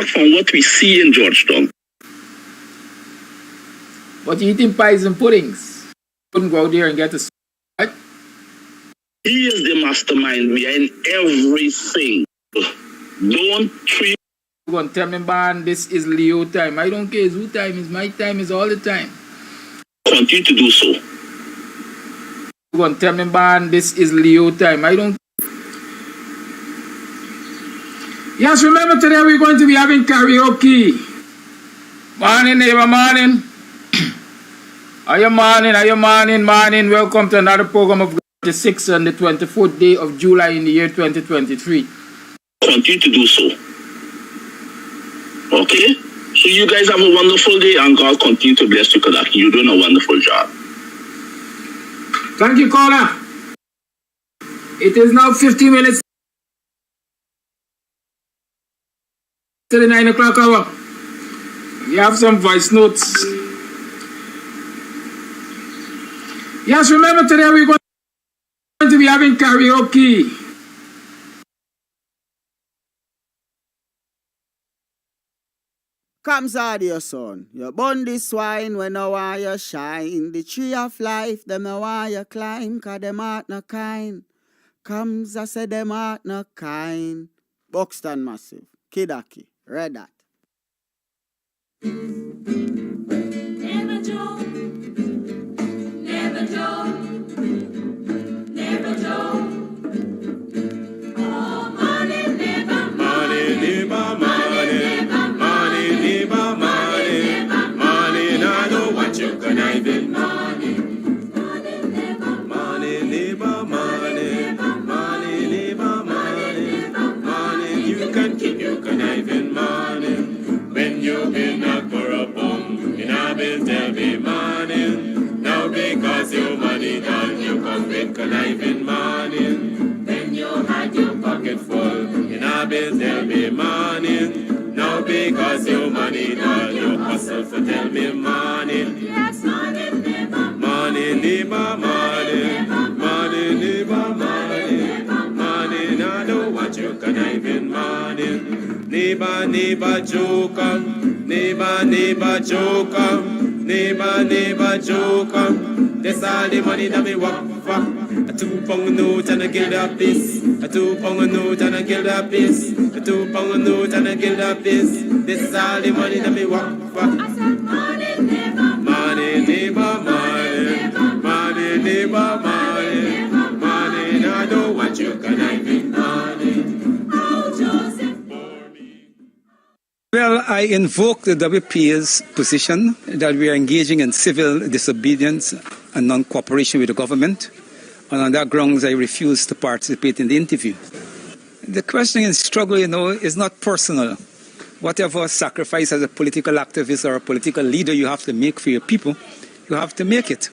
from what we see in Georgetown. But you eating pies and puddings. Couldn't go out there and get a right? He is the mastermind behind everything. Don't treat. You're going to tell me, man, this is Leo time. I don't care who time is. My time is all the time. Continue to do so. You're going to tell me, man, this is Leo time. I don't. Yes, remember today we're going to be having karaoke. Morning, neighbor, morning. Are you morning? Welcome to another program of the 6th and the 24th day of July in the year 2023. Continue to do so. Okay? So you guys have a wonderful day and God continue to bless you, Kadaki. You're doing a wonderful job. Thank you, caller. It is now 50 minutes to the 9 o'clock hour. We have some voice notes. Yes, remember today we're going to be having karaoke. Kams audio son, you burn this swine when I want you shine. The tree of life, them I want you climb, cause them heart no kind. Kams, I say them heart no kind. Buxton Massive, Kidaki, read that. Never joke, never joke, never joke. Oh, money, never, money, never, money, never, money, never, money, money. Now know what you can even money, money, never, money, never, money, money, never, money, money. You can keep, you can even money. When you've been a corrupt in a bills there be money. Now because your money done, you come with conniving money. When you had your pocket full, in a bills there be money. Now because your money done, you hustle for tell me money. Yes, money, never, money, never, money, money, never, money, money. Now know what you conniving money. Neighbor, neighbor, joker. Neighbor, neighbor, joker. Neighbor, neighbor, joker. That's all the money that me work for. A 2 pound note and a guilder piece. A 2 pound note and a guilder piece. A 2 pound note and a guilder piece. This all the money that me work for. I said money, neighbor, money, neighbor, money, money, neighbor, money, money. Now I don't want you can I be money. Oh, Joseph. Well, I invoke the WPA's position that we are engaging in civil disobedience and non-cooperation with the government. And on that grounds, I refuse to participate in the interview. The question in struggle, is not personal. Whatever sacrifice as a political activist or a political leader you have to make for your people, you have to make it.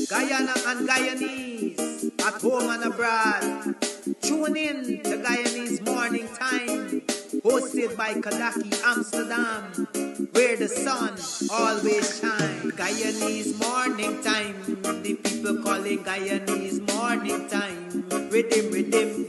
Guyana and Guyanese, at home and abroad. Tune in to Guyanese Morning Time, hosted by Kadaki Amsterdam, where the sun always shines. Guyanese Morning Time, the people calling Guyanese Morning Time. Rhythm,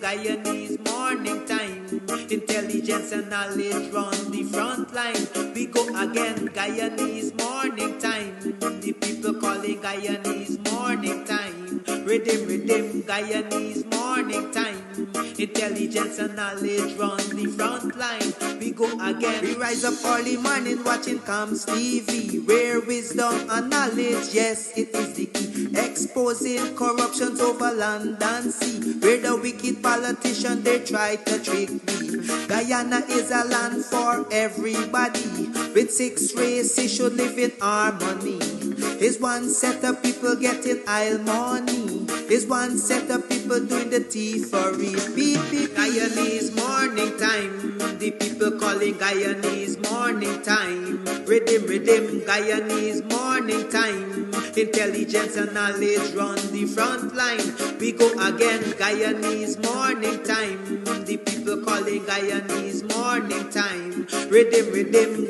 Guyanese Morning Time. Intelligence and knowledge run the front line. We go again, Guyanese Morning Time. The people calling Guyanese Morning Time. Rhythm, Guyanese Morning Time. Intelligence and knowledge run the front line. We go again. We rise up early morning watching Kams Tv, where wisdom and knowledge, yes, it is the key. Exposing corruptions over land and sea, where the wicked politicians they try to trick me. Guyana is a land for everybody. With 6 races should live in harmony. Is one set of people getting aisle money. Is one set of people doing the thievery. Guyanese Morning Time. The people calling Guyanese Morning Time. Rhythm, Guyanese Morning Time. Intelligence and knowledge run the front line. We go again, Guyanese morning time. The people calling Guyanese morning time. Rhythm,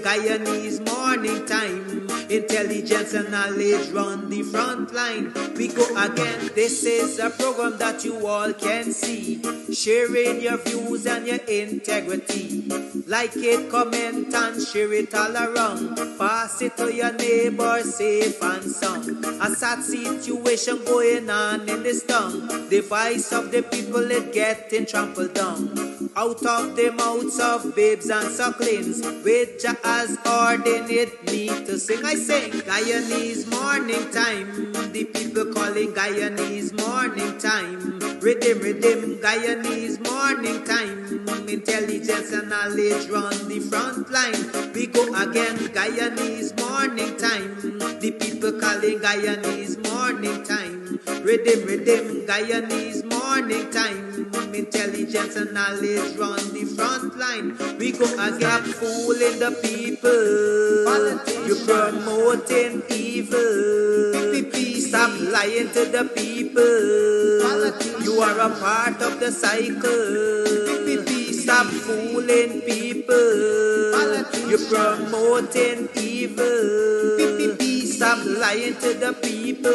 Guyanese morning time. Intelligence and knowledge run the front line. We go again. This is a program that you all can see. Sharing your views and your integrity. Like it, comment and share it all around. Pass it to your neighbor, safe and sound. A sad situation going on in this town. The voice of the people is getting trampled down. Out of the mouths of babes and sucklings, which has ordained me to sing. I sing Guyanese morning time. The people calling Guyanese morning time. Rhythm, Guyanese morning time. Intelligence and knowledge run the front line. We go again, Guyanese morning time. The people calling Guyanese morning time. Rhythm, Guyanese morning time. Intelligence and knowledge run the front line. We go again, fooling the people. You're promoting evil. Stop lying to the people. You are a part of the cycle. Stop fooling people. You're promoting evil. Stop lying to the people.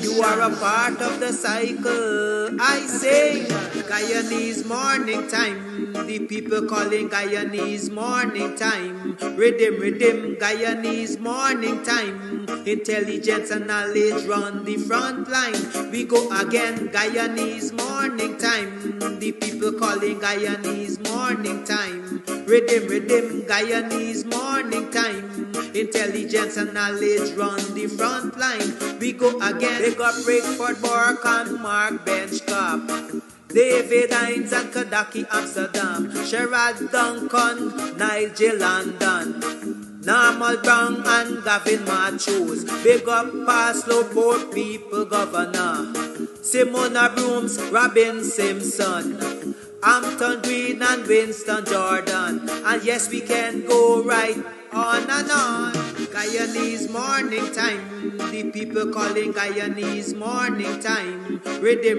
You are a part of the cycle. I say Guyanese morning time. The people calling Guyanese morning time. Rhythm, Guyanese morning time. Intelligence and knowledge run the front line. We go again, Guyanese morning time. The people calling Guyanese morning time. Rhythm, Guyanese morning time. Intelligence and knowledge run the front line. We go again. They got Rickford, Bork and Mark Benchcop. David Hines and Kadaki Amsterdam. Sherrod Duncan, Nigel London. Normal Brown and Gavin Matthews. Big up Paslow, Port People Governor. Simona Brooms, Robin Simpson. Hampton Green and Winston Jordan. And yes, we can go right on and on. Guyanese morning time. The people calling Guyanese morning time. Rhythm,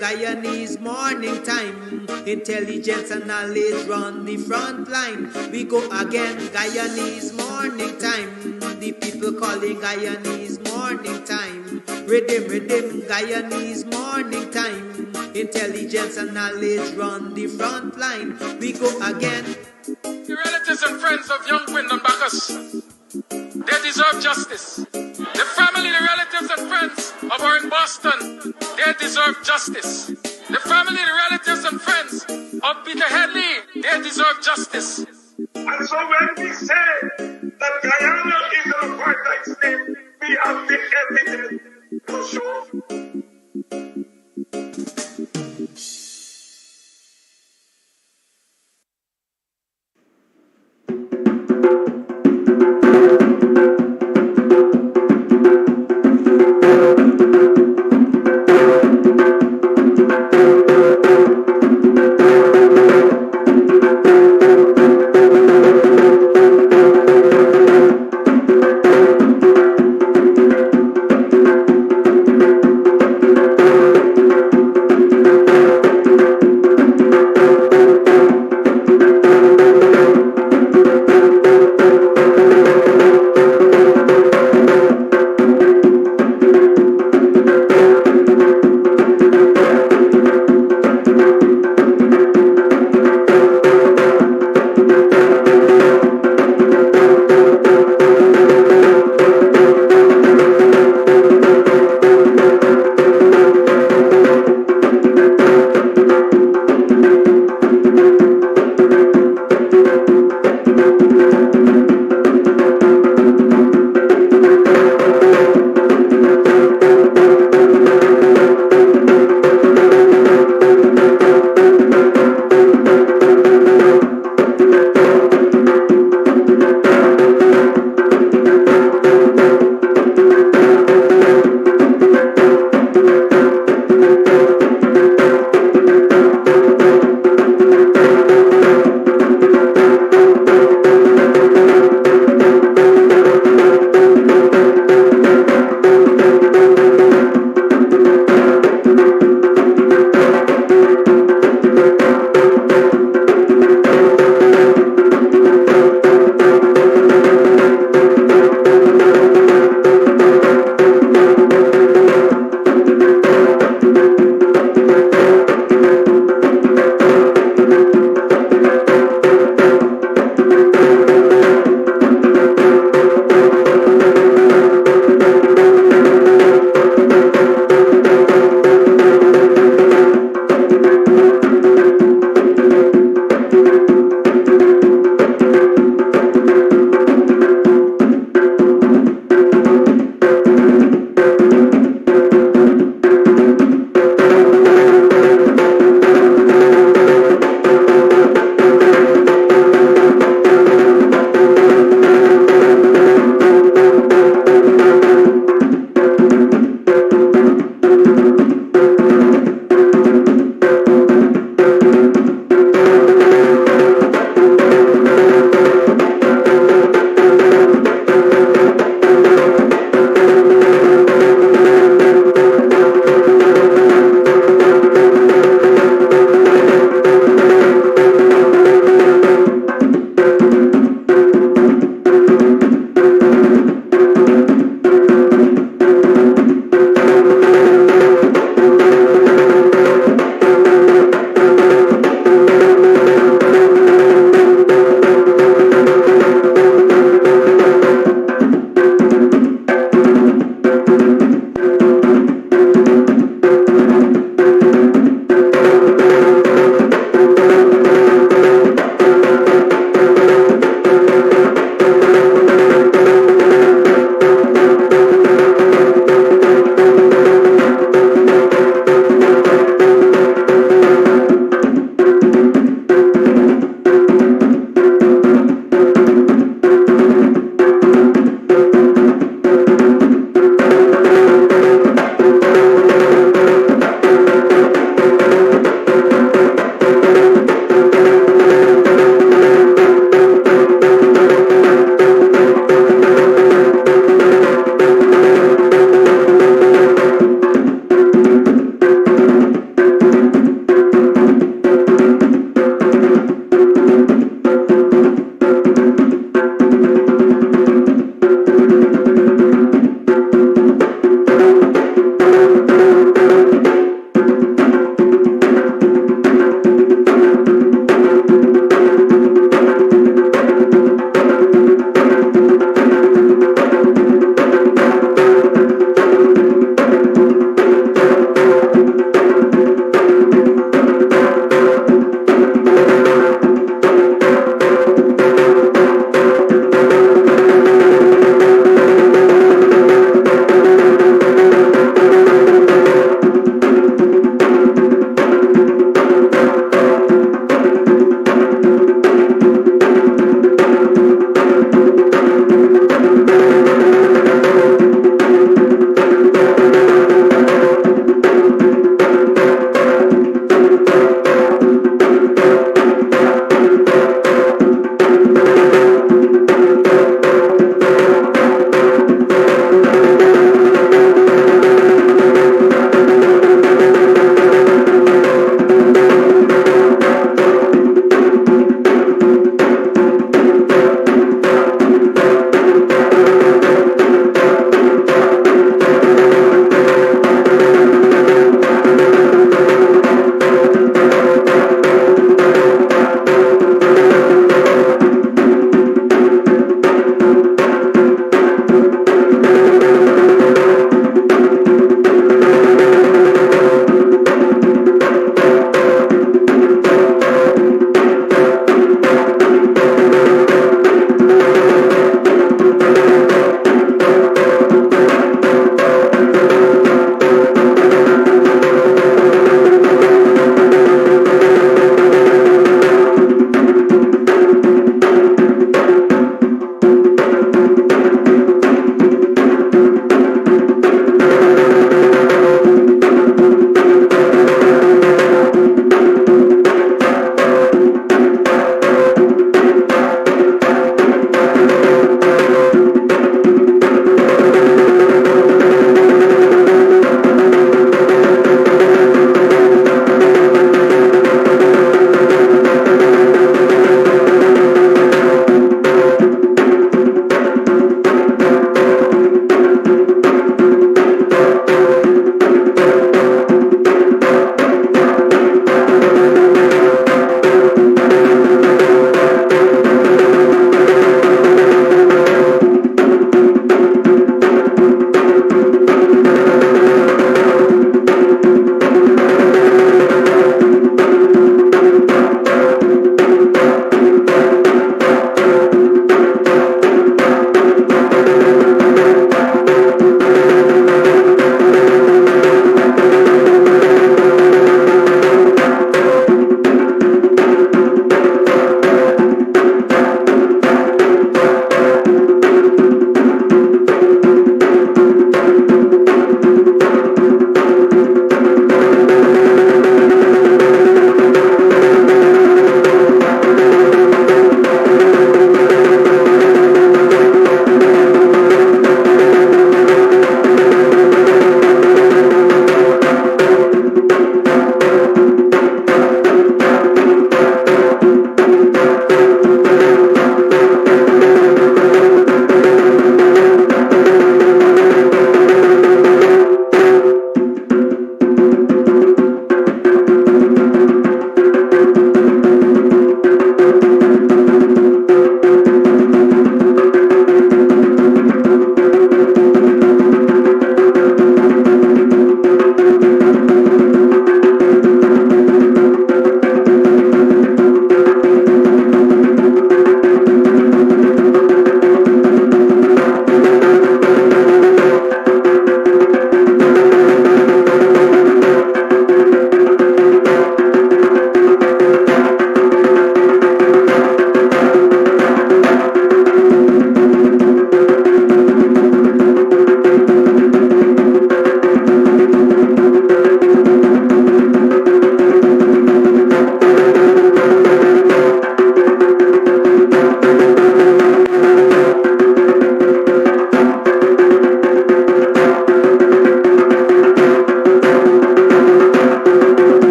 Guyanese morning time. Intelligence and knowledge run the front line. We go again, Guyanese morning time. The people calling Guyanese morning time. Rhythm, Guyanese morning time. Intelligence and knowledge run the front line. We go again. The relatives and friends of young Wyndham Bacchus, they deserve justice. The family, the relatives and friends of our in Boston, they deserve justice. The family, the relatives and friends of Peter Headley, they deserve justice. And so when we say that Guyana is an apartheid state, we have the evidence to show.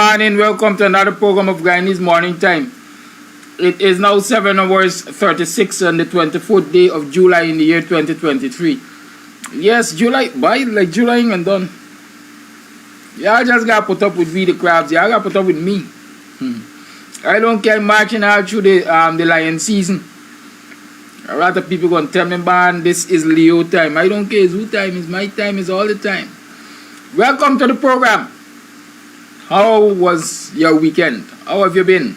morning. Welcome to another program of Guyanese Morning Time. It is now 7 hours 36 on the 24th day of July in the year 2023. Yes, July, bye, like July ain't done. Y'all just gotta put up with me, the crabs. Y'all gotta put up with me. I don't care marching out through the lion season. A lot of people gonna tell me, man, this is Leo time. I don't care who time is. My time is all the time. Welcome to the program. How was your weekend? How have you been?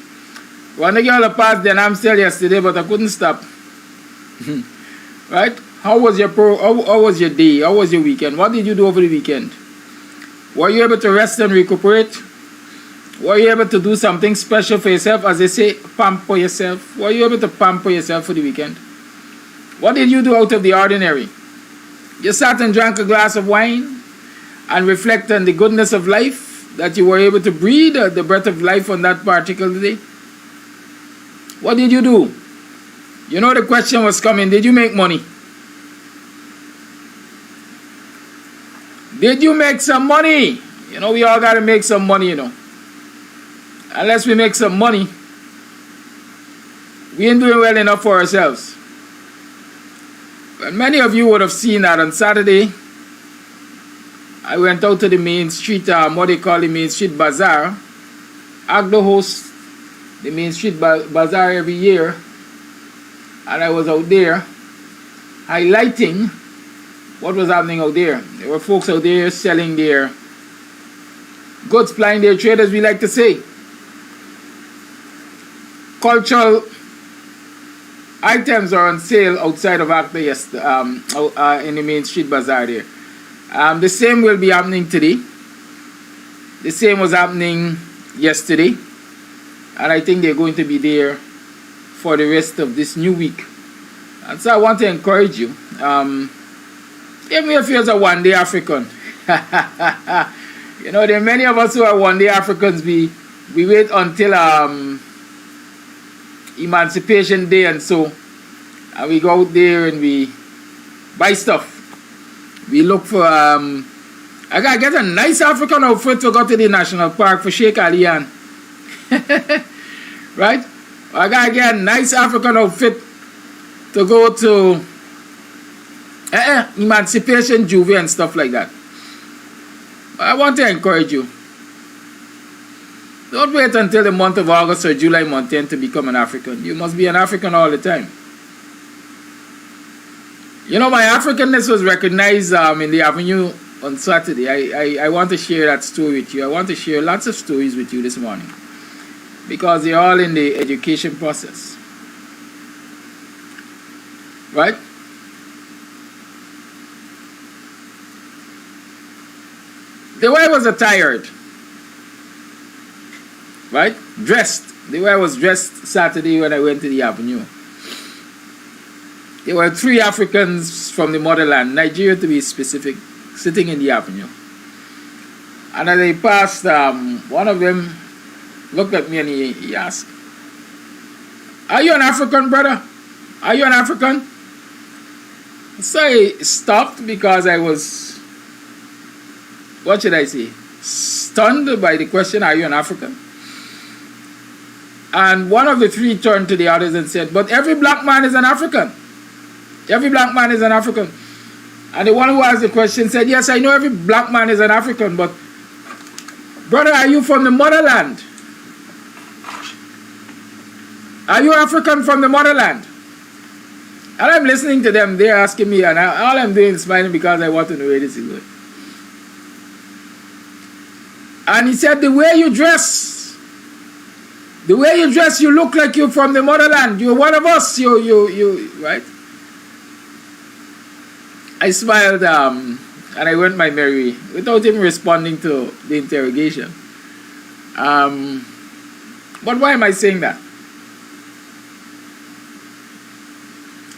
One of y'all passed the Amstel yesterday, but I couldn't stop. Right? How was your how was your day? How was your weekend? What did you do over the weekend? Were you able to rest and recuperate? Were you able to do something special for yourself? As they say, pamper yourself. Were you able to pamper yourself for the weekend? What did you do out of the ordinary? You sat and drank a glass of wine and reflect on the goodness of life, that you were able to breathe the breath of life on that particular day. What did you do? You know the question was coming, did you make money? Did you make some money? You know, we all got to make some money, you know. Unless we make some money, we ain't doing well enough for ourselves. But many of you would have seen that on Saturday, I went out to the main street, what they call the main street bazaar. Agdo hosts the main street bazaar every year. And I was out there highlighting what was happening out there. There were folks out there selling their goods, plying their trade, as we like to say. Cultural items are on sale outside of Agdo in the main street bazaar there. The same will be happening today. The same was happening yesterday. And I think they're going to be there for the rest of this new week. And so I want to encourage you. Even if you're a one-day African. You know, there are many of us who are one-day Africans. We wait until Emancipation Day and so. And we go out there and we buy stuff. We look for, I gotta get a nice African outfit to go to the national park for Sheikh Aliyan. Right? I gotta get a nice African outfit to go to Emancipation Juve and stuff like that. I want to encourage you. Don't wait until the month of August or July month end to become an African. You must be an African all the time. You know, my Africanness was recognized in the Avenue on Saturday. I want to share that story with you. I want to share lots of stories with you this morning, because they're all in the education process. Right? The way I was attired, right? Dressed. The way I was dressed Saturday when I went to the Avenue. There were 3 Africans from the motherland, Nigeria to be specific, sitting in the Avenue. And as I passed, one of them looked at me and he asked, "Are you an African, brother? Are you an African?" So I stopped because I was, what should I say, stunned by the question, "Are you an African?" And one of the 3 turned to the others and said, "But every black man is an African. Every black man is an African." And the one who asked the question said, "Yes, I know every black man is an African, but brother, are you from the motherland? Are you African from the motherland?" And I'm listening to them, they're asking me, and all I'm doing is smiling because I want to know where this is going. And he said, the way you dress, you look like you're from the motherland. You're one of us. You, right? I smiled and I went my merry way without even responding to the interrogation. But why am I saying that?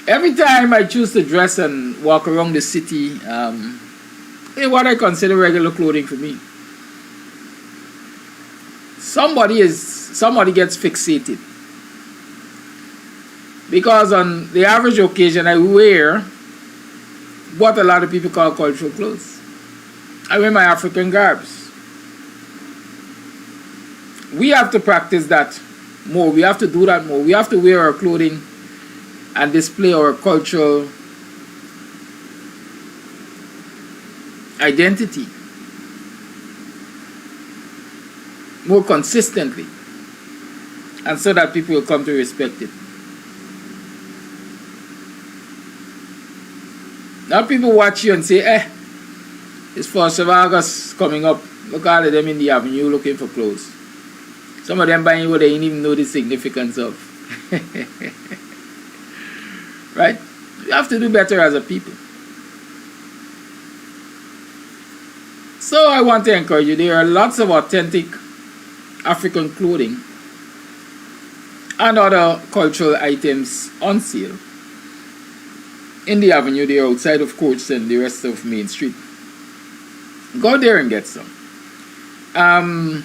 Every time I choose to dress and walk around the city, in what I consider regular clothing for me, somebody gets fixated. Because on the average occasion, I wear what a lot of people call cultural clothes. I wear my African garbs. we have to practice that more. We have to do that more. We have to wear our clothing and display our cultural identity more consistently, and so that people will come to respect it. Now people watch you and say, it's 1st of August coming up. Look at all of them in the avenue looking for clothes. Some of them buying what they didn't even know the significance of. Right? You have to do better as a people. So I want to encourage you. There are lots of authentic African clothing and other cultural items on sale in the avenue there outside of Courts and the rest of Main Street. Go there and get some. And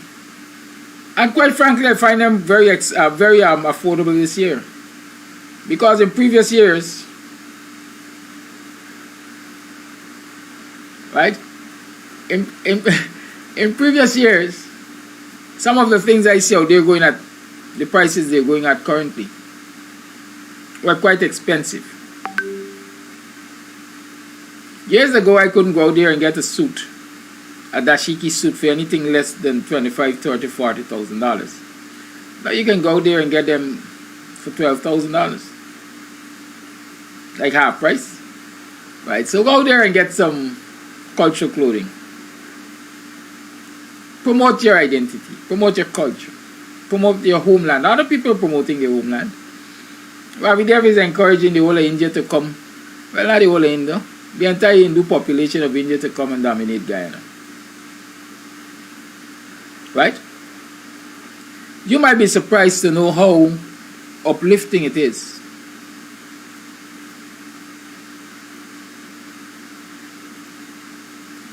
quite frankly, I find them very affordable this year. Because in previous years, right? In previous years, some of the things I see out there going at, the prices they're going at currently, were quite expensive. Years ago, I couldn't go out there and get a suit, a dashiki suit, for anything less than $25,000, $30,000, $40,000. Now you can go out there and get them for $12,000, like half price, right? So go out there and get some cultural clothing. Promote your identity, promote your culture, promote your homeland. Other people are promoting their homeland. Ravi Dev is encouraging the whole of India to come. Well, not the whole of India. The entire Hindu population of India to come and dominate Guyana. Right? You might be surprised to know how uplifting it is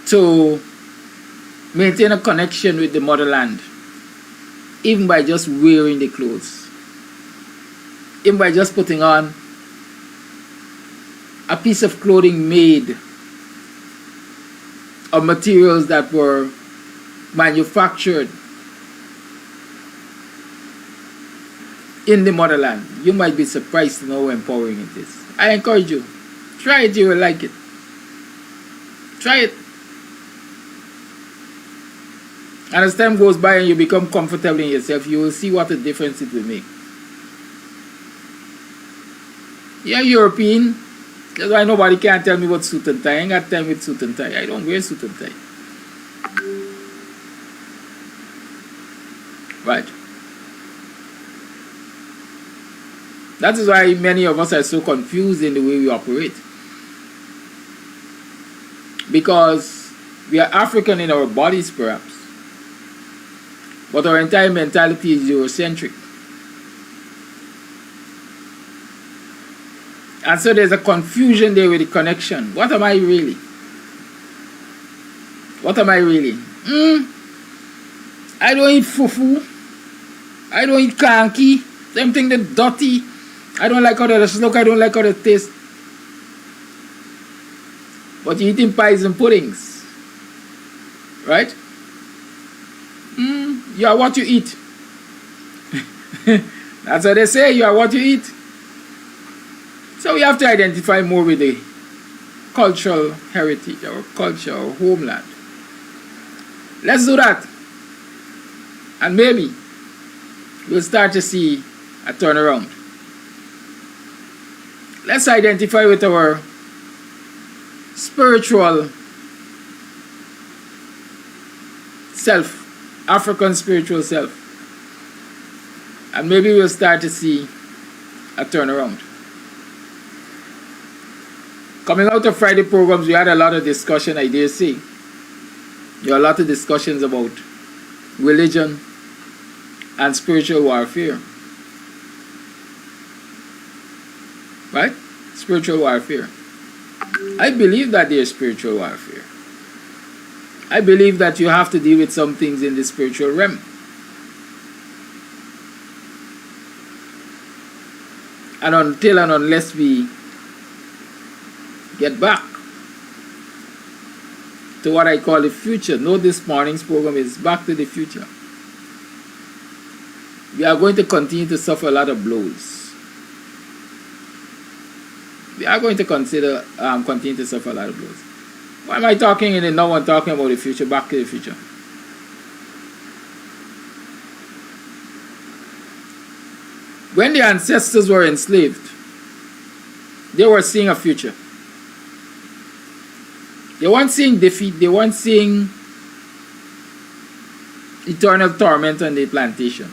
to maintain a connection with the motherland, even by just wearing the clothes, even by just putting on a piece of clothing made of materials that were manufactured in the motherland. You might be surprised to know how empowering it is. I encourage you. Try it, you will like it. Try it. And as time goes by and you become comfortable in yourself, you will see what a difference it will make. Yeah, European. That's why nobody can tell me what suit and tie. I ain't got time with suit and tie. I don't wear suit and tie. Right? That is why many of us are so confused in the way we operate. Because we are African in our bodies, perhaps. But our entire mentality is Eurocentric. And so there's a confusion there with the connection. What am I really? What am I really? I don't eat fufu. I don't eat kanki. Same thing that's dirty. I don't like how they look. I don't like how they taste. But you're eating pies and puddings. Right? You are what you eat. That's what they say. You are what you eat. So we have to identify more with the cultural heritage, our culture, our homeland. Let's do that. And maybe we'll start to see a turnaround. Let's identify with our spiritual self, African spiritual self. And maybe we'll start to see a turnaround. Coming out of Friday programs, we had a lot of discussion, I dare say. There are a lot of discussions about religion and spiritual warfare. Right? Spiritual warfare. I believe that there is spiritual warfare. I believe that you have to deal with some things in the spiritual realm. And until and unless we get back to what I call the future. No, this morning's program is Back to the Future. we are going to continue to suffer a lot of blows. We are going to continue to suffer a lot of blows. Why am I talking and then no one talking about the future? Back to the future. When the ancestors were enslaved, they were seeing a future. They weren't seeing defeat. They weren't seeing eternal torment on the plantation.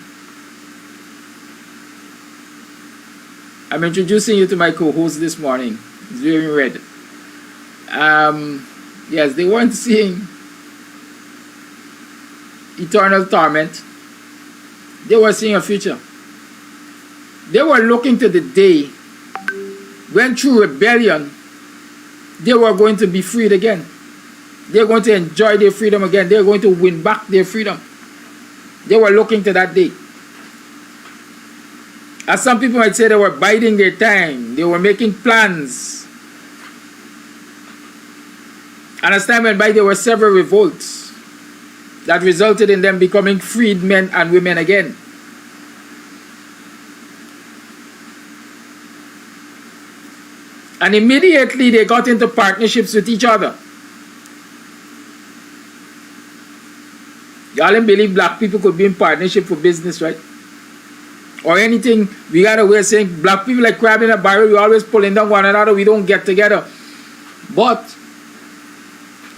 I'm introducing you to my co-host this morning. He's wearing red. Yes, they weren't seeing eternal torment. They were seeing a future. They were looking to the day when through rebellion they were going to be freed again. They're going to enjoy their freedom again. They're going to win back their freedom. They were looking to that day. As some people might say, they were biding their time. They were making plans. And as time went by, there were several revolts that resulted in them becoming freed men and women again. And immediately they got into partnerships with each other. Y'all didn't believe black people could be in partnership for business, right? Or anything. We got a way of saying black people like crab in a barrel. We always pulling down one another. We don't get together. But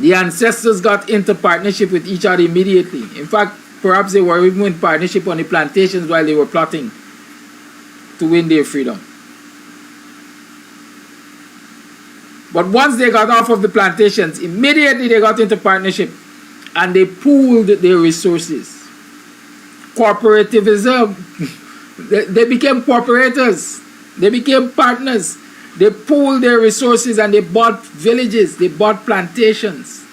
the ancestors got into partnership with each other immediately. In fact, perhaps they were even in partnership on the plantations while they were plotting to win their freedom. But once they got off of the plantations, immediately they got into partnership and they pooled their resources. Corporativism. They became corporators. They became partners. They pooled their resources and they bought villages. They bought plantations.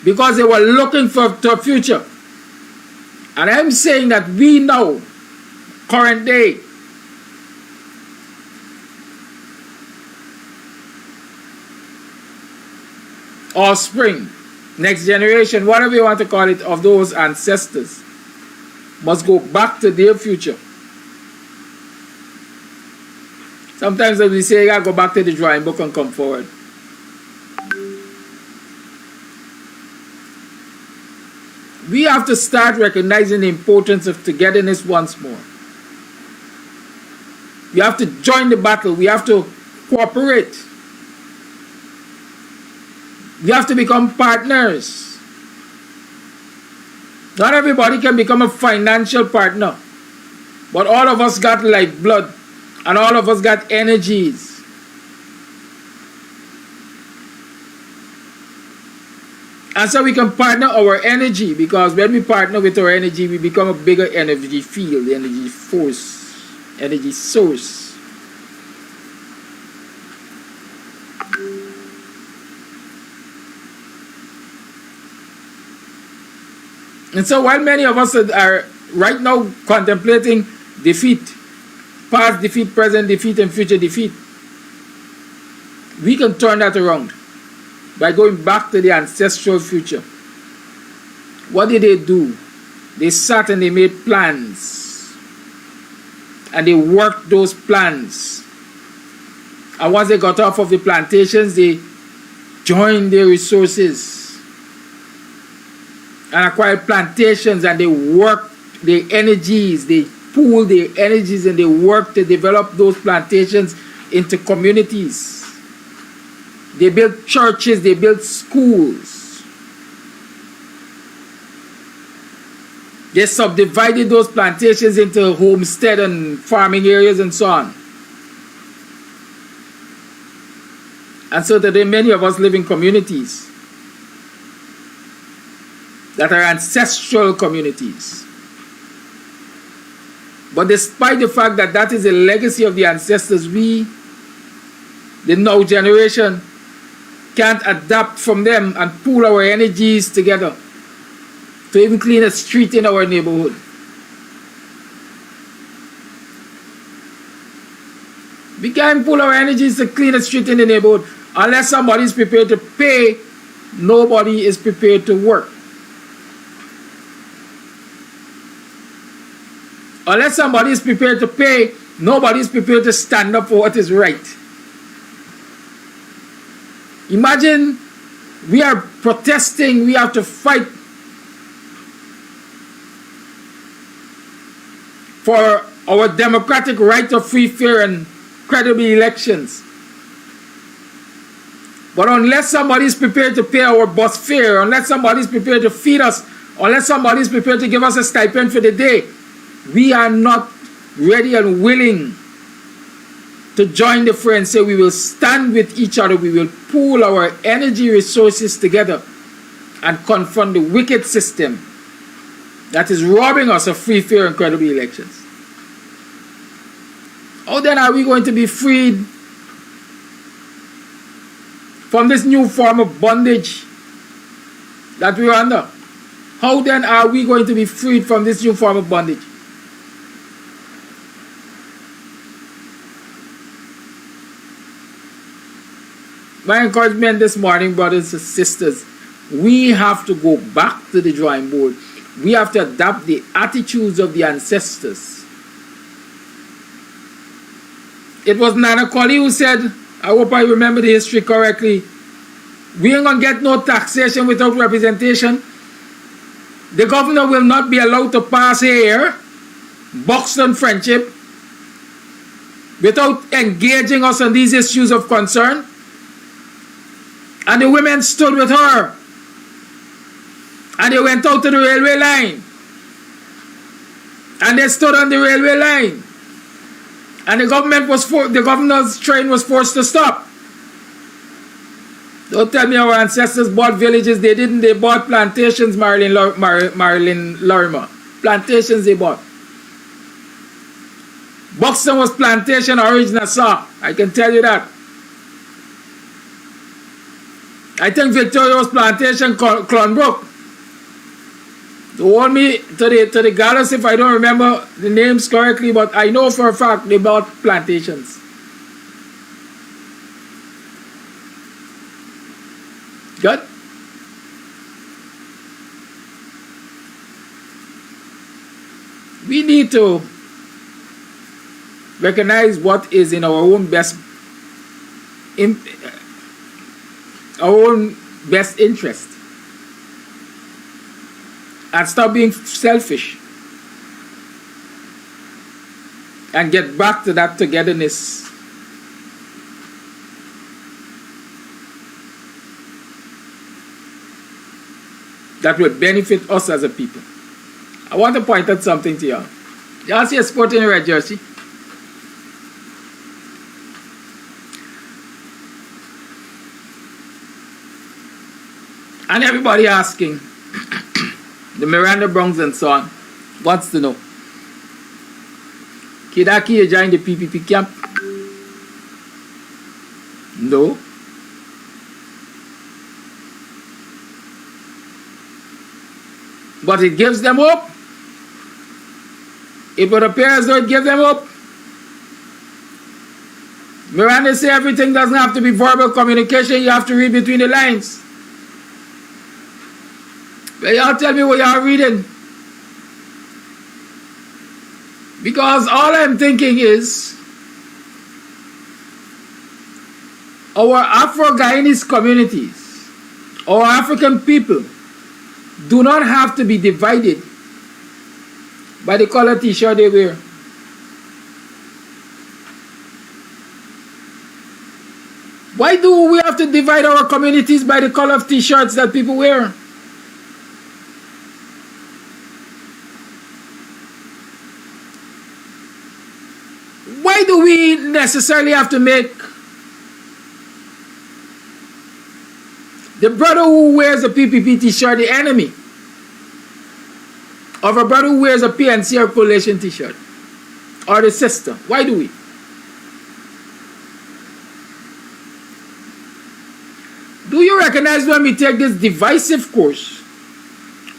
Because they were looking for a future. And I'm saying that we know, current day, offspring, next generation, whatever you want to call it, of those ancestors must go back to their future. Sometimes as we say, you gotta go back to the drawing book and come forward. We have to start recognizing the importance of togetherness once more. We have to join the battle. We have to cooperate. We have to become partners. Not everybody can become a financial partner. But all of us got lifeblood. And all of us got energies. And so we can partner our energy. Because when we partner with our energy, we become a bigger energy field, energy force, energy source. And so while many of us are right now contemplating defeat, past defeat, present defeat, and future defeat, we can turn that around by going back to the ancestral future. What did they do? They sat and they made plans. And they worked those plans. And once they got off of the plantations, they joined their resources and acquired plantations, and they worked their energies, they pooled their energies, and they worked to develop those plantations into communities. They built churches, they built schools. They subdivided those plantations into homestead and farming areas and so on. And so today many of us live in communities that are ancestral communities. But despite the fact that that is a legacy of the ancestors, we, the now generation, can't adapt from them and pool our energies together to even clean a street in our neighborhood. We can't pool our energies to clean a street in the neighborhood. Unless somebody is prepared to pay, nobody is prepared to work. Unless somebody is prepared to pay, nobody is prepared to stand up for what is right. Imagine we are protesting, we have to fight for our democratic right of free, fair, and credible elections. But unless somebody is prepared to pay our bus fare, unless somebody is prepared to feed us, unless somebody is prepared to give us a stipend for the day, we are not ready and willing to join the fray and say we will stand with each other, we will pool our energy resources together and confront the wicked system that is robbing us of free, fair, and credible elections. How then are we going to be freed from this new form of bondage that we are under? How then are we going to be freed from this new form of bondage? My encouragement this morning, brothers and sisters, we have to go back to the drawing board. We have to adapt the attitudes of the ancestors. It was Nana Colley who said, I hope I remember the history correctly, we ain't gonna get no taxation without representation. The governor will not be allowed to pass here, Buxton Friendship, without engaging us on these issues of concern. And the women stood with her. And they went out to the railway line. And they stood on the railway line. And the governor's train was forced to stop. Don't tell me our ancestors bought villages. They didn't. They bought plantations, Marilyn Lorimer. Plantations they bought. Buxton was plantation original, sir. I can tell you that. I think Victoria was plantation Clonbrook. Hold me to the gallows if I don't remember the names correctly, but I know for a fact they bought plantations. Good? We need to recognize what is in our own best interest and stop being selfish and get back to that togetherness. That will benefit us as a people. I want to point out something to y'all. Y'all see a sport in a red jersey? And everybody asking, the Miranda Browns and so on, wants to know, Kidaki, you joined the PPP camp? No. But it gives them hope. It would appear as though it gives them hope. Miranda say everything doesn't have to be verbal communication, you have to read between the lines. But y'all tell me what y'all reading. Because all I'm thinking is our Afro-Guyanese communities, our African people, do not have to be divided by the color t-shirt they wear. Why do we have to divide our communities by the color of t-shirts that people wear? Why do we necessarily have to make the brother who wears a PPP t-shirt the enemy of a brother who wears a PNC or coalition t-shirt, or the sister? Why do we? Do you recognize when we take this divisive course,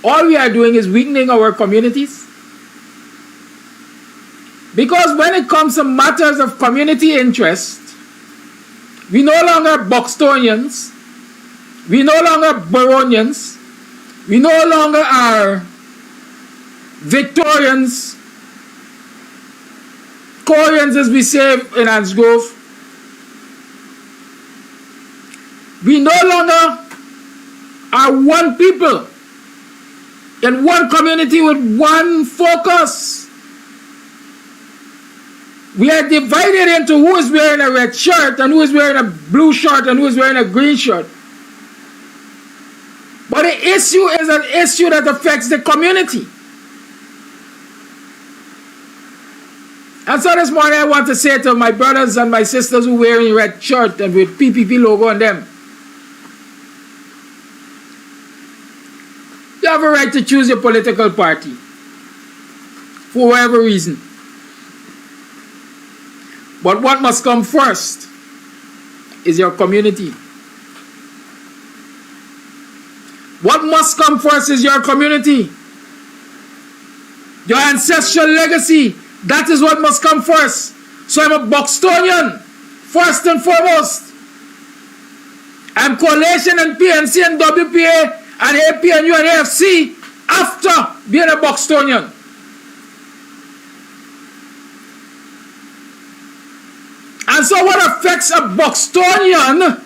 all we are doing is weakening our communities? Because when it comes to matters of community interest, we no longer Buxtonians, we no longer Baronians, we no longer are Victorians Koreans, as we say in Hans Grove, we no longer are one people in one community with one focus. We are divided into who is wearing a red shirt and who is wearing a blue shirt and who is wearing a green shirt. But the issue is an issue that affects the community. And so this morning I want to say to my brothers and my sisters who are wearing red shirt and with PPP logo on them, you have a right to choose your political party for whatever reason. But what must come first is your community. What must come first is your community. Your ancestral legacy. That is what must come first. So I'm a Buxtonian, first and foremost. I'm Coalition and PNC and WPA and APNU and AFC after being a Buxtonian. And so what affects a Buxtonian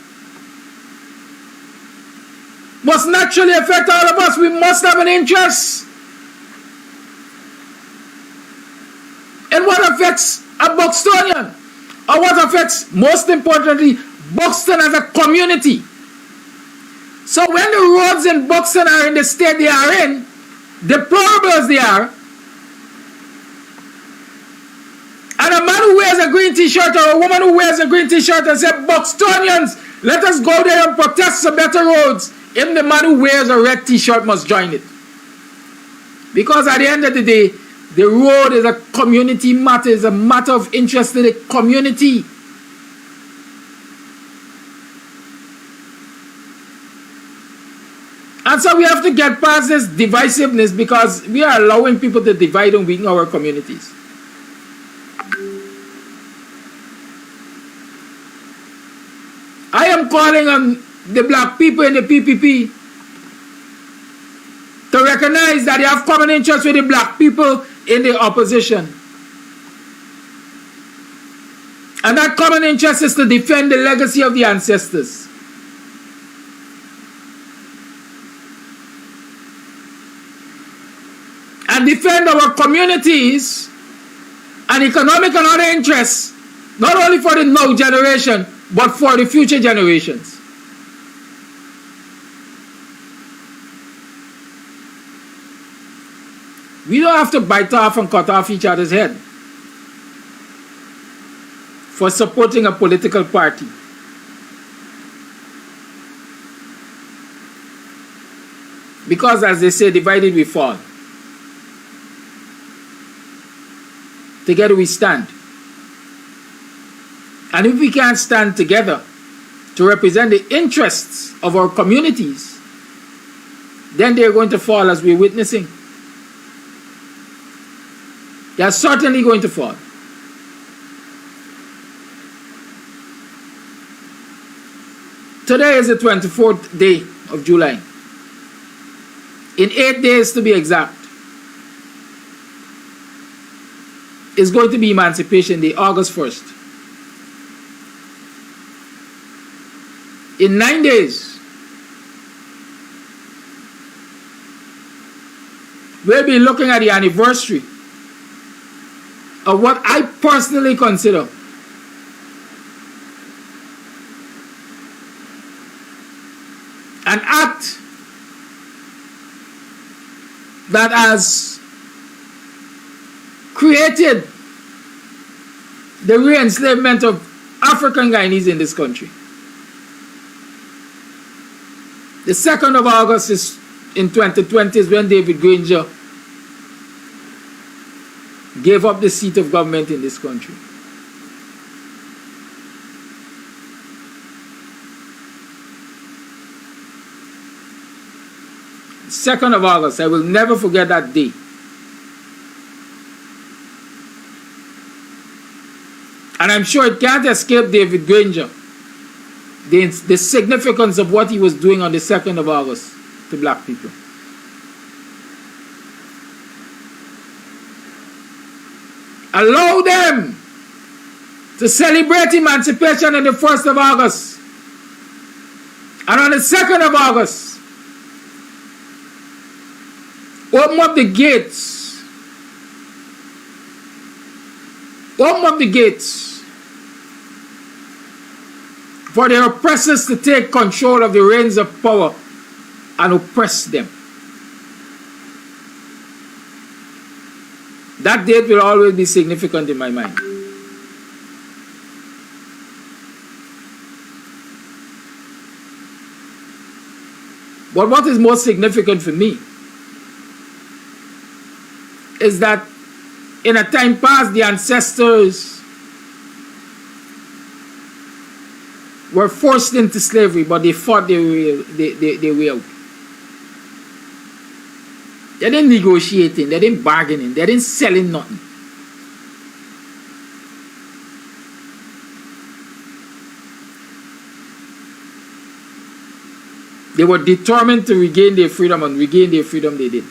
must naturally affect all of us. We must have an interest in what affects a Buxtonian, or what affects, most importantly, Buxton as a community. So when the roads in Buxton are in the state they are in, deplorable as they are, and a man who wears a green t-shirt or a woman who wears a green t-shirt and says, Buxtonians, let us go there and protest for better roads, even the man who wears a red t-shirt must join it. Because at the end of the day, the road is a community matter, is a matter of interest to the community. And so we have to get past this divisiveness, because we are allowing people to divide and weaken our communities. I am calling on the black people in the PPP to recognize that they have common interests with the black people in the opposition. And that common interest is to defend the legacy of the ancestors. And defend our communities and economic and other interests, not only for the now generation, but for the future generations. We don't have to bite off and cut off each other's head for supporting a political party. Because, as they say, divided we fall. Together we stand. And if we can't stand together to represent the interests of our communities, then they're going to fall, as we're witnessing. They are certainly going to fall. Today is the 24th day of July. In 8 days to be exact, is going to be Emancipation Day, August 1st. In 9 days, we'll be looking at the anniversary of what I personally consider an act that has created the re-enslavement of African Guyanese in this country. The 2nd of August is in 2020 is when David Granger gave up the seat of government in this country. The 2nd of August, I will never forget that day. And I'm sure it can't escape David Granger the significance of what he was doing on the 2nd of August to black people. Allow them to celebrate emancipation on the 1st of August. And on the 2nd of August, open up the gates. Open up the gates for the oppressors to take control of the reins of power and oppress them. That date will always be significant in my mind. But what is most significant for me is that in a time past, the ancestors were forced into slavery, but they fought their way out. They didn't negotiating, they didn't bargaining, they didn't selling nothing. They were determined to regain their freedom, and regain their freedom they did.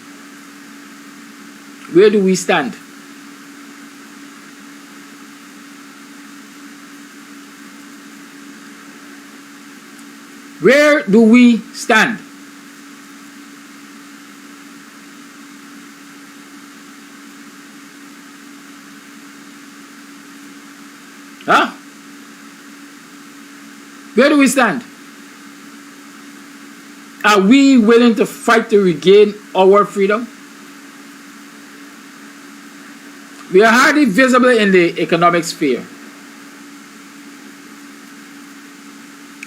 Where do we stand? Where do we stand? Huh? Where do we stand? Are we willing to fight to regain our freedom? We are hardly visible in the economic sphere.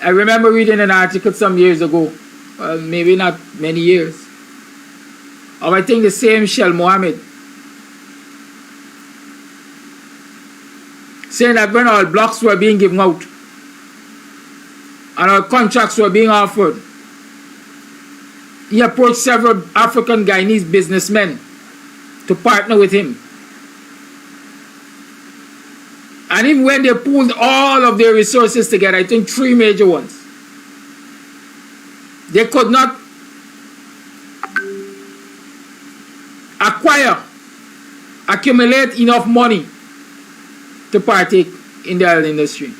I remember reading an article some years ago, well, maybe not many years, of I think the same Shell Mohammed, saying that when our blocks were being given out and our contracts were being offered, he approached several African Guyanese businessmen to partner with him. And even when they pooled all of their resources together, I think 3 major ones, they could not accumulate enough money to partake in the oil industry.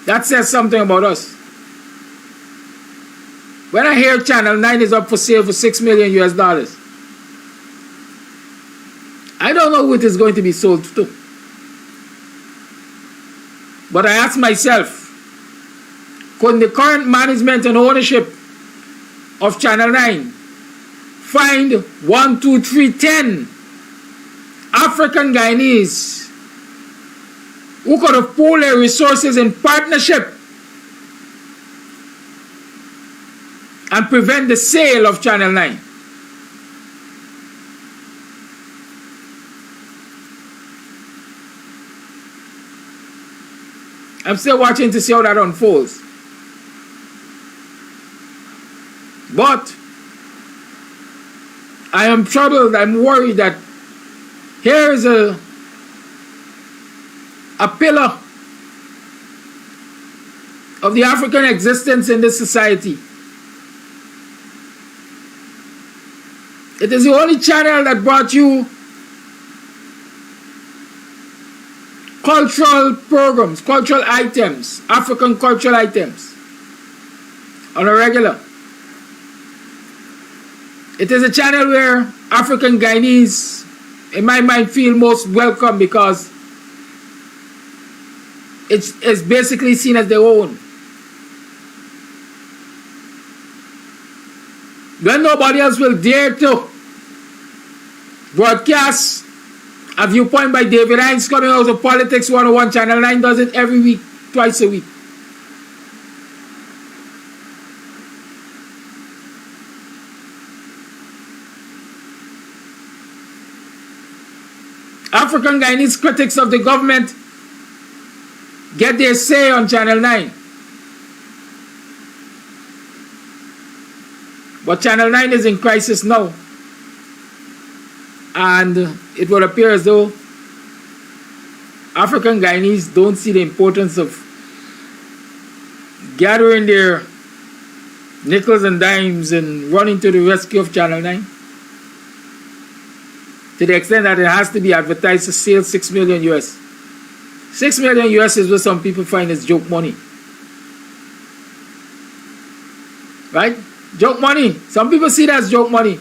That says something about us. When I hear Channel 9 is up for sale for $6 million US, I don't know who it is going to be sold to. But I ask myself, could the current management and ownership of Channel 9 find 1, 2, 3, 10 African Guyanese who could have pooled their resources in partnership and prevent the sale of Channel 9? I'm still watching to see how that unfolds. But I am troubled, I'm worried that here is a pillar of the African existence in this society. It is the only channel that brought you cultural programs, cultural items, African cultural items on a regular. It is a channel where African Guyanese, in my mind, feel most welcome because it's basically seen as their own. When nobody else will dare to broadcast a viewpoint by David Hines coming out of Politics 101, Channel 9 does it every week, twice a week. African Guyanese critics of the government get their say on Channel 9. But Channel 9 is in crisis now. And it would appear as though African Guyanese don't see the importance of gathering their nickels and dimes and running to the rescue of Channel 9. to the extent that it has to be advertised to sell 6 million US. 6 million US is what some people find is joke money. Right? Joke money. Some people see that as joke money.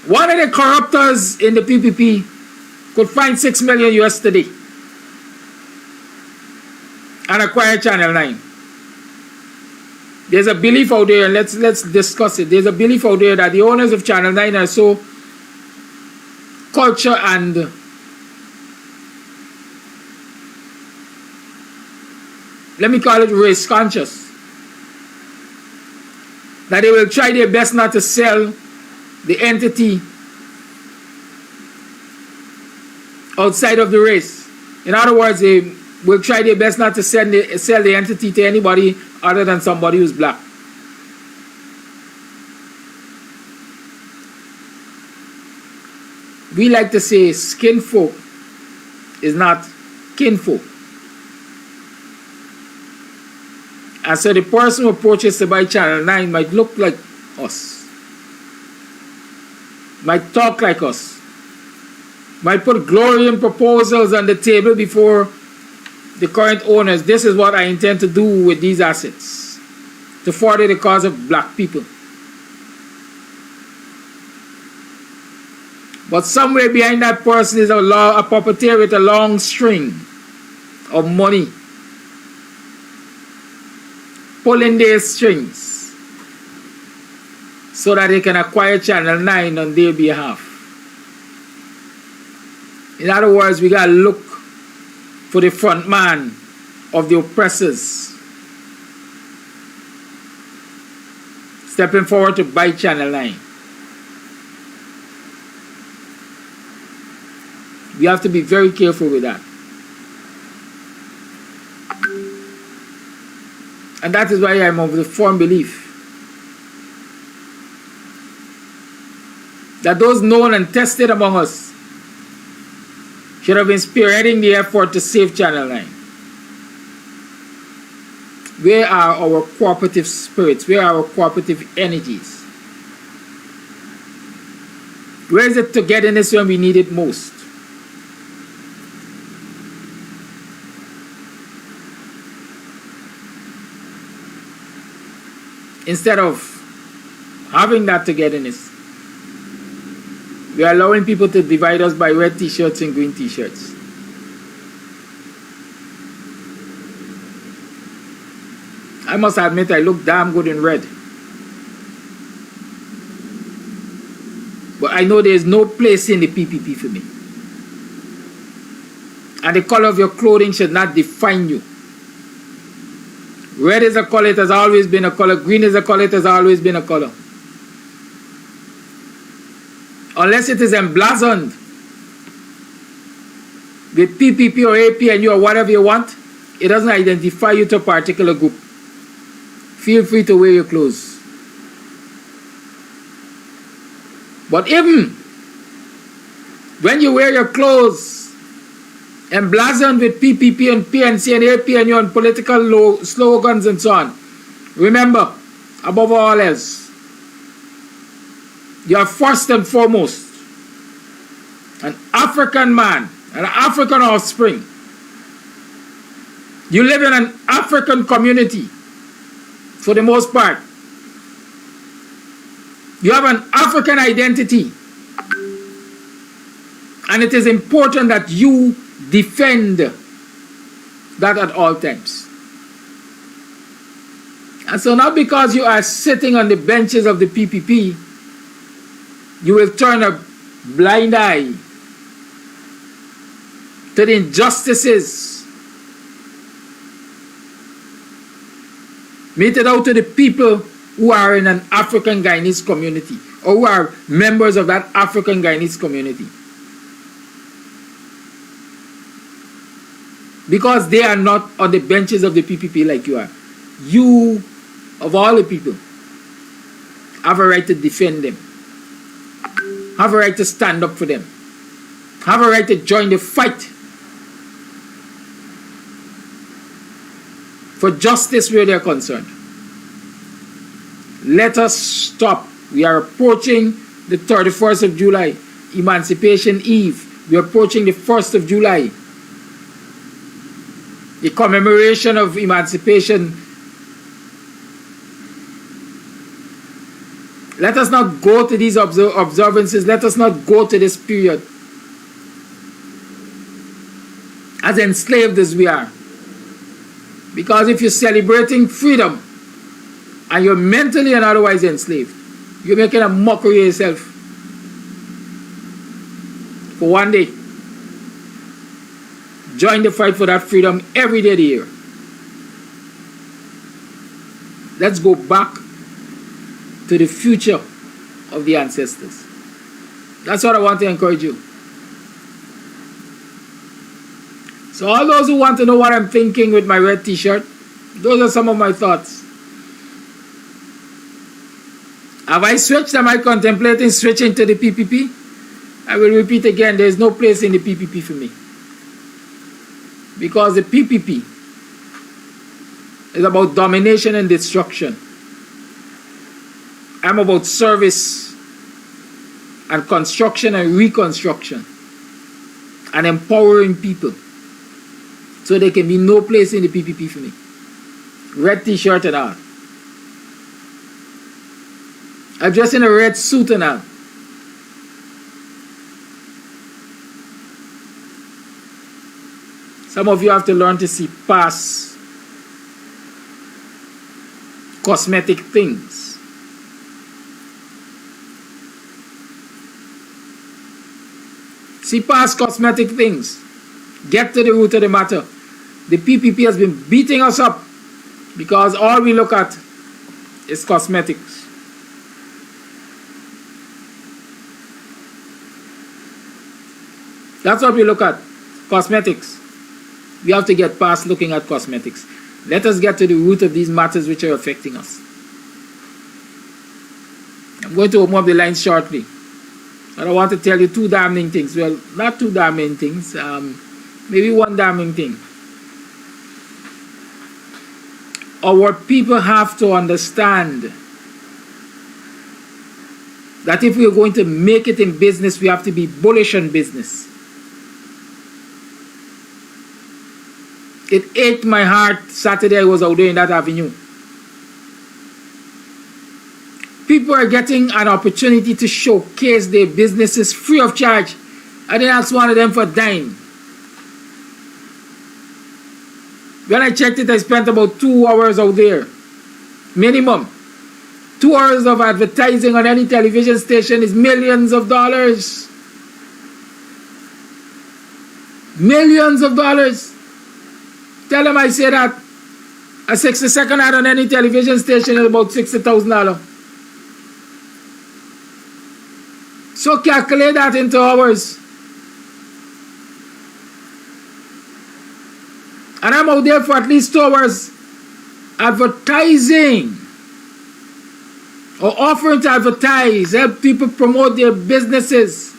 One of the corruptors in the PPP could find 6 million US today and acquire Channel 9. There's a belief out there, and let's discuss it. There's a belief out there that the owners of Channel 9 are so culture and let me call it race conscious, that they will try their best not to sell the entity outside of the race. In other words, they will try their best not to sell the entity to anybody other than somebody who's black. We like to say skin folk is not kinfolk. And so the person who approaches to buy Channel 9 might look like us, might talk like us, might put glorious proposals on the table before the current owners. This is what I intend to do with these assets, to further the cause of black people. But somewhere behind that person is a puppeteer with a long string of money, pulling their strings so that they can acquire Channel 9 on their behalf. In other words, we gotta look for the front man of the oppressors stepping forward to buy Channel 9. We have to be very careful with that. And that is why I'm of the firm belief that those known and tested among us should have been spearheading the effort to save Channel 9. Where are our cooperative spirits? Where are our cooperative energies? Where is the togetherness when we need it most? Instead of having that togetherness, we are allowing people to divide us by red t-shirts and green t-shirts. I must admit I look damn good in red. But I know there is no place in the PPP for me. And the color of your clothing should not define you. Red is a color, it has always been a color. Green is a color, it has always been a color. Unless it is emblazoned with PPP or APNU or whatever you want, it doesn't identify you to a particular group. Feel free to wear your clothes. But even when you wear your clothes emblazoned with PPP and PNC and APNU and political slogans and so on, remember, above all else, you are first and foremost an African man, an African offspring. You live in an African community for the most part. You have an African identity. And it is important that you defend that at all times. And so not because you are sitting on the benches of the PPP, you will turn a blind eye to the injustices meted out to the people who are in an African Guyanese community or who are members of that African Guyanese community. Because they are not on the benches of the PPP like you are. You, of all the people, have a right to defend them. Have a right to stand up for them. Have a right to join the fight for justice where they are concerned. Let us stop. We are approaching the 31st of July. Emancipation Eve. We're approaching the 1st of July. The commemoration of emancipation. Let us not go to these observances. Let us not go to this period as enslaved as we are. Because if you're celebrating freedom and you're mentally and otherwise enslaved, you're making a mockery of yourself for one day. Join the fight for that freedom every day of the year. Let's go back to the future of the ancestors. That's what I want to encourage you. So all those who want to know what I'm thinking with my red t-shirt, those are some of my thoughts. Have I switched? Am I contemplating switching to the PPP? I will repeat again, there is no place in the PPP for me. Because the PPP is about domination and destruction. I'm about service and construction and reconstruction and empowering people. So there can be no place in the PPP for me. Red t-shirt and all. I'm dressed in a red suit and all. Some of you have to learn to see past cosmetic things. See past cosmetic things. Get to the root of the matter. The PPP has been beating us up because all we look at is cosmetics. That's what we look at, cosmetics. We have to get past looking at cosmetics. Let us get to the root of these matters which are affecting us. I'm going to open up the lines shortly. But I want to tell you two damning things. Well, not two damning things. Maybe one damning thing. Our people have to understand that if we are going to make it in business, we have to be bullish on business. It ate my heart Saturday I was out there in that avenue. People are getting an opportunity to showcase their businesses free of charge. I didn't ask one of them for a dime. When I checked it, I spent about 2 hours out there. Minimum. 2 hours of advertising on any television station is millions of dollars. Millions of dollars. Tell them I say that a 60-second ad on any television station is about $60,000. So calculate that into hours. And I'm out there for at least 2 hours advertising or offering to advertise, help people promote their businesses.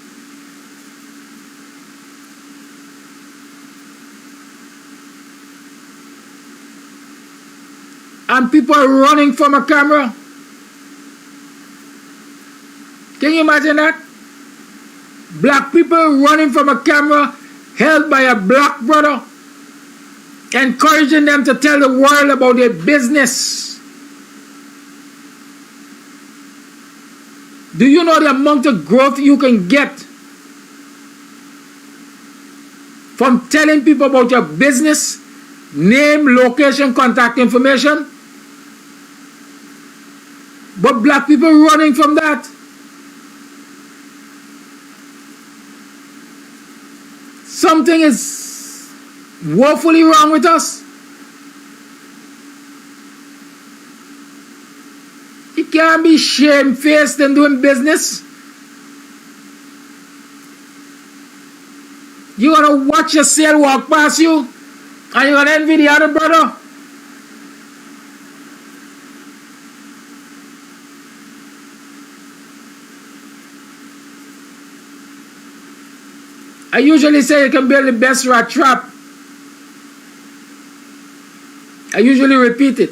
And people are running from a camera. Can you imagine that? Black people running from a camera held by a black brother, encouraging them to tell the world about their business. Do you know the amount of growth you can get from telling people about your business? Name, location, contact information. But black people running from that. Something is woefully wrong with us. You can't be shamefaced in doing business. You're going to watch your sale walk past you and you're going to envy the other brother. I usually say you can build the best rat trap. I usually repeat it.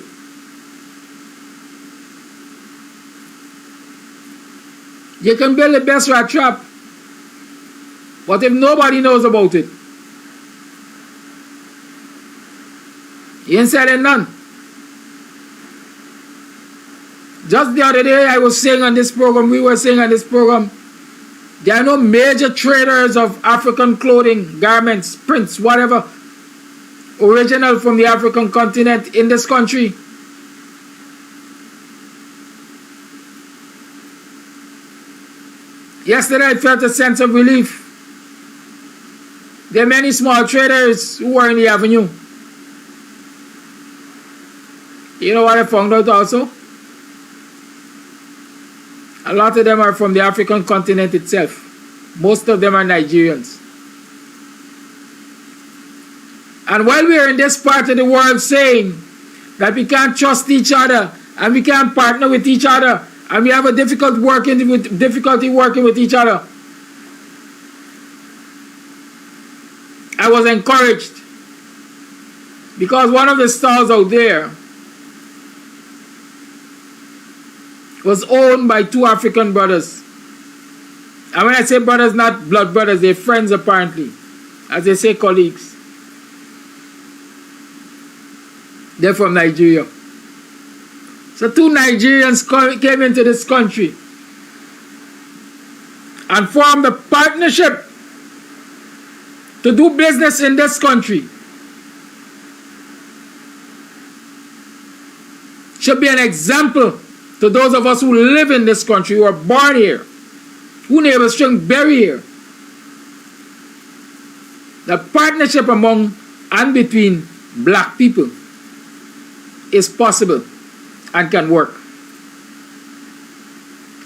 You can build the best rat trap. What if nobody knows about it? He ain't selling none. Just the other day I was saying on this program, we were saying on this program, there are no major traders of African clothing, garments, prints, whatever, original from the African continent in this country. Yesterday I felt a sense of relief. There are many small traders who are in the avenue. You know what I found out also? A lot of them are from the African continent itself. Most of them are Nigerians. And while we are in this part of the world saying that we can't trust each other and we can't partner with each other and we have a difficulty working with each other, I was encouraged because one of the stalls out there was owned by two African brothers. And when I say brothers, not blood brothers, they're friends apparently. As they say, colleagues. They're from Nigeria. So two Nigerians came into this country and formed a partnership to do business in this country. Should be an example to those of us who live in this country, who are born here, who name a string bury here. The partnership among and between black people is possible and can work.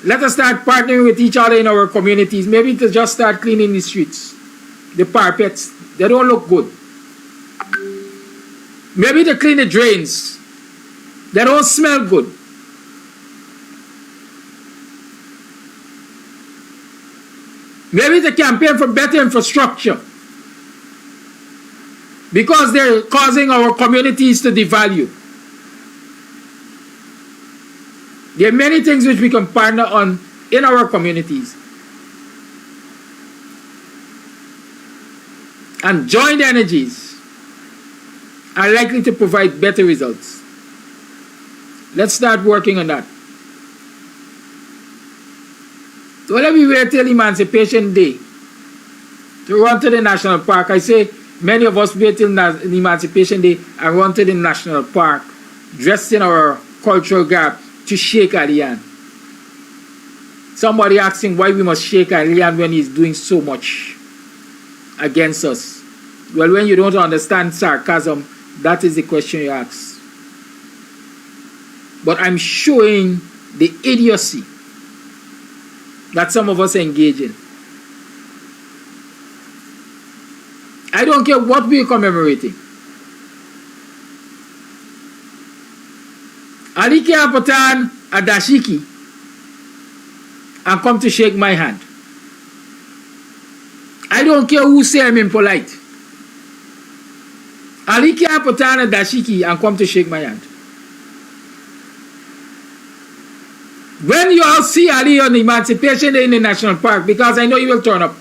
Let us start partnering with each other in our communities. Maybe to just start cleaning the streets, the parapets. They don't look good. Maybe to clean the drains. They don't smell good. Maybe to campaign for better infrastructure, because they're causing our communities to devalue. There are many things which we can partner on in our communities. And joint energies are likely to provide better results. Let's start working on that. So let me wait till Emancipation Day to run to the National Park. I say many of us wait till Emancipation Day and run to the National Park dressed in our cultural garb to shake Ali hand. Somebody asking why we must shake Ali hand when he's doing so much against us. Well, when you don't understand sarcasm, that is the question you ask. But I'm showing the idiocy that some of us engage in. I don't care what we're commemorating. Ali can't put on a dashiki and come to shake my hand. I don't care who say I'm impolite. Ali can't put on a dashiki and come to shake my hand. When you all see Ali on Emancipation Day in the National Park, because I know you will turn up,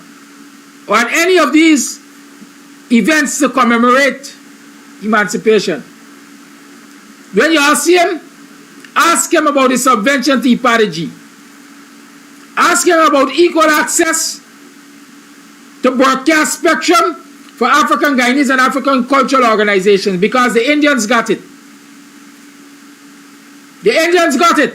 or at any of these events to commemorate emancipation, when you all see him, ask him about the subvention to Ipadaji. Ask him about equal access to broadcast spectrum for African Guyanese and African cultural organizations, because the Indians got it. The Indians got it.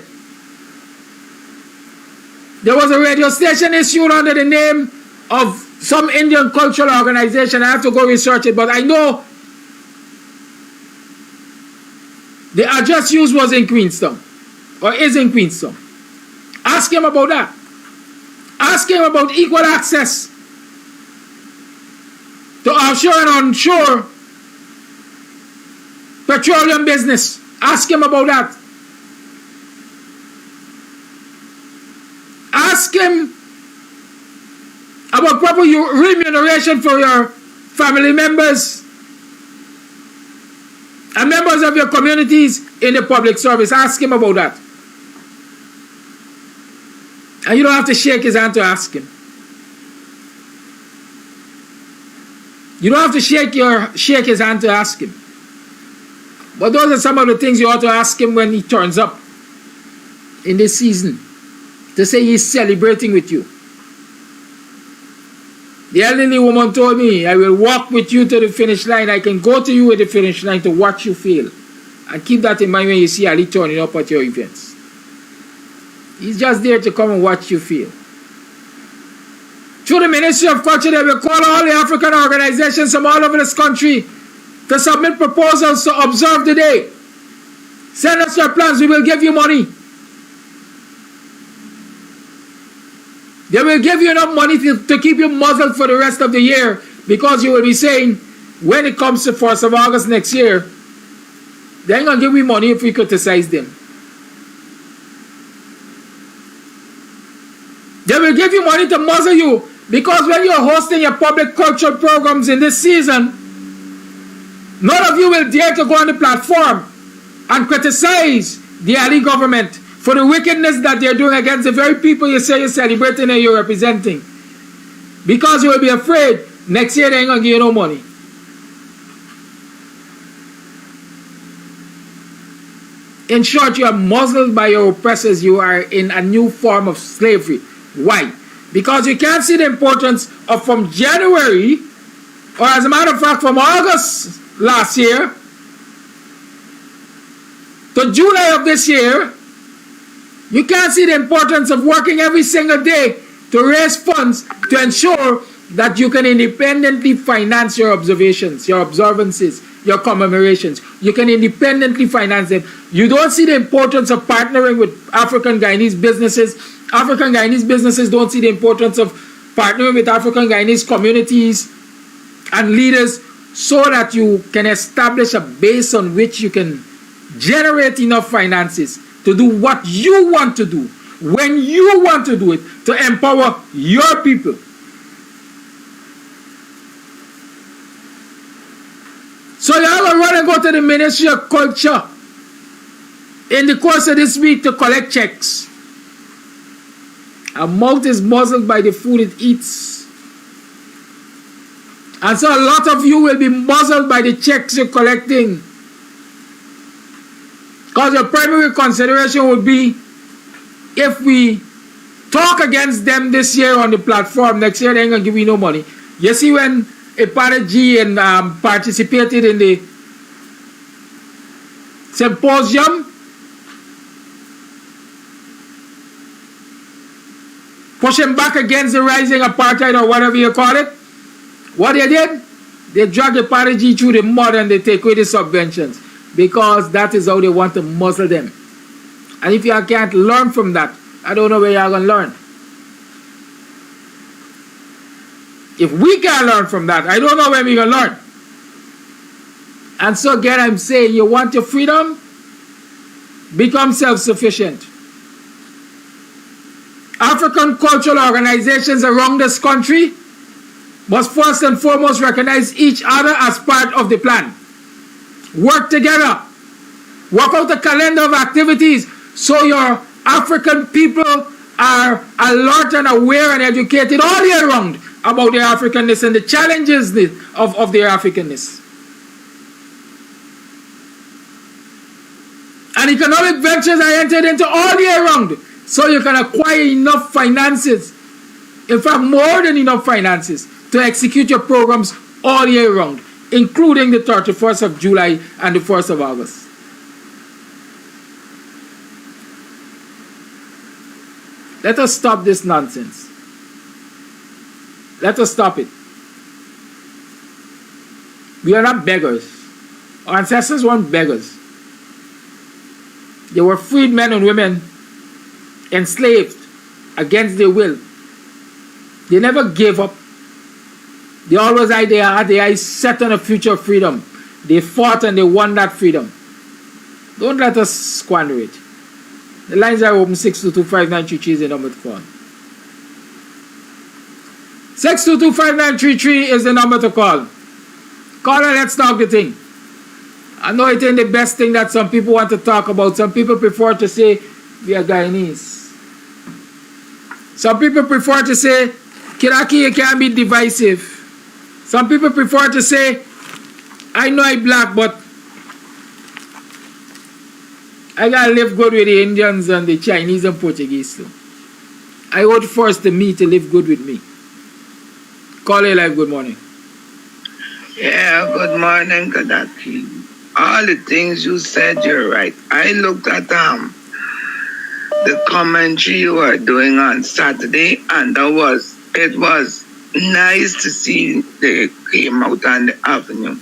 There was a radio station issued under the name of some Indian cultural organization. I have to go research it, but I know the address used was in Queenstown, or is in Queenstown. Ask him about that. Ask him about equal access to offshore and onshore petroleum business. Ask him about that. Ask him about proper remuneration for your family members and members of your communities in the public service. Ask him about that. And you don't have to shake his hand to ask him. You don't have to shake his hand to ask him. But those are some of the things you ought to ask him when he turns up in this season, to say he's celebrating with you. The elderly woman told me, I will walk with you to the finish line. I can go to you at the finish line to watch you fail. And keep that in mind when you see Ali turning up at your events. He's just there to come and watch you fail. Through the Ministry of Culture, they will call all the African organizations from all over this country to submit proposals to observe the day. Send us your plans, we will give you money. They will give you enough money to keep you muzzled for the rest of the year, because you will be saying, when it comes to 1st of August next year, they ain't going to give me money if we criticize them. They will give you money to muzzle you, because when you're hosting your public cultural programs in this season, none of you will dare to go on the platform and criticize the Ali government for the wickedness that they're doing against the very people you say you're celebrating and you're representing. Because you will be afraid next year they ain't going to give you no money. In short, you are muzzled by your oppressors. You are in a new form of slavery. Why? Because you can't see the importance of from January, or as a matter of fact from August last year to July of this year, you can't see the importance of working every single day to raise funds to ensure that you can independently finance your observations, your observances, your commemorations. You can independently finance them. You don't see the importance of partnering with African Guyanese businesses. African Guyanese businesses don't see the importance of partnering with African Guyanese communities and leaders, so that you can establish a base on which you can generate enough finances to do what you want to do, when you want to do it, to empower your people. So you're going to run and go to the Ministry of Culture in the course of this week to collect checks. A mouth is muzzled by the food it eats. And so a lot of you will be muzzled by the checks you're collecting. Because your primary consideration would be, if we talk against them this year on the platform, next year they ain't going to give you no money. You see, when Eparaji and participated in the symposium, pushing back against the rising apartheid or whatever you call it, what they did? They dragged Eparaji through the mud and they take away the subventions, because that is how they want to muzzle them. And if you can't learn from that, I don't know where you're going to learn. If we can't learn from that, I don't know where we're going to learn. And so again, I'm saying, you want your freedom? Become self-sufficient. African cultural organizations around this country must first and foremost recognize each other as part of the plan. Work together. Work out a calendar of activities so your African people are alert and aware and educated all year round about their Africanness and the challenges of their Africanness. And economic ventures are entered into all year round, so you can acquire enough finances, in fact more than enough finances, to execute your programs all year round, including the 31st of July and the 1st of August. Let us stop this nonsense. Let us stop it. We are not beggars. Our ancestors weren't beggars. They were freed men and women, enslaved against their will. They never gave up. They always had their eyes set on a future of freedom. They fought and they won that freedom. Don't let us squander it. The lines are open. 6225933 is the number to call. 6225933 is the number to call. Call and let's talk the thing. I know it ain't the best thing that some people want to talk about. Some people prefer to say we are Guyanese. Some people prefer to say, Kiraki, you can't be divisive. Some people prefer to say, I know I black, but I gotta live good with the Indians and the Chinese and Portuguese too. I would force the me to live good with me. Call it live, good morning. Yeah, good morning, Kadaki. All the things you said, you're right. I looked at the commentary you were doing on Saturday, and it was nice to see they came out on the avenue.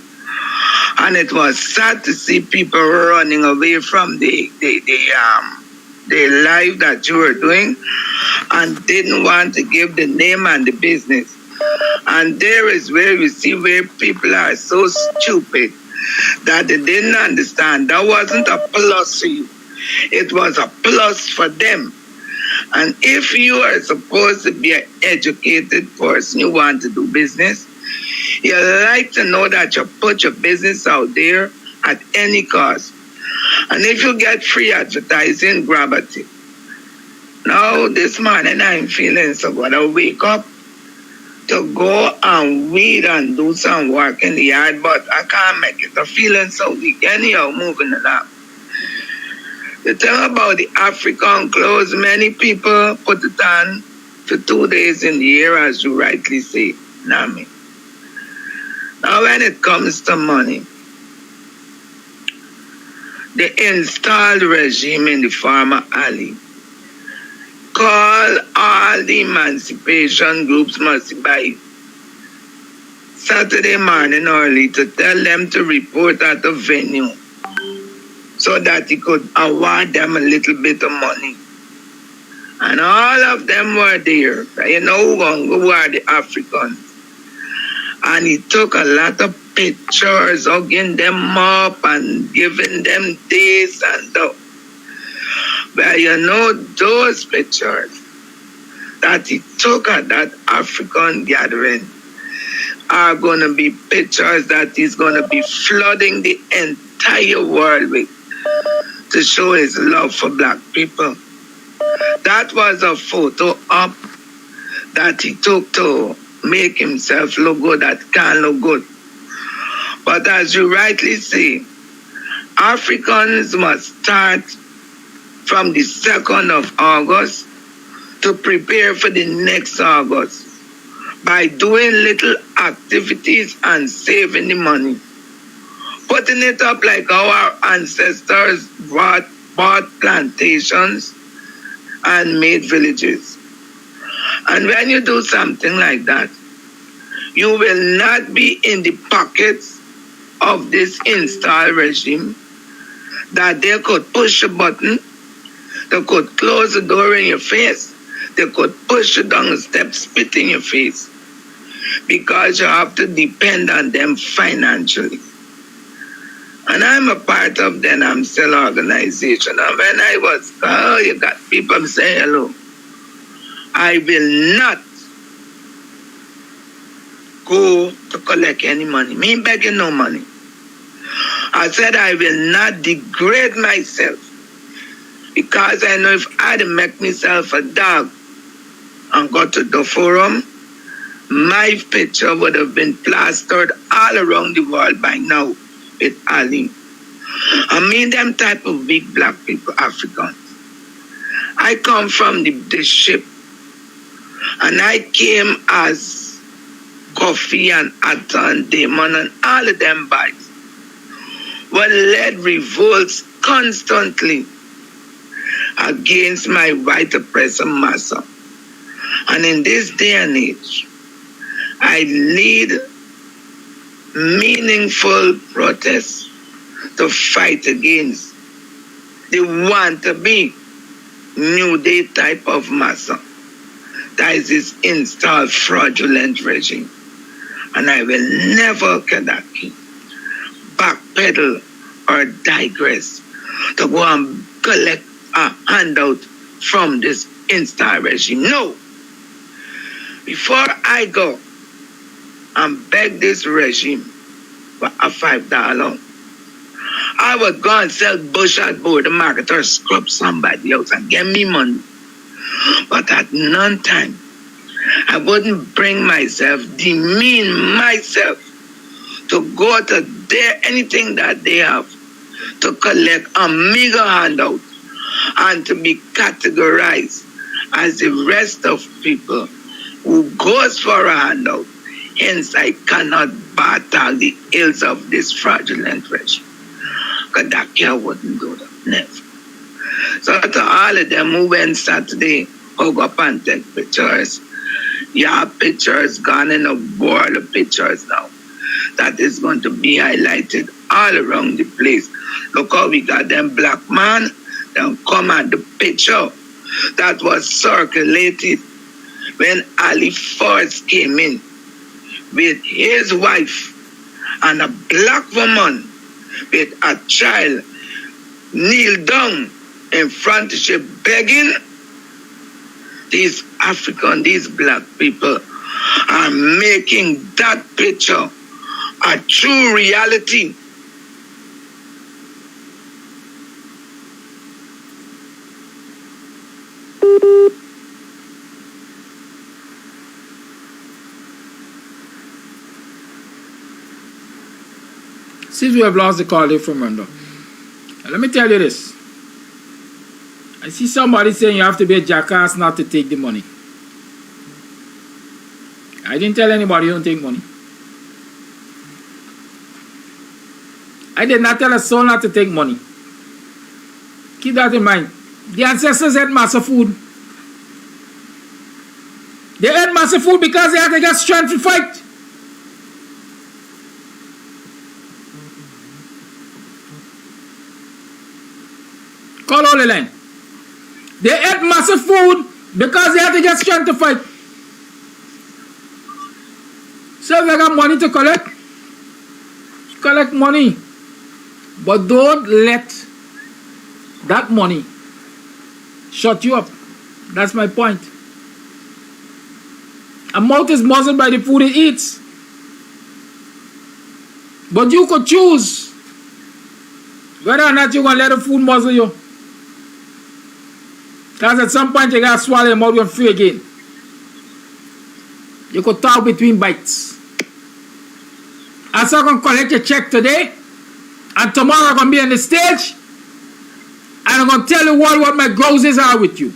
And it was sad to see people running away from the life that you were doing and didn't want to give the name and the business. And there is where you see where people are so stupid that they didn't understand. That wasn't a plus for you. It was a plus for them. And if you are supposed to be an educated person, you want to do business, you like to know that you put your business out there at any cost. And if you get free advertising, grab a tip. Now, this morning I'm feeling so good. I wake up to go and weed and do some work in the yard, but I can't make it. I'm feeling so weak. Anyhow, moving along. The thing about the African clothes, many people put it on for 2 days in the year, as you rightly say, Nami. Now, when it comes to money, the installed regime in the Farmer Alley call all the emancipation groups must buy Saturday morning early to tell them to report at the venue so that he could award them a little bit of money. And all of them were there. You know who are the Africans. And he took a lot of pictures, hugging them up and giving them this and that. But you know, those pictures that he took at that African gathering are going to be pictures that he's going to be flooding the entire world with to show his love for black people. That was a photo up that he took to make himself look good, that can look good. But as you rightly say, Africans must start from the 2nd of August to prepare for the next August by doing little activities and saving the money. Putting it up like our ancestors bought plantations and made villages. And when you do something like that, you will not be in the pockets of this installed regime that they could push a button, they could close the door in your face, they could push you down the steps, spit in your face, because you have to depend on them financially. And I'm a part of the Ancestral organization. And when I was, you got people saying hello. I will not go to collect any money. Me begging no money. I said I will not degrade myself because I know if I'd make myself a dog and go to the forum, my picture would have been plastered all around the world by now with Ali. I mean them type of big black people, Africans. I come from the ship and I came as Kofi and Atta and Damon and all of them boys were led revolts constantly against my white oppressor master. And in this day and age, I lead meaningful protests to fight against the want-to-be New Day type of master. That is this installed fraudulent regime. And I will never, Kadaki, backpedal or digress to go and collect a handout from this installed regime. No. Before I go and beg this regime for a $5, I would go and sell bush at board the market or scrub somebody else and get me money. But at none time I wouldn't bring myself, demean myself to go to their anything that they have, to collect a meager handout and to be categorized as the rest of people who goes for a handout. Hence, I cannot battle the ills of this fraudulent regime. Gaddafi wouldn't do that, never. So to all of them who went Saturday, hug up and take pictures. Your pictures gone in a world of pictures now. That is going to be highlighted all around the place. Look how we got them black man, them come at the picture that was circulated when Ali first came in with his wife and a black woman with a child kneel down in front of she begging. These African, these black people are making that picture a true reality. Since we have lost the call from Rwanda, let me tell you this. I see somebody saying you have to be a jackass not to take the money. I didn't tell anybody you don't take money. I did not tell a soul not to take money. Keep that in mind. The ancestors ate massive food. They ate massive food because they had to get strength to fight. Call all the line. They ate massive food because they had to get strength to fight. So if they got money to collect money. But don't let that money shut you up. That's my point. A mouth is muzzled by the food it eats. But you could choose whether or not you're going to let the food muzzle you. Because at some point you got to swallow your mouth and free again. You could talk between bites. And so I'm going to collect your check today. And tomorrow I'm going to be on the stage. And I'm going to tell the world what my grosses are with you.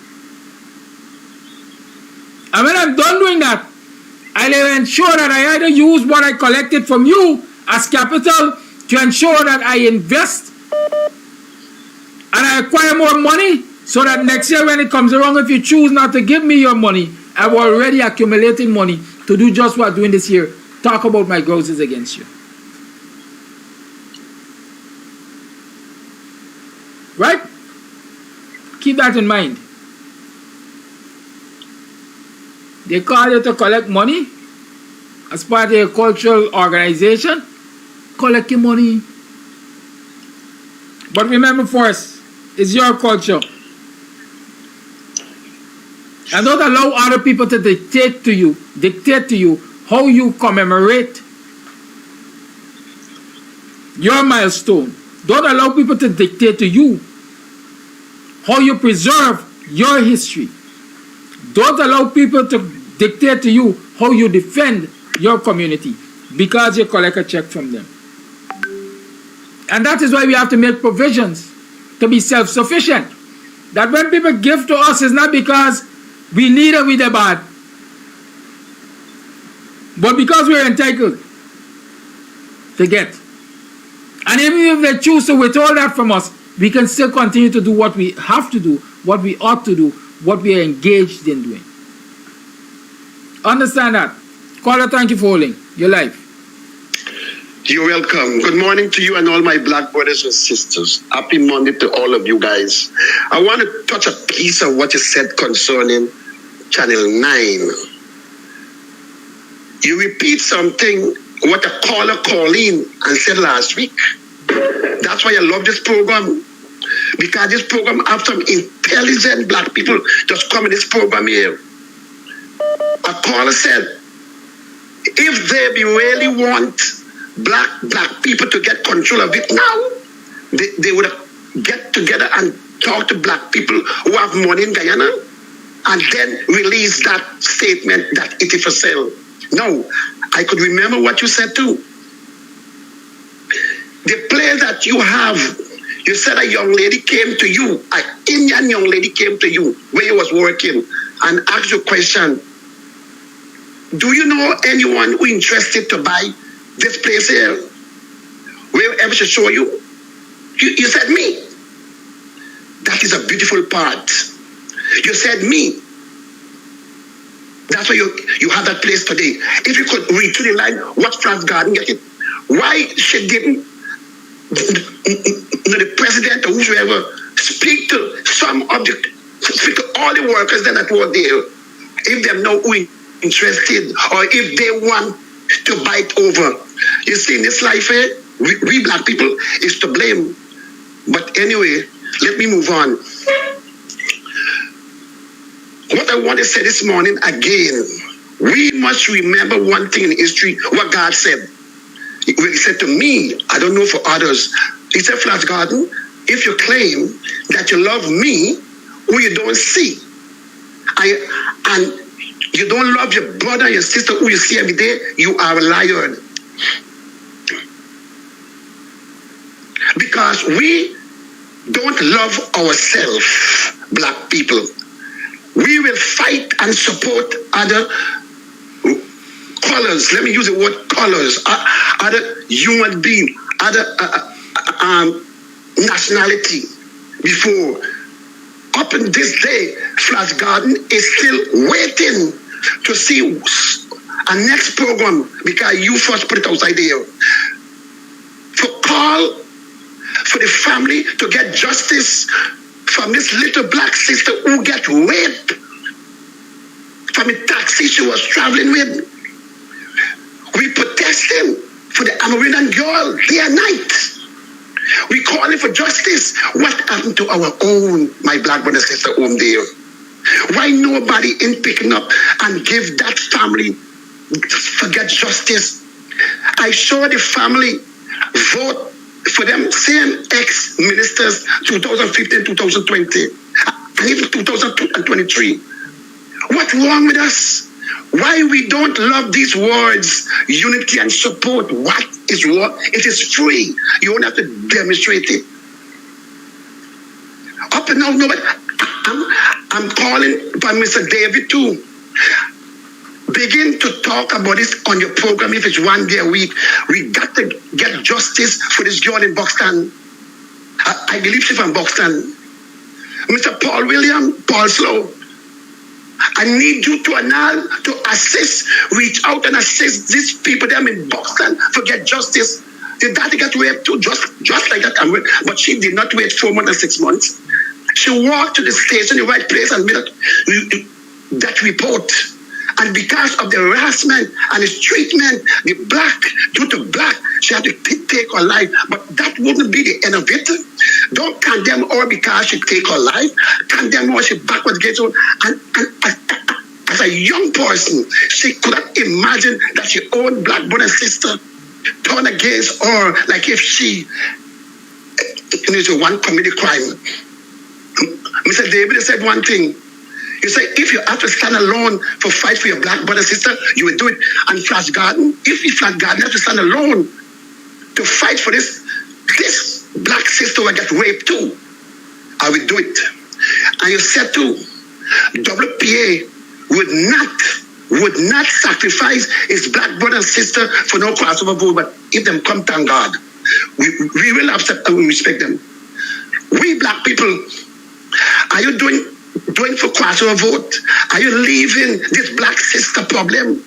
And when I'm done doing that, I will ensure that I either use what I collected from you as capital to ensure that I invest and I acquire more money so that next year when it comes around, if you choose not to give me your money, I've already accumulated money to do just what I'm doing this year. Talk about my grosses against you. Right? Keep that in mind. They call you to collect money as part of a cultural organization. Collect your money. But remember first, it's your culture. And don't allow other people to dictate to you how you commemorate your milestone. Don't allow people to dictate to you how you preserve your history. Don't allow people to dictate to you how you defend your community because you collect a check from them. And that is why we have to make provisions to be self-sufficient. That when people give to us, it's not because we need it with a bad, but because we're entitled to get. And even if they choose to withhold that from us, we can still continue to do what we have to do, what we ought to do, what we are engaged in doing. Understand that. Caller, thank you for holding. You're live. You're welcome. Good morning to you and all my black brothers and sisters. Happy Monday to all of you guys. I want to touch a piece of what you said concerning Channel 9. You repeat something what a caller called in and said last week. That's why I love this program. Because this program have some intelligent black people just come in this program here. A caller said, if they really want black people to get control of it now, they would get together and talk to black people who have money in Guyana and then release that statement that it is for sale. No, I could remember what you said too. The place that you have, you said a young lady came to you, an Indian young lady came to you where you was working and asked you a question. Do you know anyone who interested to buy this place here? Wherever she show you? You said me. That is a beautiful part. You said me. That's why you have that place today. If you could read to the line, what France Garden get it? Why she didn't the president or whoever speak to speak to all the workers that were there, if they know who interested or if they want to bite over. You see, in this life here, we black people is to blame. But anyway, let me move on. What I want to say this morning again, we must remember one thing in history, what God said. He said to me, I don't know for others, he said, Flash Garden, if you claim that you love me, who you don't see, and you don't love your brother and your sister who you see every day, you are a liar. Because we don't love ourselves, black people. We will fight and support other colors. Let me use the word colors. Other human being, other nationality before. Up in this day, Flash Garden is still waiting to see a next program because you first put it outside there. For call for the family to get justice from this little black sister who get raped from a taxi she was traveling with. We protesting for the Amerindian girl day and night. We calling for justice. What happened to our own, my black brother and sister home there? Why nobody in picking up and give that family forget justice? I saw the family vote for them same ex-ministers 2015, 2020, and even 2023. What's wrong with us? Why we don't love these words, unity and support? What is wrong? It is free. You don't have to demonstrate it. Up and now, nobody. I'm calling by Mr. David too. Begin to talk about this on your program if it's 1 day a week. We got to get justice for this girl in Buxton. I believe she's from Buxton. Mr. Paul Slow, I need you to assist, reach out and assist these people them in Buxton to get justice. The daddy got raped too, just like that. But she did not wait 4 months and 6 months. She walked to the station, the right place, and made that report. And because of the harassment and his treatment, due to black, she had to take her life. But that wouldn't be the end of it. Don't condemn her because she take her life. Condemn her, she backwards gets on. And as a young person, she could not imagine that she own black brother and sister turn against her like if she is one committed crime. Mr. David said one thing. You say, if you have to stand alone for fight for your black brother and sister, you will do it. And Flash Garden, if you Flash Garden have to stand alone to fight for this black sister will get raped too, I will do it. And you said too, WPA would not sacrifice his black brother and sister for no crossover vote, but if them come, thank God. We will accept and we respect them. We black people, are you doing for crossover vote? Are you leaving this black sister problem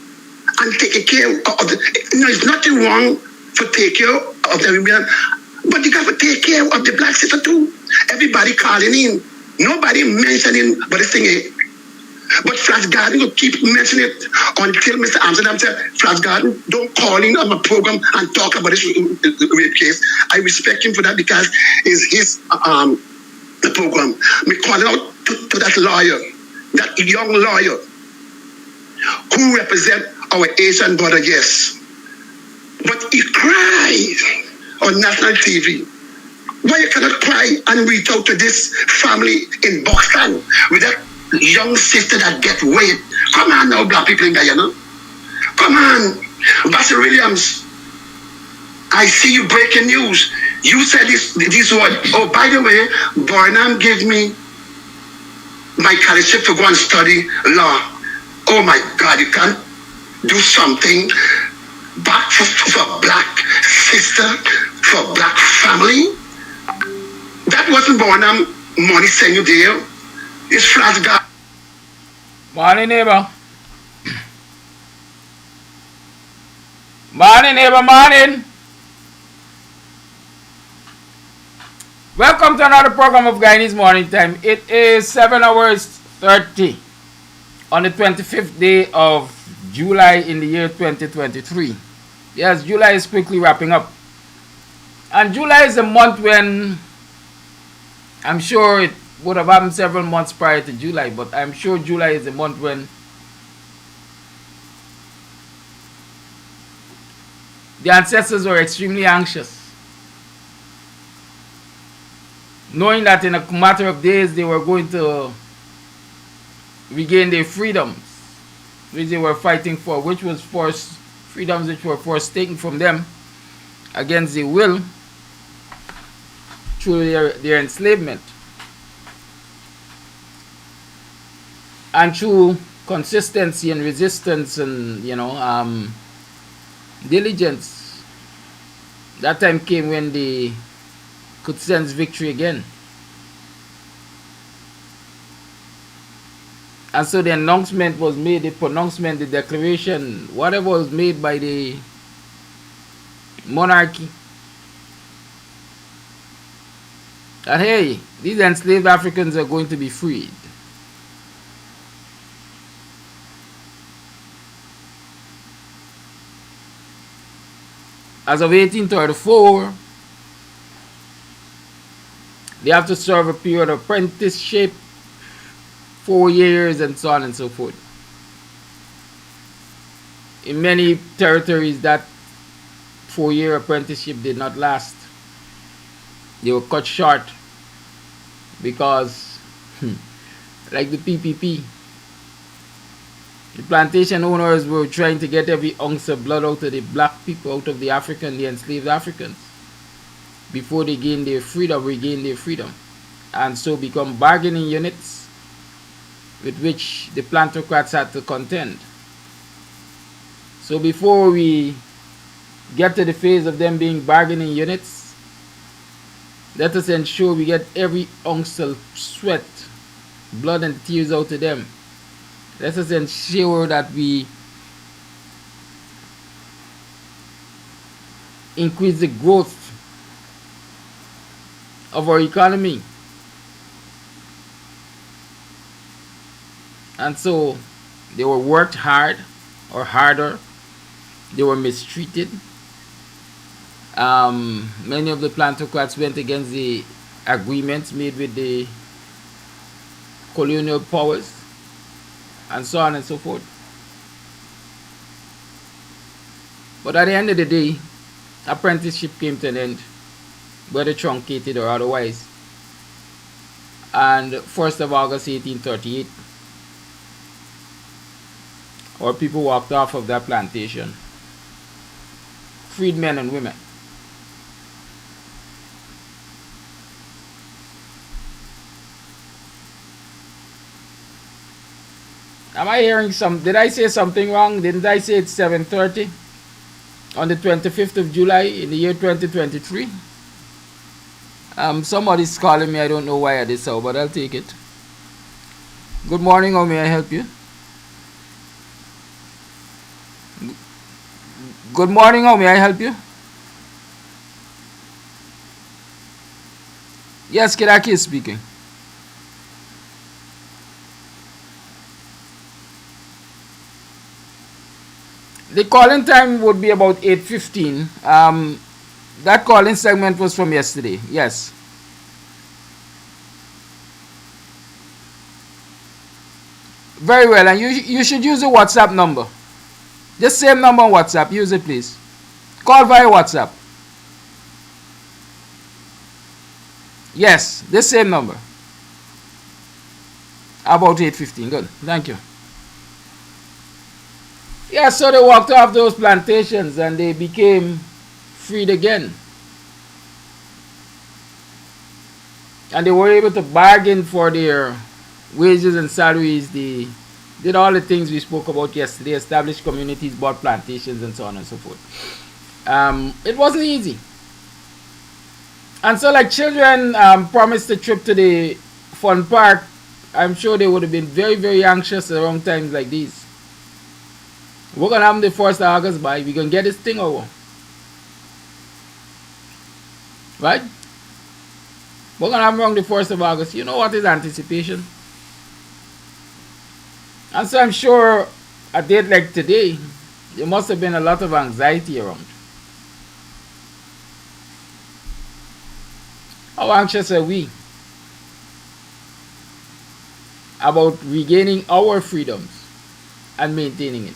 and taking care of the... There's nothing wrong for taking care of the women, but you got to take care of the black sister too. Everybody calling in. Nobody mentioning but this thing is. But Flash Garden will keep mentioning it until Mr. Amsterdam said, Flash Garden, don't call in on my program and talk about this rape case. I respect him for that because it's his program. We call it out to that lawyer, that young lawyer who represent our Asian brother, yes. But he cries on national TV. Why you cannot cry and reach out to this family in Boston with that young sister that get weight. Come on now, black people in Guyana. Come on. Pastor Williams, I see you breaking news. You said this word. Oh, by the way, Barnum gave me my scholarship to go and study law. Oh my God, you can't do something back for black sister, for black family. That wasn't Barnum money send you there. It's flat God. Morning, neighbor. Morning, neighbor, morning. Welcome to another program of Guyanese Morning Time. It is 7 hours 30 on the 25th day of July in the year 2023. Yes, July is quickly wrapping up. And July is a month when I'm sure it would have happened several months prior to July, but I'm sure July is a month when the ancestors were extremely anxious, knowing that in a matter of days they were going to regain their freedoms, which they were fighting for, which was forced freedoms which were forced taken from them against their will through their enslavement. And through consistency and resistance and, diligence, that time came when they could sense victory again. And so the announcement was made, the pronouncement, the declaration, whatever was made by the monarchy, that hey, these enslaved Africans are going to be freed. As of 1834, they have to serve a period of apprenticeship, 4 years, and so on and so forth. In many territories, that 4-year apprenticeship did not last. They were cut short because, like the PPP, the plantation owners were trying to get every ounce of blood out of the black people, out of the enslaved Africans, before they regain their freedom, and so become bargaining units with which the plantocrats had to contend. So before we get to the phase of them being bargaining units, let us ensure we get every ounce of sweat, blood, and tears out of them. Let us ensure that we increase the growth of our economy. And so they were worked hard or harder. They were mistreated. Many of the plantocrats went against the agreements made with the colonial powers, and so on and so forth. But at the end of the day, apprenticeship came to an end, whether truncated or otherwise. And 1st of August 1838, our people walked off of that plantation, freed men and women. Am I hearing did I say something wrong? Didn't I say it's 7:30 on the 25th of July in the year 2023? Somebody's calling me. I don't know why at this hour, but I'll take it. Good morning, how may I help you? Good morning, how may I help you? Yes, Kiraki is speaking. The calling time would be about 8:15. That calling segment was from yesterday. Yes. Very well, and you should use the WhatsApp number. This same number on WhatsApp. Use it, please. Call via WhatsApp. Yes, this same number. About 8:15. Good. Thank you. Yeah, so they walked off those plantations and they became freed again. And they were able to bargain for their wages and salaries. They did all the things we spoke about yesterday, established communities, bought plantations, and so on and so forth. It wasn't easy. And so, like children promised a trip to the fun park, I'm sure they would have been very, very anxious around times like these. We're going to have the 1st of August by. We're going to get this thing over. Right? We're going to have around the 1st of August. You know what is anticipation? And so I'm sure a date like today, there must have been a lot of anxiety around. How anxious are we about regaining our freedoms and maintaining it?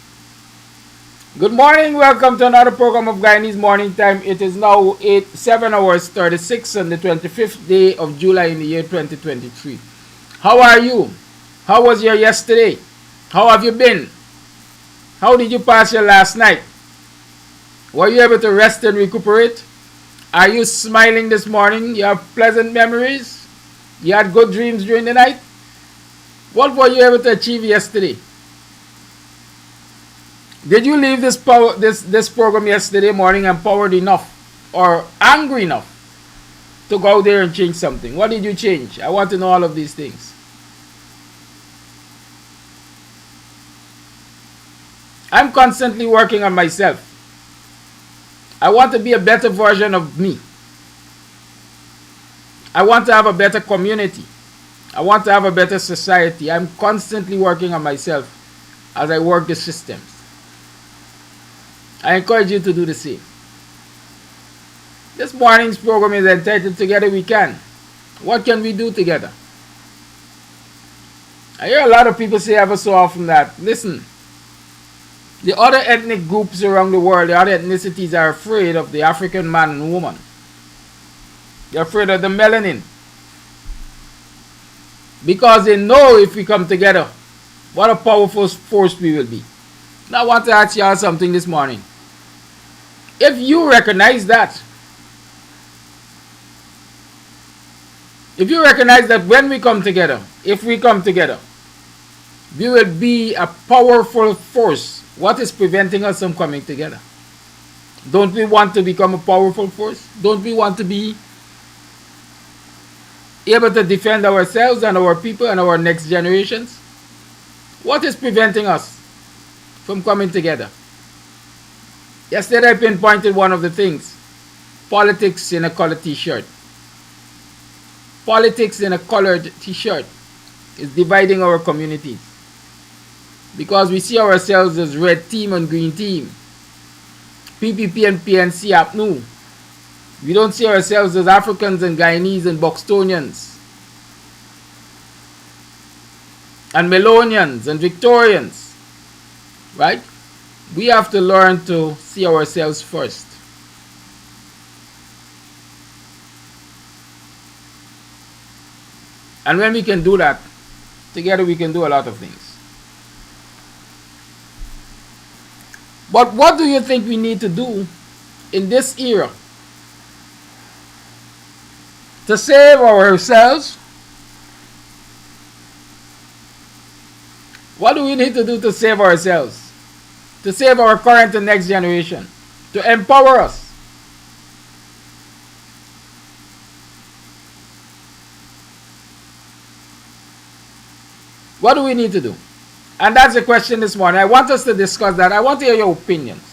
Good morning, welcome to another program of Guyanese Morning Time. It is now 7 hours 36 on the 25th day of July in the year 2023. How are you? How was your yesterday? How have you been? How did you pass your last night? Were you able to rest and recuperate? Are you smiling this morning? You have pleasant memories? You had good dreams during the night? What were you able to achieve yesterday? Did you leave this program yesterday morning empowered enough or angry enough to go out there and change something? What did you change? I want to know all of these things. I'm constantly working on myself. I want to be a better version of me. I want to have a better community. I want to have a better society. I'm constantly working on myself as I work the systems. I encourage you to do the same. This morning's program is entitled Together We Can. What can we do together? I hear a lot of people say ever so often that, listen, the other ethnic groups around the world, the other ethnicities are afraid of the African man and woman. They're afraid of the melanin. Because they know if we come together, what a powerful force we will be. Now I want to ask y'all something this morning. If you recognize that, when we come together, if we come together, we will be a powerful force. What is preventing us from coming together? Don't we want to become a powerful force? Don't we want to be able to defend ourselves and our people and our next generations? What is preventing us from coming together? Yesterday I pinpointed one of the things. Politics in a colored t-shirt. Politics in a colored t-shirt is dividing our communities. Because we see ourselves as red team and green team. PPP and PNC APNU. We don't see ourselves as Africans and Guyanese and Buxtonians. And Melonians and Victorians. Right? We have to learn to see ourselves first. And when we can do that, together we can do a lot of things. But what do you think we need to do in this era to save ourselves? What do we need to do to save ourselves? To save our current and next generation? To empower us? What do we need to do? And that's the question this morning. I want us to discuss that. I want to hear your opinions.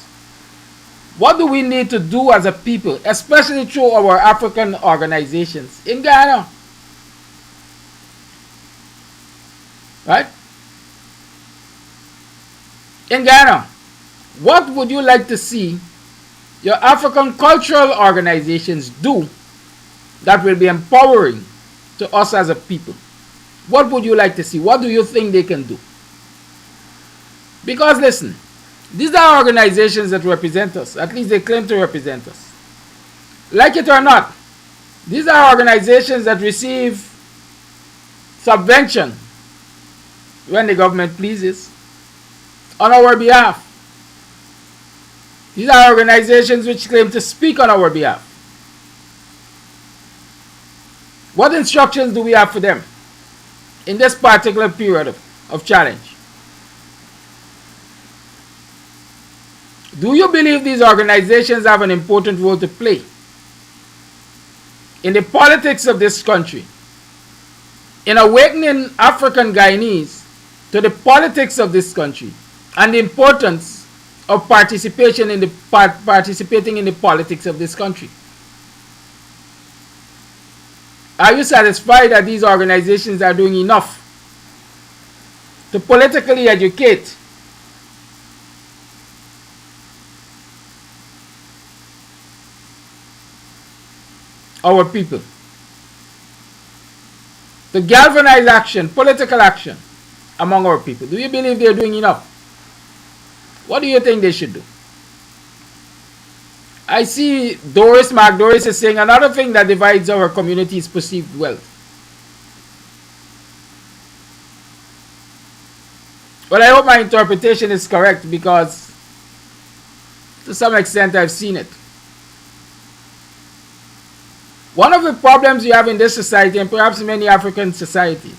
What do we need to do as a people, especially through our African organizations in Ghana? Right? In Ghana, what would you like to see your African cultural organizations do that will be empowering to us as a people? What would you like to see? What do you think they can do? Because listen, these are organizations that represent us. At least they claim to represent us. Like it or not, these are organizations that receive subvention when the government pleases on our behalf. These are organizations which claim to speak on our behalf. What instructions do we have for them in this particular period of challenge? Do you believe these organizations have an important role to play in the politics of this country, in awakening African Guyanese to the politics of this country and the importance of participating in the politics of this country? Are you satisfied that these organizations are doing enough to politically educate our people, to galvanize action, political action among our people? Do you believe they're doing enough? What do you think they should do? I see Mark Doris is saying another thing that divides our community is perceived wealth. Well, I hope my interpretation is correct, because to some extent I've seen it. One of the problems you have in this society, and perhaps in many African societies,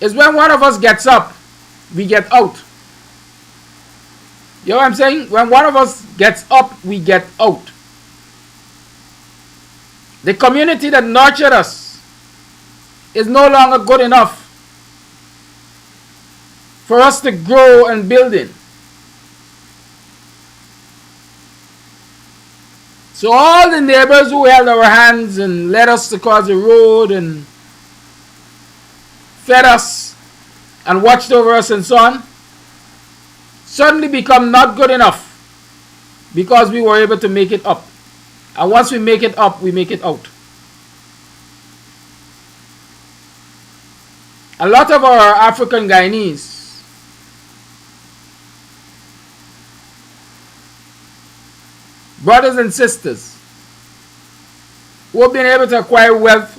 is when one of us gets up, we get out. You know what I'm saying? When one of us gets up, we get out. The community that nurtured us is no longer good enough for us to grow and build in. So all the neighbors who held our hands and led us across the road and fed us and watched over us and so on, suddenly become not good enough because we were able to make it up. And once we make it up, we make it out. A lot of our African Guyanese brothers and sisters who have been able to acquire wealth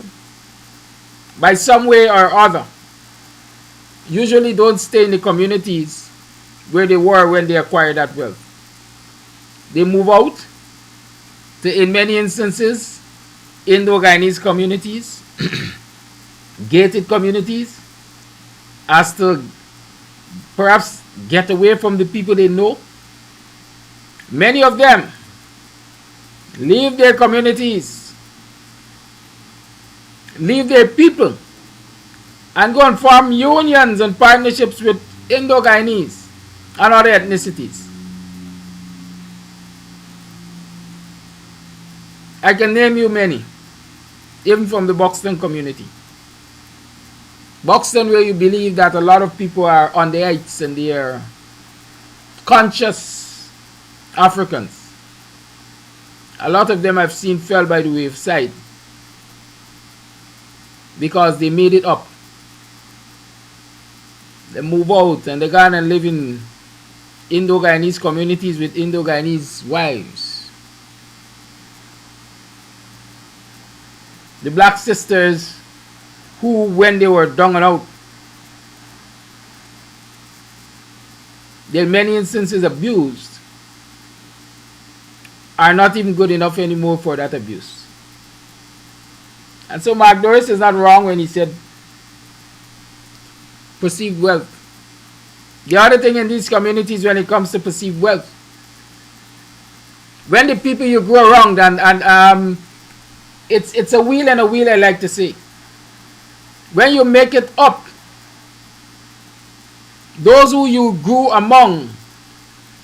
by some way or other usually don't stay in the communities where they were when they acquired that wealth. They move out to, in many instances, Indo-Guyanese communities, gated communities, as to perhaps get away from the people they know. Many of them leave their communities, leave their people, and go and form unions and partnerships with Indo-Guyanese and other ethnicities. I can name you many, even from the Buxton community. Buxton, where you believe that a lot of people are on the heights and they are conscious Africans. A lot of them I've seen fell by the wayside because they made it up. They move out and they go and live in Indo-Guyanese communities with Indo-Guyanese wives. The black sisters who, when they were down and out, they're in many instances abused, are not even good enough anymore for that abuse. And so Mark Doris is not wrong when he said perceived wealth. The other thing in these communities when it comes to perceived wealth, when the people you grow around, and it's a wheel and a wheel, I like to say. When you make it up, those who you grew among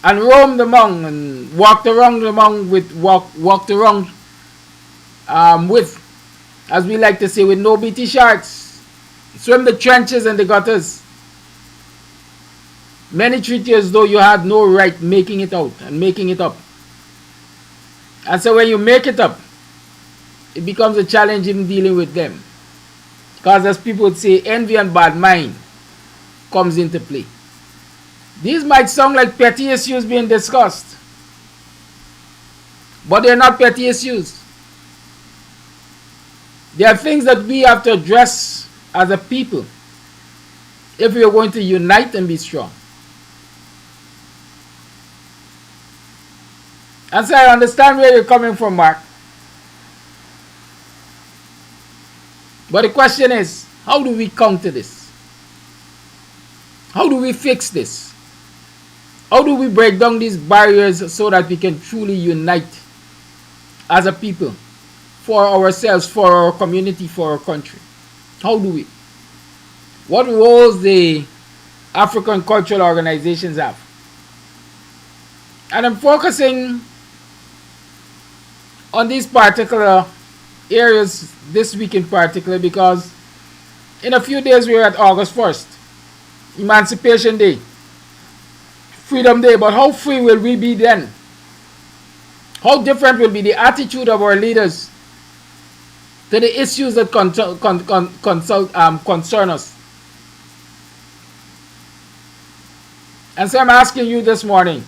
and roamed among and walked around with, as we like to say, with no BT shirts, swim the trenches and the gutters. Many treat you as though you had no right making it out and making it up. And so when you make it up, it becomes a challenge in dealing with them. Because as people would say, envy and bad mind comes into play. These might sound like petty issues being discussed, but they're not petty issues. They are things that we have to address as a people if we are going to unite and be strong. And so I understand where you're coming from, Mark. But the question is, how do we counter this? How do we fix this? How do we break down these barriers so that we can truly unite as a people for ourselves, for our community, for our country? How do we? What roles the African cultural organizations have? And I'm focusing on these particular areas this week in particular because in a few days we're at August 1st, Emancipation Day, Freedom Day. But how free will we be then? How different will be the attitude of our leaders to the issues that concern us? And so I'm asking you this morning,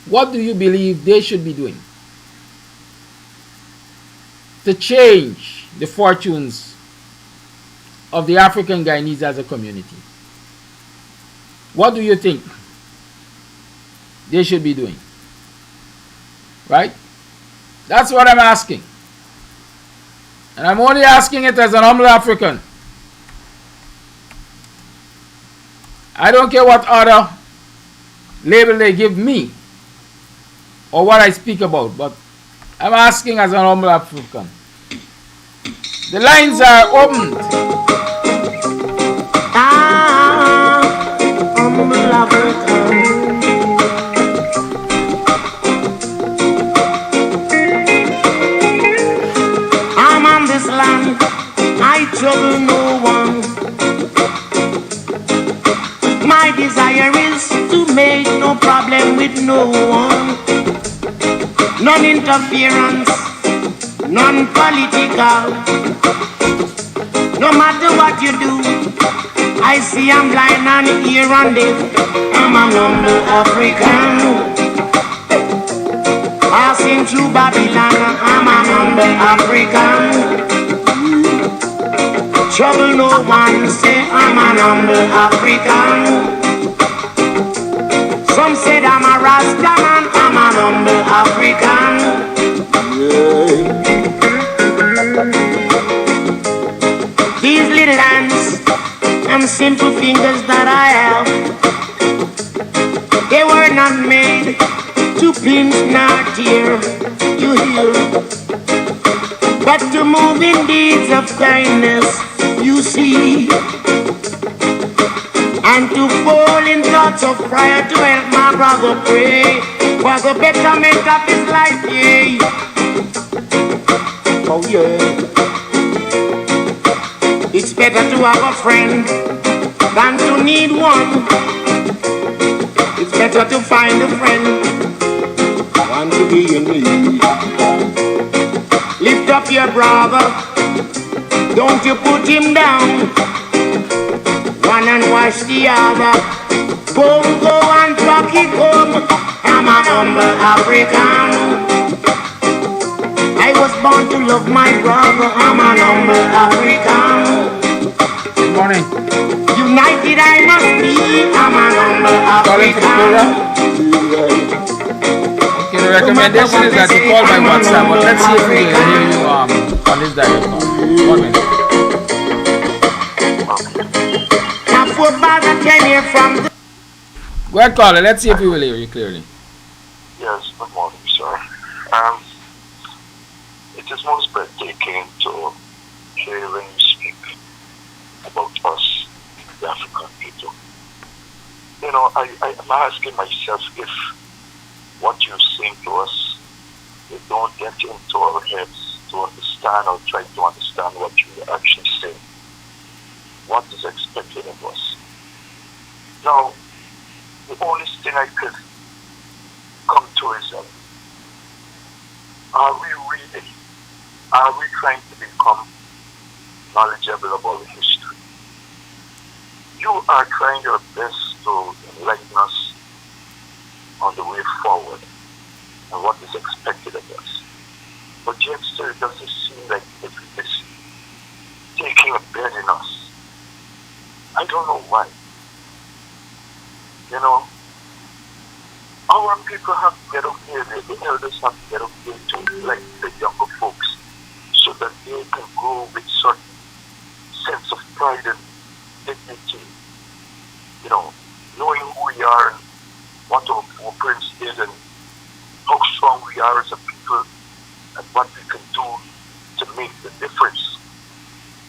what do you believe they should be doing to change the fortunes of the African Guyanese as a community? What do you think they should be doing? Right? That's what I'm asking. And I'm only asking it as an humble African. I don't care what other label they give me or what I speak about, but I'm asking as an humble African. The lines are opened. Humble African. I'm on this land, I trouble no one. My desire is to make no problem with no one. None interference, none political. No matter what you do, I see I'm blind and hear and deaf. I'm an humble African. Passing through Babylon, I'm an humble African. Trouble no one, say I'm an humble African. Some said I'm a Rastaman, I'm an humble African. These little hands and simple fingers that I have, they were not made to pinch nor tear, you hear, but to move in deeds of kindness, you see, and to fall in thoughts of prayer to help my brother pray for the betterment of his life, yeah. Oh yeah. It's better to have a friend than to need one. It's better to find a friend than to be in need. Lift up your brother, don't you put him down. One and wash the other. Boom, go and rock it home. I'm an humble African. I was born to love my brother. I'm an humble African. Good morning. United I must be. I'm an humble African. Okay, the recommendation is that you call by WhatsApp, but let's see if we can hear you on this direct call. 1 minute. Go ahead, caller. Let's see if we will hear you clearly. Yes, good morning, sir. It is most breathtaking to hear when you speak about us, the African people. You know, I'm asking myself if what you're saying to us, it don't get into our heads to understand or try to understand what you actually say. What is expected of us? Now, the only thing I could come to is, are we trying to become knowledgeable about history? You are trying your best to enlighten us on the way forward and what is expected of us. But yet still it doesn't seem like it is taking a bed in us I don't know why. You know, our people have to get up here, the elders have to get up here to like the younger folks, so that they can grow with certain sense of pride and dignity. You know, knowing who we are and what our footprints is and how strong we are as a people and what we can do to make the difference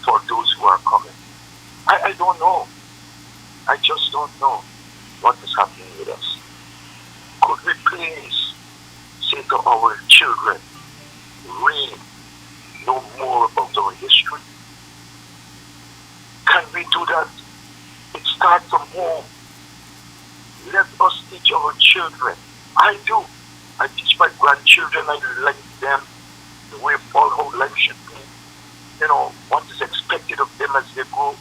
for those who are coming. I don't know. I just don't know what is happening with us. Could we please say to our children, read, know more about our history? Can we do that? It starts from home. Let us teach our children. I do. I teach my grandchildren. I like them the way how life should be. You know, what is expected of them as they grow.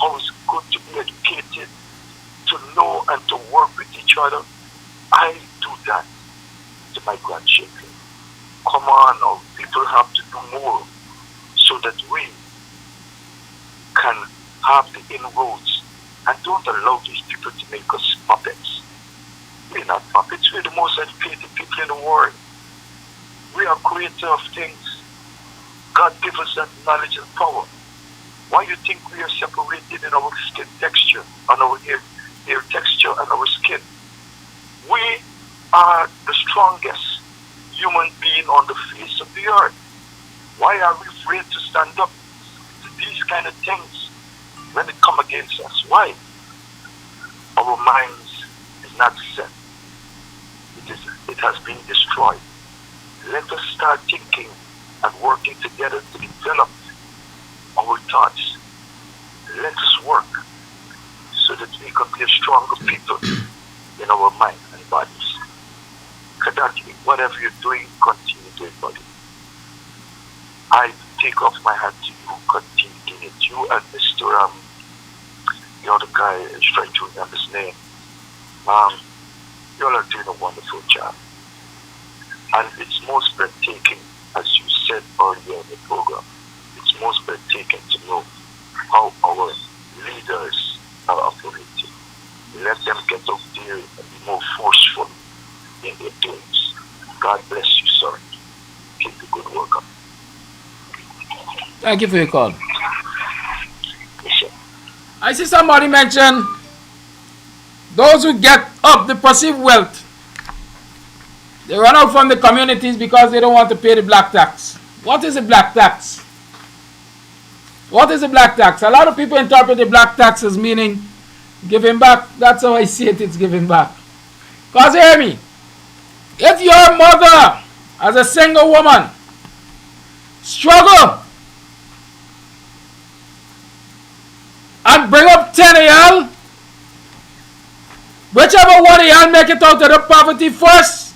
How it's good to be educated, to know and to work with each other. I do that to my grandchildren. Come on now, people have to do more so that we can have the inroads and don't allow these people to make us puppets. We're not puppets, we're the most educated people in the world. We are creator of things. God gives us that knowledge and power. Why do you think we are separated in our skin texture, on our hair texture and our skin? We are the strongest human being on the face of the earth. Why are we afraid to stand up to these kind of things when they come against us? Why? Our minds is not set. It has been destroyed. Let us start thinking and working together to develop our thoughts. Let us work so that we can be a stronger people in our mind and bodies. Kadaki, whatever you're doing, continue to it, buddy. I take off my hat to you, continue doing it. You and Mr. The other guy is trying to remember his name. You all are doing a wonderful job. And it's most breathtaking, as you said earlier in the program, it's most breathtaking to know how our leaders are operating. Let them get out there and be more forceful in their doings. God bless you, sir. Keep the good work up. Thank you for your call. Yes, sir. I see somebody mention those who get up the perceived wealth. They run out from the communities because they don't want to pay the black tax. What is the black tax? What is the black tax? A lot of people interpret the black tax as meaning giving back. That's how I see it, it's giving back. Because hear me, if your mother, as a single woman, struggle and bring up 10 of y'all, whichever one of y'all make it out of the poverty first,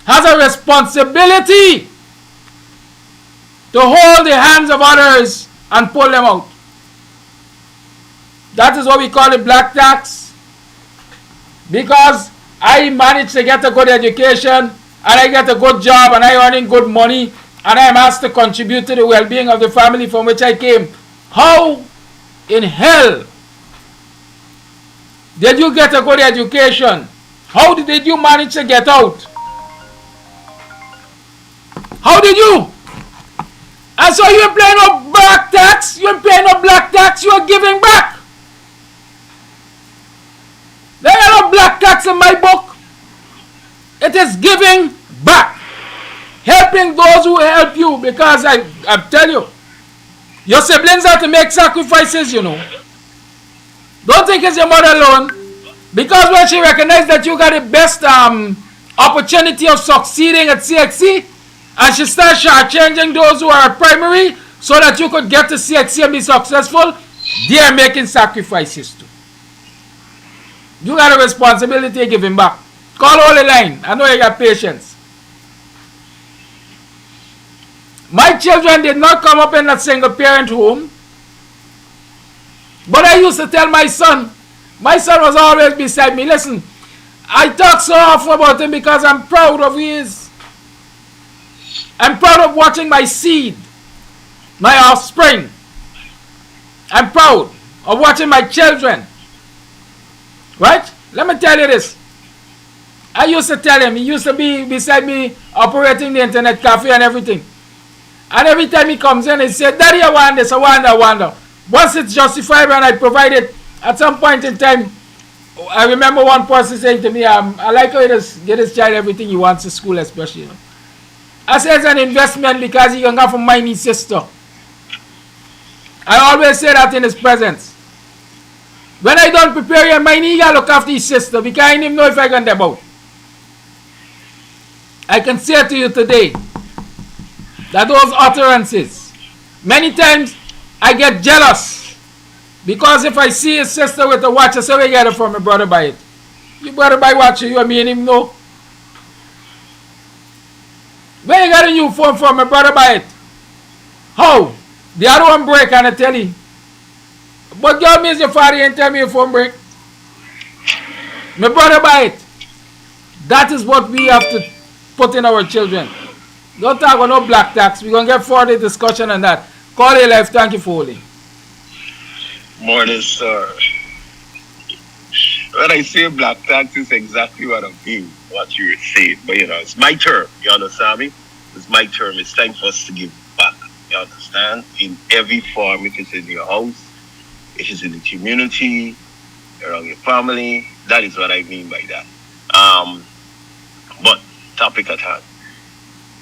has a responsibility to hold the hands of others and pull them out. That is what we call the black tax. Because I managed to get a good education and I get a good job and I earning good money and I am asked to contribute to the well-being of the family from which I came. How in hell did you get a good education? How did you manage to get out? How did you? And so you ain't paying no black tax, you ain't paying no black tax, you are giving back. There ain't no black tax in my book. It is giving back. Helping those who help you, because I tell you, your siblings have to make sacrifices, you know. Don't think it's your mother alone. Because when she recognized that you got the best opportunity of succeeding at CXC, and she starts changing those who are at primary so that you could get to CXC and be successful, they are making sacrifices too. You got a responsibility of giving back. Call all the line. I know you got patience. My children did not come up in a single parent home. But I used to tell my son was always beside me. Listen, I talk so often about him because I'm proud of who he is. I'm proud of watching my seed, my offspring. I'm proud of watching my children. Right? Let me tell you this. I used to tell him, he used to be beside me operating the internet cafe and everything. And every time he comes in, he said, Daddy, I want this, I want. Once it's justified and I provide it, at some point in time, I remember one person saying to me, I like how he just get his child everything he wants to school, especially. You know. I say it's an investment because he can go for my sister. I always say that in his presence. When I don't prepare him, my nigga look after his sister because I didn't know if I can deb out. I can say to you today that those utterances, many times I get jealous because if I see his sister with a watch, I say, where you get it from? My brother buy it. You brother buy watch, you and me and him know. Where you got a new phone from? My brother buy it. How? The other one break and I tell you. But girl means your father and tell me your phone break. My brother buy it. That is what we have to put in our children. Don't talk about no black tax. We're going to get further discussion on that. Call your life. Thank you for holding. Morning, sir. When I say black tax, it's exactly what I mean, what you were saying. But, you know, it's my term. You understand me? It's my term. It's time for us to give back. You understand? In every form, if it's in your house, if it's in the community, around your family. That is what I mean by that. But topic at hand.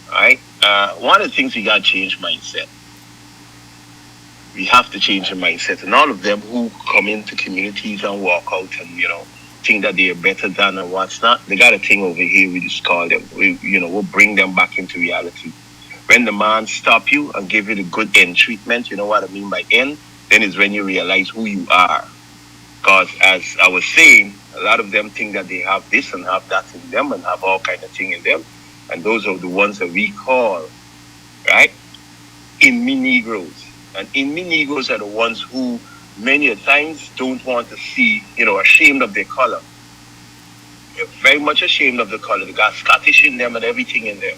Alright? One of the things we got to change mindset. We have to change the mindset. And all of them who come into communities and walk out and, you know, think that they are better than and what's not, they got a thing over here, we just call them. We'll bring them back into reality. When the man stop you and give you the good end treatment, you know what I mean by end, then is when you realize who you are. Because as I was saying, a lot of them think that they have this and have that in them and have all kind of thing in them. And those are the ones that we call, right, in-me Negroes. And in-me Negroes are the ones who many a times don't want to see, you know, ashamed of their color. They're very much ashamed of the color. They got Scottish in them and everything in them,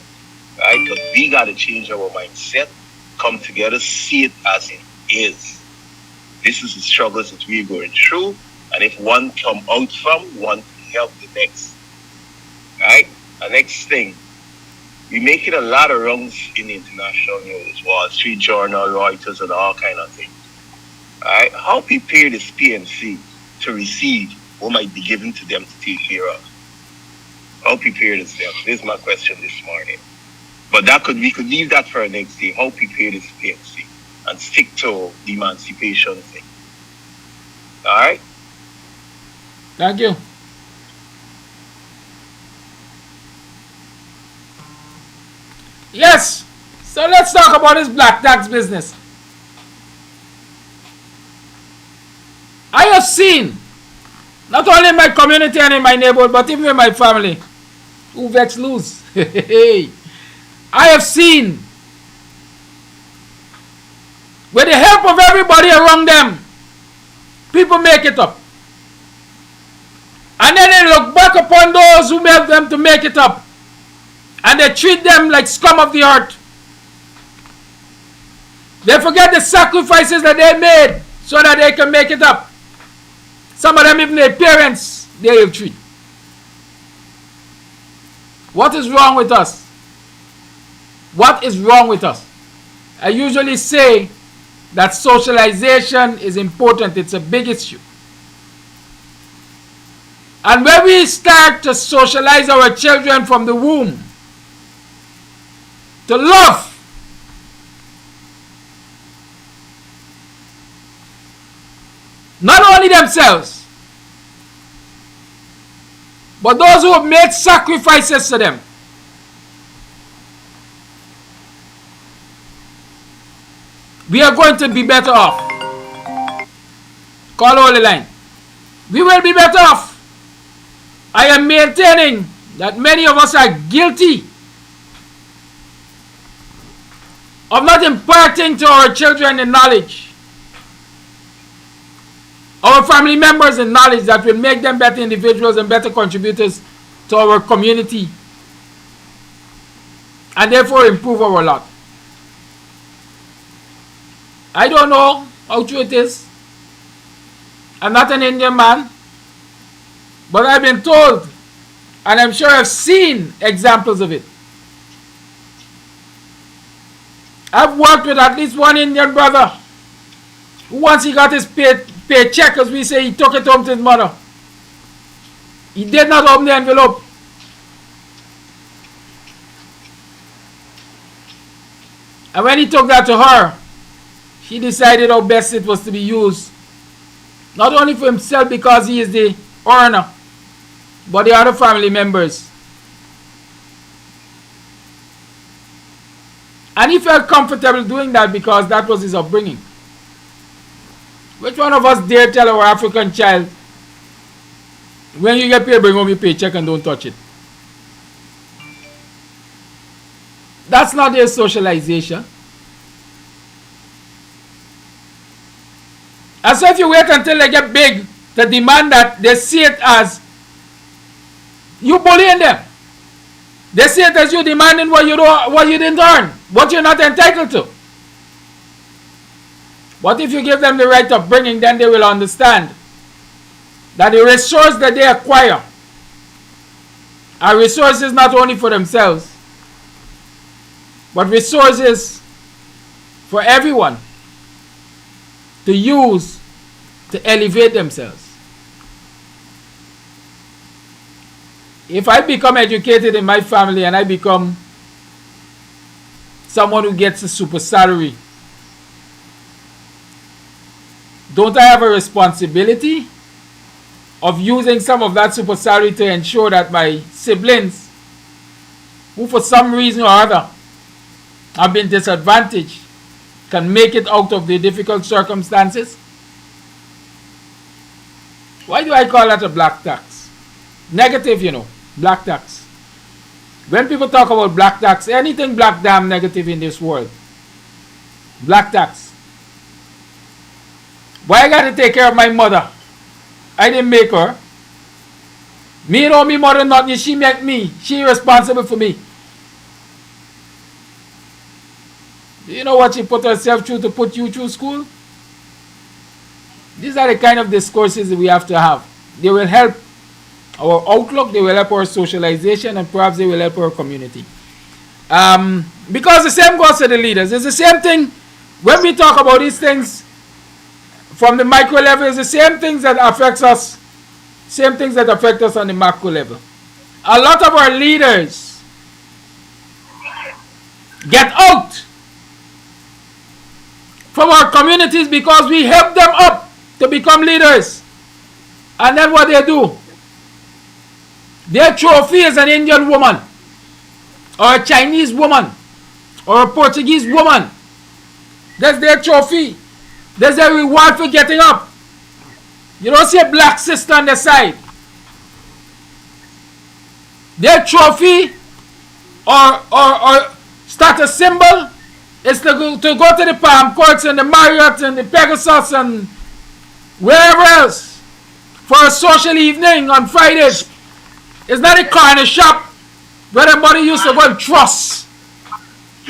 right? But we got to change our mindset, come together, see it as it is. This is the struggles that we're going through. And if one come out from, one can help the next. Right? The next thing, we make it a lot of runs in the international news, Wall Street Journal, Reuters, and all kind of things. Right? How prepared is PNC to receive what might be given to them to take care of? How prepared is them? This is my question this morning. But we could leave that for our next day. How prepared is PNC? And stick to the emancipation thing. All right? Thank you. Yes. So let's talk about this black tax business. I have seen, not only in my community and in my neighborhood, but even in my family, who vex lose. I have seen, with the help of everybody around them, people make it up. And then they look back upon those who helped them to make it up. And they treat them like scum of the earth. They forget the sacrifices that they made so that they can make it up. Some of them, even their parents, they have treated. What is wrong with us? What is wrong with us? I usually say that socialization is important. It's a big issue. And when we start to socialize our children from the womb, to love, not only themselves, but those who have made sacrifices to them, we are going to be better off. Call all the line. We will be better off. I am maintaining that many of us are guilty of not imparting to our children the knowledge, our family members the knowledge that will make them better individuals and better contributors to our community, and therefore improve our lot. I don't know how true it is. I'm not an Indian man, but I've been told, and I'm sure I've seen examples of it. I've worked with at least one Indian brother who, once he got his paycheck, as we say, he took it home to his mother. He did not open the envelope. And when he took that to her, she decided how best it was to be used. Not only for himself because he is the earner, but the other family members. And he felt comfortable doing that because that was his upbringing. Which one of us dare tell our African child, when you get paid, bring home your paycheck and don't touch it? That's not their socialization. And so if you wait until they get big to demand that, they see it as you bullying them. They see it as you demanding what you didn't earn, what you're not entitled to. But if you give them the right upbringing, then they will understand that the resource that they acquire are resources not only for themselves, but resources for everyone to use to elevate themselves. If I become educated in my family and I become someone who gets a super salary, don't I have a responsibility of using some of that super salary to ensure that my siblings, who for some reason or other have been disadvantaged, can make it out of the difficult circumstances? Why do I call that a black tax? Negative, you know, black tax. When people talk about black tax, anything black damn negative in this world. Black tax. Why I gotta take care of my mother? I didn't make her. Me know me mother nothing, she make me. She responsible for me. Do you know what she put herself through to put you through school? These are the kind of discourses that we have to have. They will help our outlook, they will help our socialization, and perhaps they will help our community. Because the same goes to the leaders. It's the same thing when we talk about these things from the micro level. It's the same things that affects us, same things that affect us on the macro level. A lot of our leaders get out from our communities because we help them up to become leaders. And then what they do? Their trophy is an Indian woman, or a Chinese woman, or a Portuguese woman. That's their trophy. That's their reward for getting up. You don't see a black sister on the side. Their trophy or status symbol is to go to the Palm Courts and the Marriott and the Pegasus and wherever else for a social evening on Fridays. It's not a corner shop where the money used to go and trust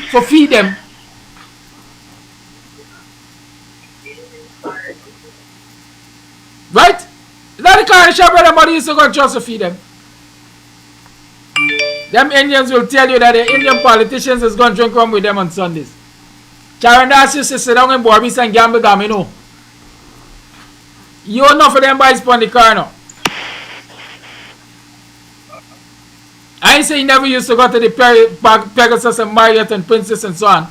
for feed them. Right? It's not a corner shop where the money used to go and trust to feed them. Them Indians will tell you that the Indian politicians is going to drink rum with them on Sundays. Charandas used to sit down in Borbis and gamble gamino. You enough for them boys on the corner. I ain't say he never used to go to the Pegasus and Marriott and Princess and so on.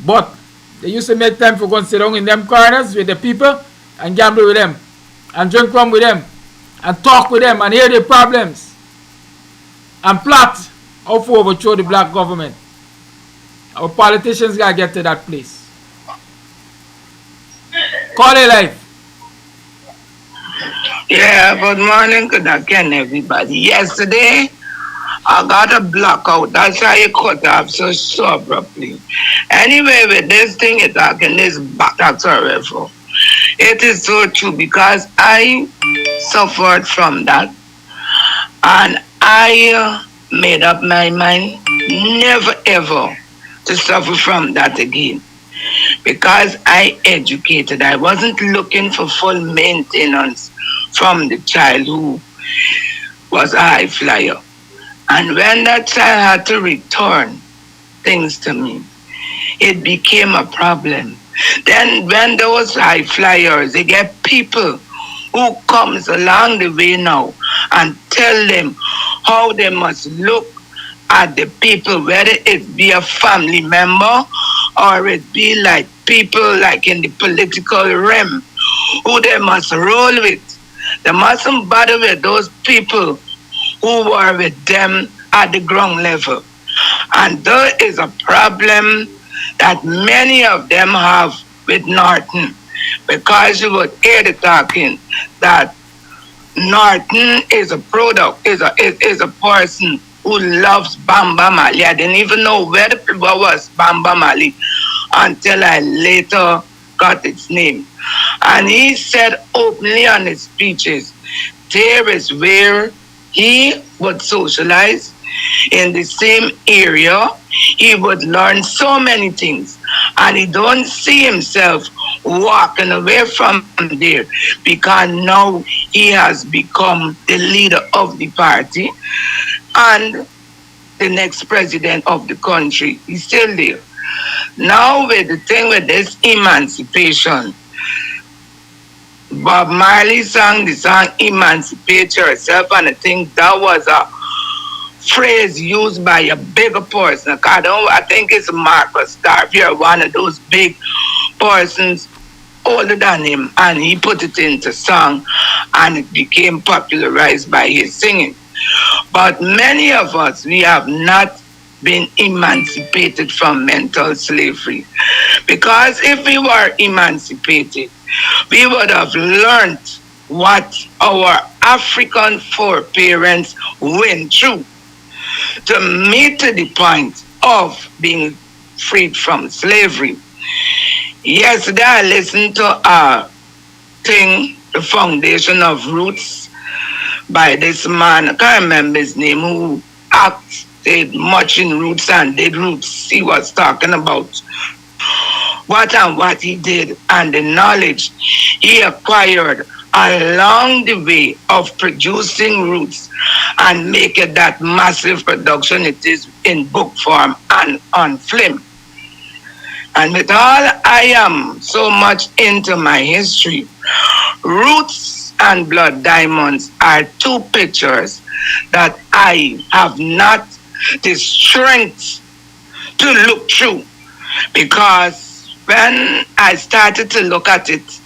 But they used to make time for going to sit down in them corners with the people and gamble with them and drink rum with them and talk with them and hear their problems and plot how to overthrow the black government. Our politicians gotta get to that place. Call it life. Yeah, good morning, good again, everybody. Yesterday, I got a blackout. That's why you cut off so abruptly. Anyway, with this thing, you're talking this back, that's horrible. It is so true because I suffered from that. And I made up my mind never ever to suffer from that again. Because I educated, I wasn't looking for full maintenance from the child who was a high flyer. And when that child had to return things to me, it became a problem. Then when those high flyers, they get people who comes along the way now and tell them how they must look at the people, whether it be a family member or it be like people like in the political realm, who they must roll with. They mustn't bother with those people who were with them at the ground level. And there is a problem that many of them have with Norton, because you would hear the talking that Norton is a product, is a person who loves Bamba Mali. I didn't even know where the people was Bamba Mali until I later got its name. And he said openly on his speeches, there is where he would socialize in the same area. He would learn so many things, and he don't see himself walking away from there, because now he has become the leader of the party and the next president of the country. He's still there. Now with the thing with this emancipation, Bob Marley sang the song Emancipate Yourself, and I think that was a phrase used by a bigger person. I think it's Marcus Garvey, one of those big persons older than him, and he put it into song and it became popularized by his singing. But many of us, we have not been emancipated from mental slavery, because if we were emancipated, we would have learned what our African foreparents went through to meet to the point of being freed from slavery. Yesterday I listened to a thing, The Foundation of Roots, by this man, I can't remember his name, who acted much in Roots and did Roots. He was talking about what he did and the knowledge he acquired along the way of producing Roots and make it that massive production it is in book form and on film. And with all I am so much into my history, Roots and Blood Diamonds are two pictures that I have not the strength to look through, because when I started to look at it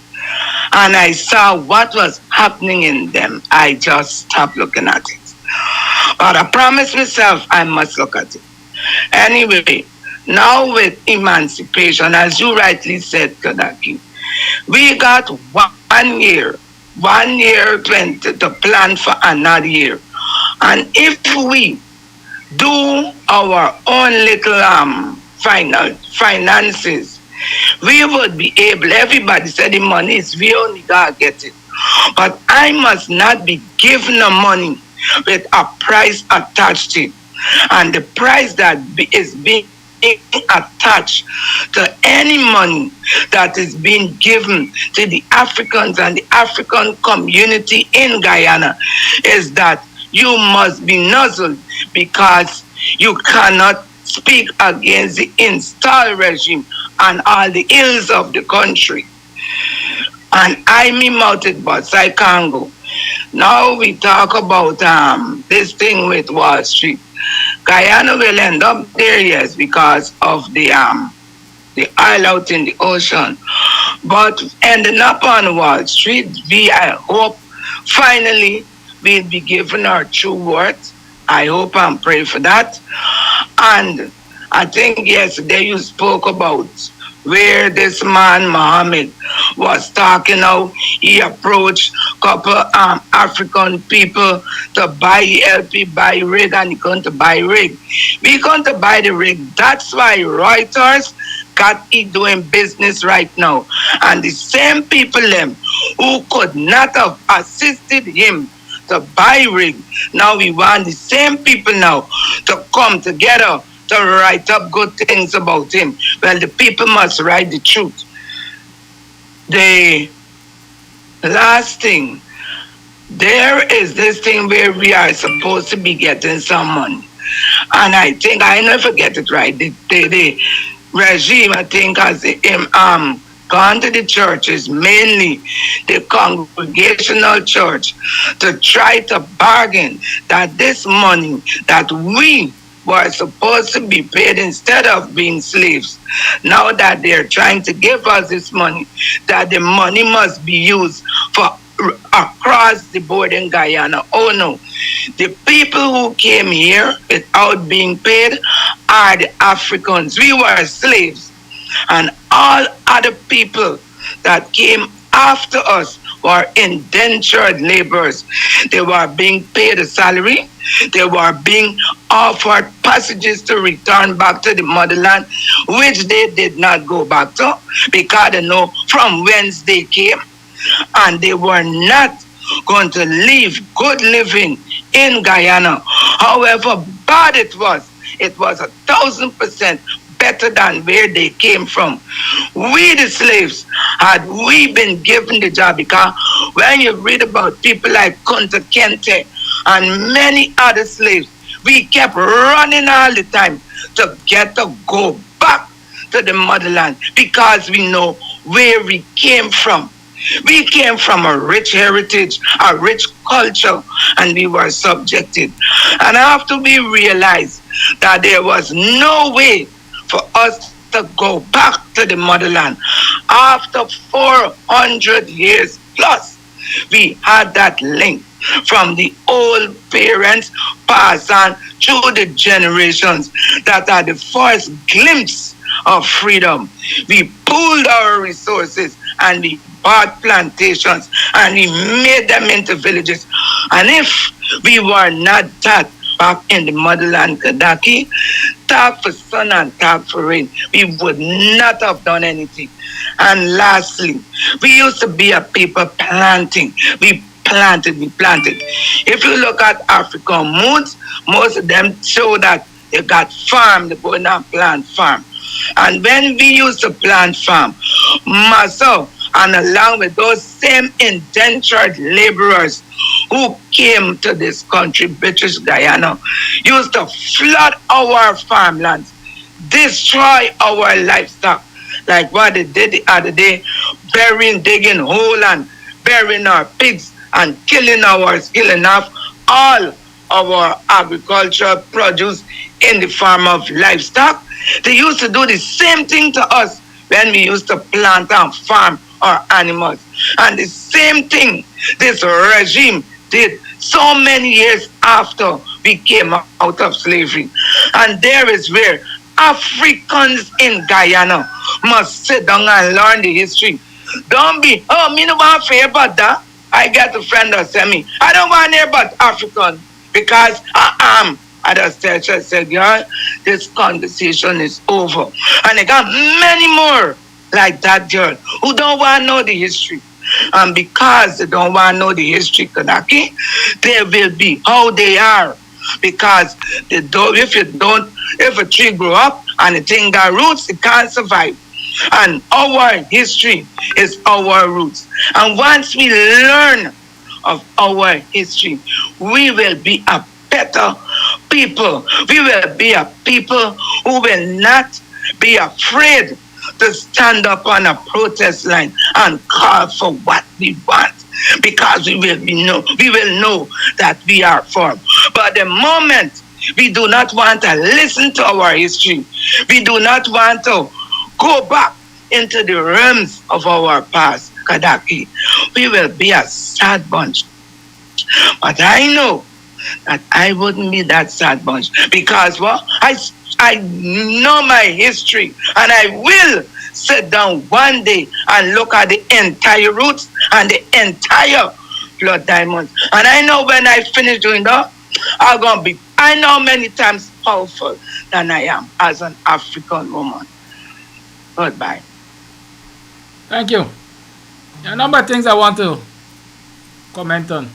and I saw what was happening in them, I just stopped looking at it. But I promised myself I must look at it. Anyway, now with emancipation, as you rightly said, Kadaki, we got 1 year, to plan for another year. And if we do our own little finances, we would be able, everybody said the money is, we only gotta get it. But I must not be given the money with a price attached to it. And the price that is being attached to any money that is being given to the Africans and the African community in Guyana is that you must be nuzzled, because you cannot speak against the installed regime and all the ills of the country. And I me mounted, but I can't go. Now we talk about this thing with Wall Street. Guyana will end up there, yes, because of the oil out in the ocean. But ending up on Wall Street, I hope finally we'll be given our true worth. I hope and pray for that. And I think yesterday you spoke about where this man Mohammed was talking how he approached a couple African people to buy rig, and he going to buy rig. We going to buy the rig. That's why Reuters got it doing business right now. And the same people them who could not have assisted him to buy rig, now we want the same people now to come together to write up good things about him. Well, the people must write the truth. The last thing, there is this thing where we are supposed to be getting some money. And I think I never get it right. The regime, I think, has gone to the churches, mainly the congregational church, to try to bargain that this money that we were supposed to be paid instead of being slaves, now that they're trying to give us this money, that the money must be used for across the board in Guyana. Oh no, the people who came here without being paid are the Africans. We were slaves, and all other people that came after us were indentured laborers. They were being paid a salary. They were being offered passages to return back to the motherland, which they did not go back to because they know from whence they came. And they were not going to live good living in Guyana. However bad it was 1,000% better than where they came from. We, the slaves, had we been given the job, because when you read about people like Kunta Kente and many other slaves, we kept running all the time to get to go back to the motherland because we know where we came from. We came from a rich heritage, a rich culture, and we were subjected. And after we realized that there was no way for us to go back to the motherland, after 400 years plus, we had that link from the old parents passed on through the generations that are the first glimpse of freedom. We pooled our resources and we bought plantations and we made them into villages. And if we were not that back in the motherland, Kadaki, talk for sun and talk for rain, we would not have done anything. And lastly, we used to be a people planting. We planted. If you look at African moods, most of them show that they got farm, they go and plant farm. And when we used to plant farm, myself, and along with those same indentured laborers who came to this country, British Guyana, used to flood our farmlands, destroy our livestock, like what they did the other day, digging hole and burying our pigs and killing off all our agricultural produce in the form of livestock. They used to do the same thing to us when we used to plant and farm our animals. And the same thing this regime did so many years after we came out of slavery. And there is where Africans in Guyana must sit down and learn the history. Don't be, me no want to hear about that. I got a friend that said me, I don't want to hear about African because I am. I just said, girl, this conversation is over. And they got many more like that girl who don't want to know the history. And because they don't want to know the history, Kadaki, they will be how they are. Because if a tree grow up and the thing got roots, it can't survive. And our history is our roots. And once we learn of our history, we will be a better people. We will be a people who will not be afraid to stand up on a protest line and call for what we want, because we will know that we are for. But the moment we do not want to listen to our history, we do not want to go back into the realms of our past, Kadaki, we will be a sad bunch. But I know that I wouldn't be that sad bunch, because I know my history, and I will sit down one day and look at the entire roots and the entire blood diamonds. And I know when I finish doing that, I know many times powerful than I am as an African woman. Goodbye. Thank you. There are a number of things I want to comment on.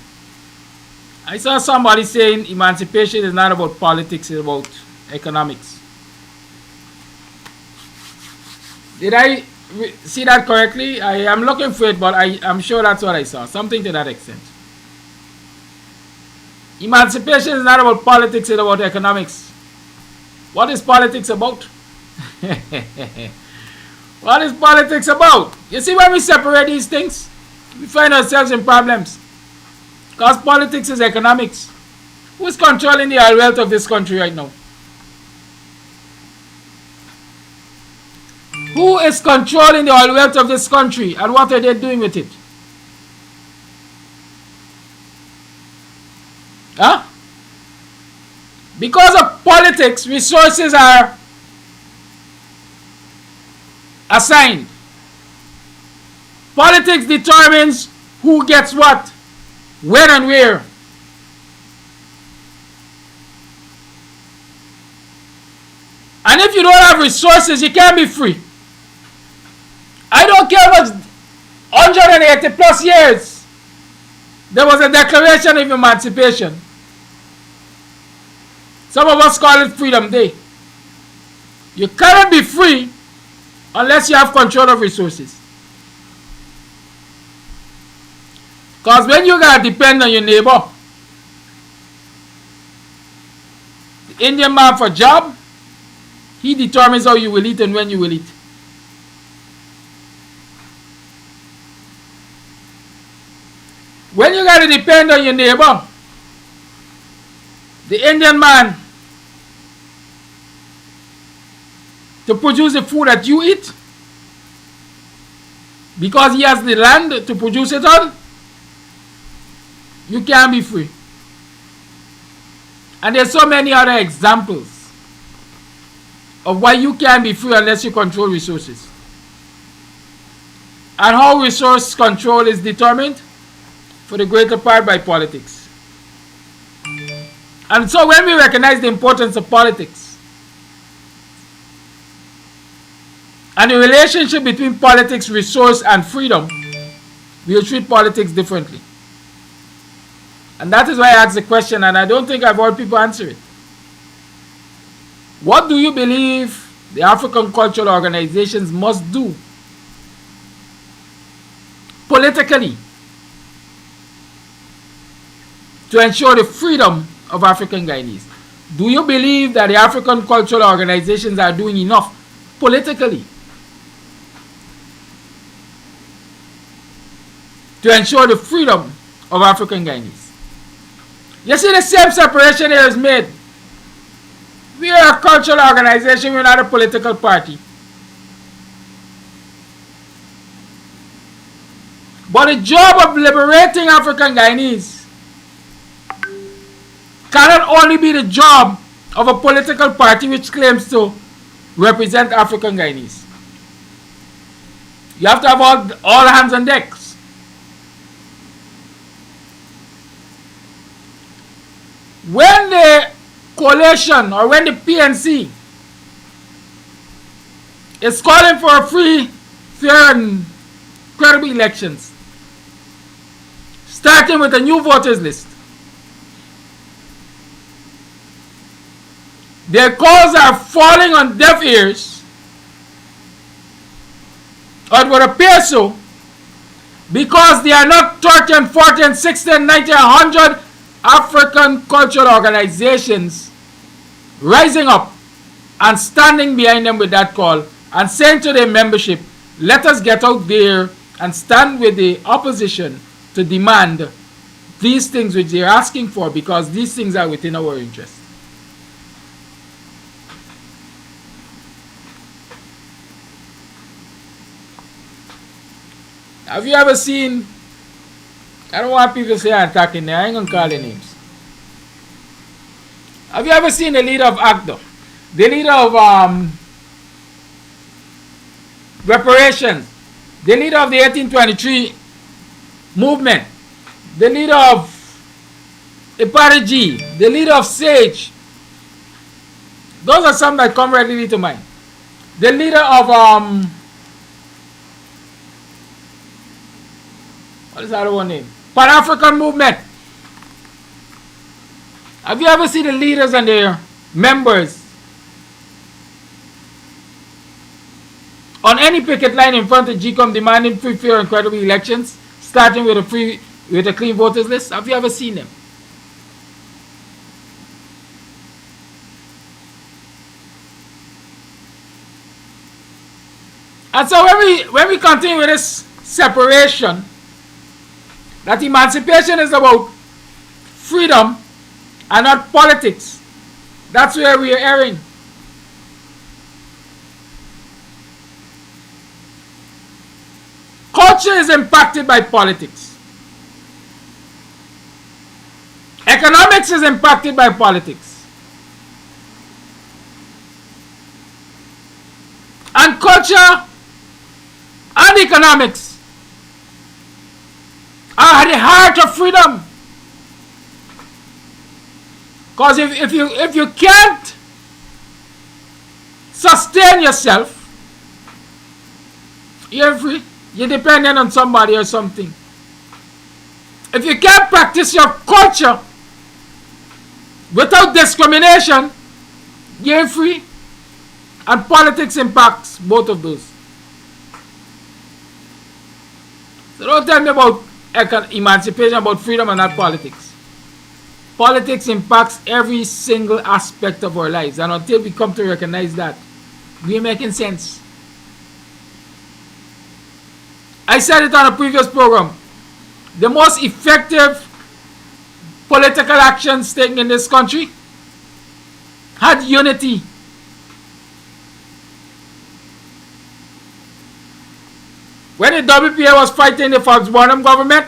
I saw somebody saying emancipation is not about politics, it's about economics. Did I see that correctly? I am looking for it, but I'm sure that's what I saw. Something to that extent. Emancipation is not about politics, it's about economics. What is politics about? What is politics about? You see, when we separate these things, we find ourselves in problems. Because politics is economics. Who is controlling the oil wealth of this country right now? Who is controlling the oil wealth of this country, and what are they doing with it? Huh? Because of politics, resources are assigned. Politics determines who gets what, when and where. And if you don't have resources, you can't be free. I don't care what 180 plus years there was a declaration of emancipation. Some of us call it Freedom Day. You cannot be free unless you have control of resources. Because when you gotta depend on your neighbor, the Indian man for job, he determines how you will eat and when you will eat. When you gotta depend on your neighbor, the Indian man, to produce the food that you eat, because he has the land to produce it on, you can't be free. And there's so many other examples of why you can't be free unless you control resources. And how resource control is determined, for the greater part, by politics. And so when we recognize the importance of politics and the relationship between politics, resource, and freedom, we will treat politics differently. And that is why I asked the question, and I don't think I've heard people answer it. What do you believe the African cultural organizations must do politically to ensure the freedom of African Guyanese? Do you believe that the African cultural organizations are doing enough politically to ensure the freedom of African Guyanese? You see, the same separation here is made. We are a cultural organization, we're not a political party. But the job of liberating African Guyanese cannot only be the job of a political party which claims to represent African Guyanese. You have to have all hands on deck. When the coalition or when the PNC is calling for free, fair, and credible elections, starting with a new voters list, their calls are falling on deaf ears, or it would appear so, because there are not 30 and 40 and 60 and 90 and 100 African cultural organizations rising up and standing behind them with that call and saying to their membership, let us get out there and stand with the opposition to demand these things which they're asking for, because these things are within our interest. Have you ever seen, I don't want people to say I'm attacking there, I ain't gonna call their names. Have you ever seen the leader of ACDO? The leader of reparations, the leader of the 1823 movement, the leader of Ipariji, the leader of SAGE. Those are some that come readily to mind. The leader of what is that other one name? Pan-African movement. Have you ever seen the leaders and their members on any picket line in front of GCOM demanding free, fair, and credible elections, starting with a clean voters list? Have you ever seen them? And so when we continue with this separation, that emancipation is about freedom and not politics, that's where we are erring. Culture is impacted by politics. Economics is impacted by politics. And culture and economics are at the heart of freedom. Because if you can't sustain yourself, you're free. You're dependent on somebody or something. If you can't practice your culture without discrimination, you're free. And politics impacts both of those. So don't tell me about emancipation, about freedom, and not politics. Politics impacts every single aspect of our lives. And until we come to recognize that, we're making sense. I said it on a previous program. The most effective political actions taken in this country had unity. When the WPA was fighting the Fox-Burnham government,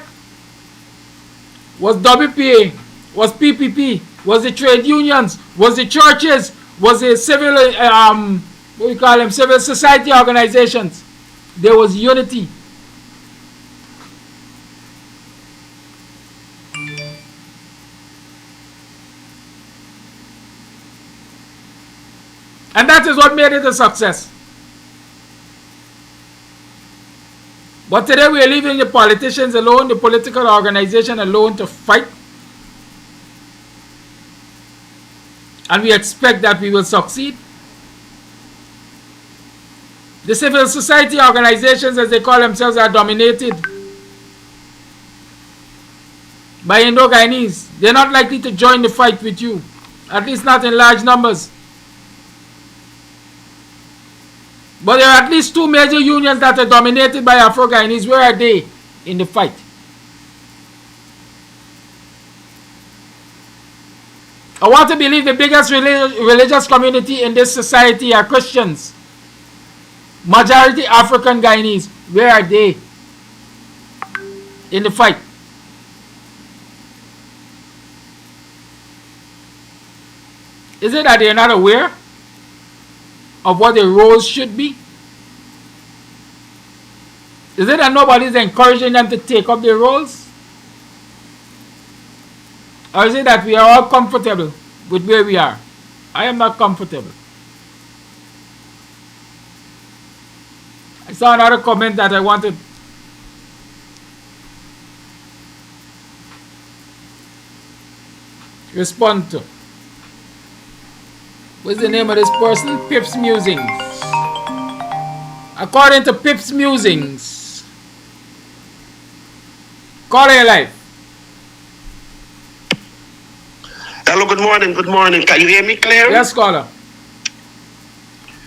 was WPA, was PPP, was the trade unions, was the churches, was the civil, civil society organizations. There was unity. And that is what made it a success. But today we are leaving the politicians alone, the political organization alone to fight. And we expect that we will succeed. The civil society organizations, as they call themselves, are dominated by Indo-Guyanese. They're not likely to join the fight with you, at least not in large numbers. But there are at least two major unions that are dominated by Afro-Guyanese. Where are they in the fight? I want to believe the biggest religious community in this society are Christians. Majority African Guyanese. Where are they in the fight? Is it that they are not aware of what their roles should be? Is it that nobody is encouraging them to take up their roles? Or is it that we are all comfortable with where we are? I am not comfortable. I saw another comment that I wanted to respond to. What's the name of this person? Pip's Musings. According to Pip's Musings, caller your life. Hello, good morning, good morning. Can you hear me clear? Yes, caller.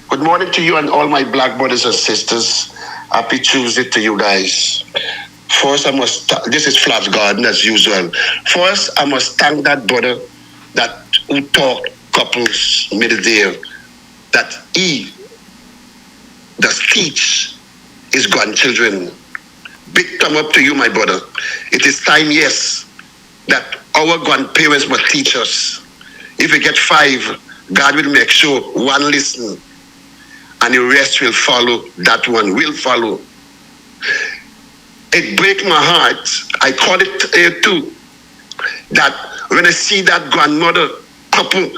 Good morning to you and all my black brothers and sisters. Happy Tuesday to you guys. First, this is Flash Garden as usual. First, I must thank that brother who talked couples middle there, that the speech is grandchildren. Big thumb up to you, my brother. It is time, yes, that our grandparents must teach us. If we get 5, God will make sure one listen, and the rest will follow. That one will follow. It breaks my heart. I call it here too, that when I see that grandmother couple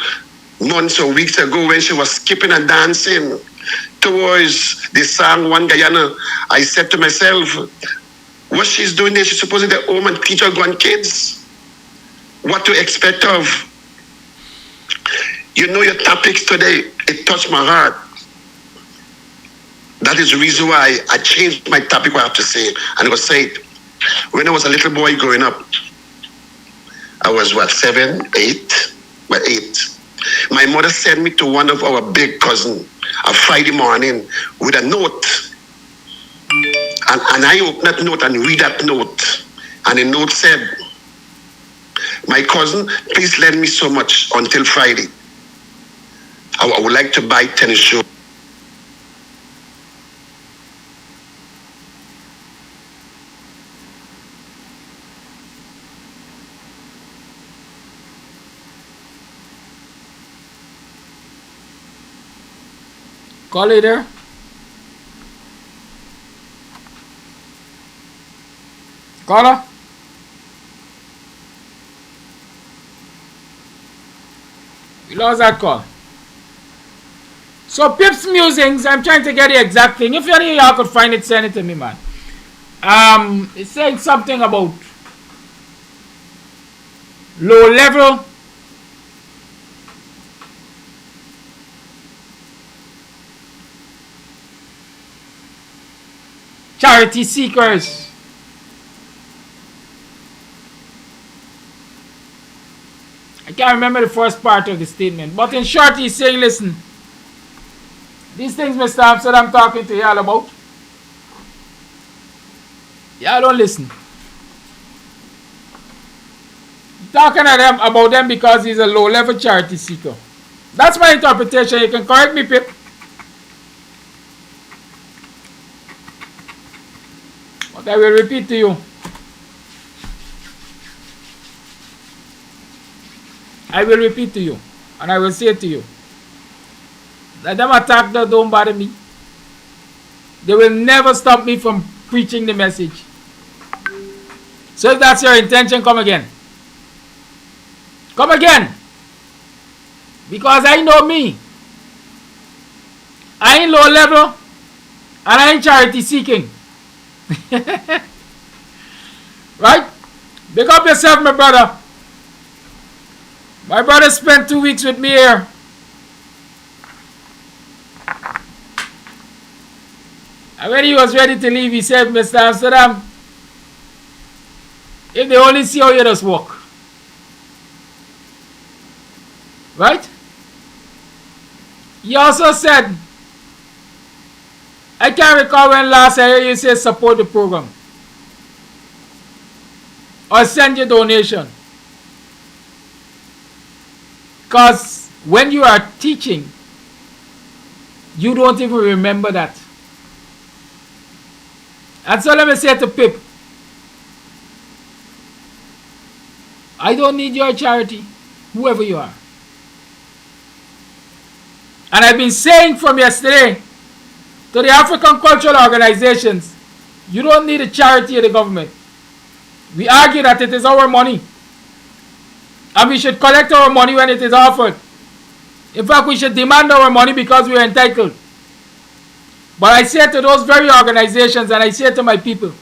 months or weeks ago when she was skipping and dancing towards the song One Guyana, I said to myself, what she's doing there, she's supposed to go home and teach her grandkids what to expect of. You know, your topics today, it touched my heart. That is the reason why I changed my topic, what I have to say. And I was saying, when I was a little boy growing up, I was what, 7, 8? Well, 8. My mother sent me to one of our big cousins a Friday morning with a note. And I opened that note and read that note. And the note said, my cousin, please lend me so much until Friday. I would like to buy tennis shoes. Call it there. Caller. We lost that call. So Pip's musings, I'm trying to get the exact thing. If any of y'all could find it, send it to me, man. It's saying something about low level. Charity seekers. I can't remember the first part of the statement. But in short, he's saying, listen, these things Mr. Amsterdam talking to y'all about, y'all don't listen. Talking to them about them because he's a low-level charity seeker. That's my interpretation. You can correct me, Pip. But I will repeat to you. I will repeat to you. And I will say to you. Let them attack that don't bother me. They will never stop me from preaching the message. So if that's your intention, come again. Come again. Because I know me. I ain't low level. And I ain't charity seeking. Right? Big up yourself, my brother. My brother spent 2 weeks with me here. And when he was ready to leave, he said, Mr. Amsterdam, if they only see how you just walk. Right? He also said, I can't recall when last I heard you say support the program. Or send your donation. Because when you are teaching, you don't even remember that. And so let me say to Pip, I don't need your charity, whoever you are. And I've been saying from yesterday to the African cultural organizations, you don't need a charity of the government. We argue that it is our money. And we should collect our money when it is offered. In fact, we should demand our money because we are entitled. But I say to those very organizations and I say to my people,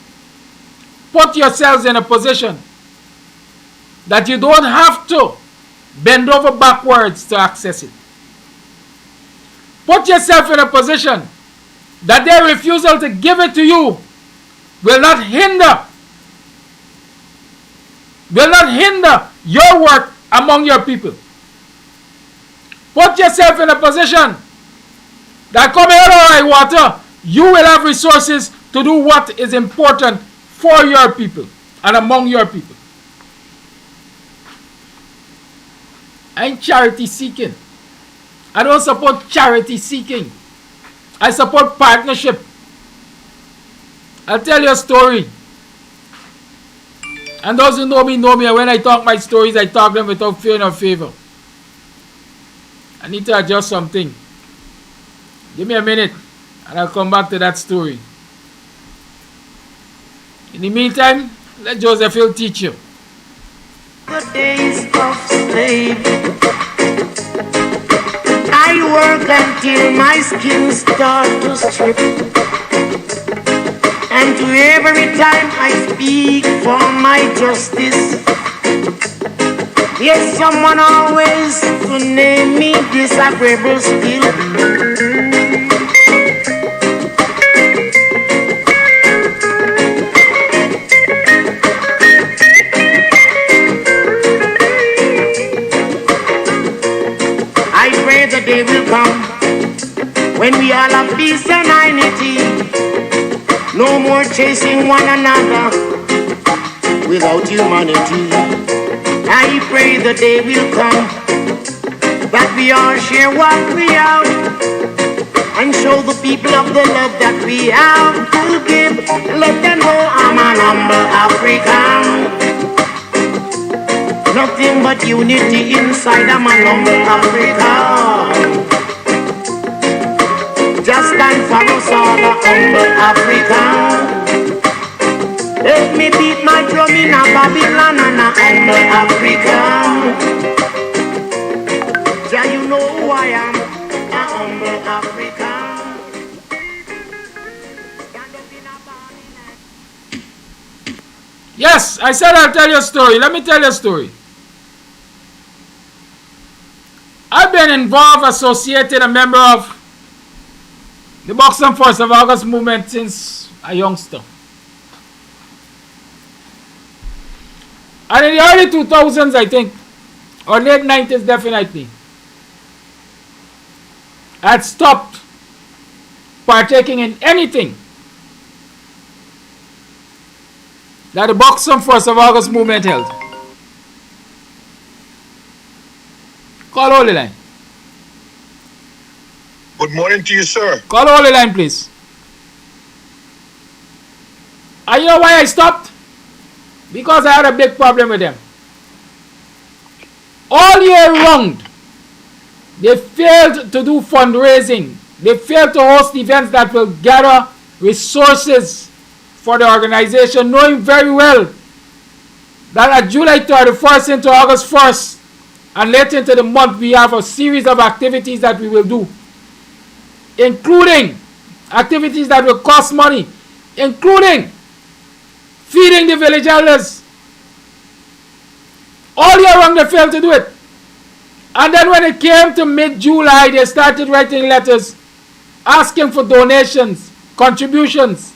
put yourselves in a position that you don't have to bend over backwards to access it. Put yourself in a position that their refusal to give it to you will not hinder your work among your people. Put yourself in a position that come here or high water, you will have resources to do what is important for your people and among your people. I ain't charity seeking. I don't support charity seeking. I support partnership. I'll tell you a story. And those who know me, and when I talk my stories, I talk them without fear nor favor. I need to adjust something. Give me a minute, and I'll come back to that story. In the meantime, let Joseph Hill teach you. The days of slave, I work until my skin starts to strip. And to every time I speak for my justice, yes, someone always to name me disagreeable still. chasing one another without humanity. I pray the day will come that we all share what we have and show the people of the love that we have to give. Let them know I'm an humble African. Nothing but unity inside, I'm an humble African. Just stand for us all, a humble African. Let me beat my drum in a Babylon and a humble African. Yeah, you know who I am, a humble African. Yes, I said I'll tell you a story. Let me tell you a story. I've been involved, associated, a member of the Boxing Force of August movement since a youngster. And in the early 2000s, I think, or late 90s definitely, I had stopped partaking in anything that the Boxing Force of August movement held. Call Holy Line. Good morning to you, sir. Call Holy Line, please. And you know why I stopped? Because I had a big problem with them. All year round, they failed to do fundraising. They failed to host events that will gather resources for the organization, knowing very well that at July 31st into August 1st and later into the month, we have a series of activities that we will do, including activities that will cost money, including feeding the village elders. All year round they failed to do it. And then when it came to mid-July, they started writing letters asking for donations, contributions.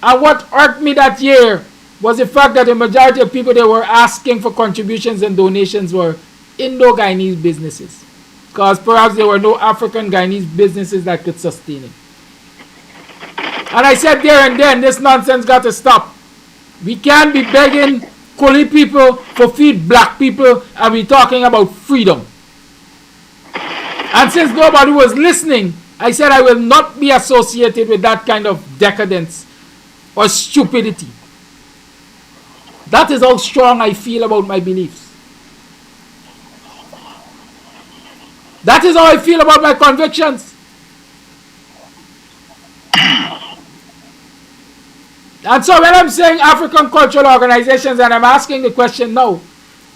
And what hurt me that year was the fact that the majority of people they were asking for contributions and donations were Indo-Guyanese businesses. Because perhaps there were no African Guyanese businesses that could sustain it. And I said there and then, this nonsense got to stop. We can't be begging Koli people for feed black people and we talking about freedom. And since nobody was listening, I said I will not be associated with that kind of decadence or stupidity. That is how strong I feel about my beliefs. That is how I feel about my convictions. And so when I'm saying African cultural organizations, and I'm asking the question now,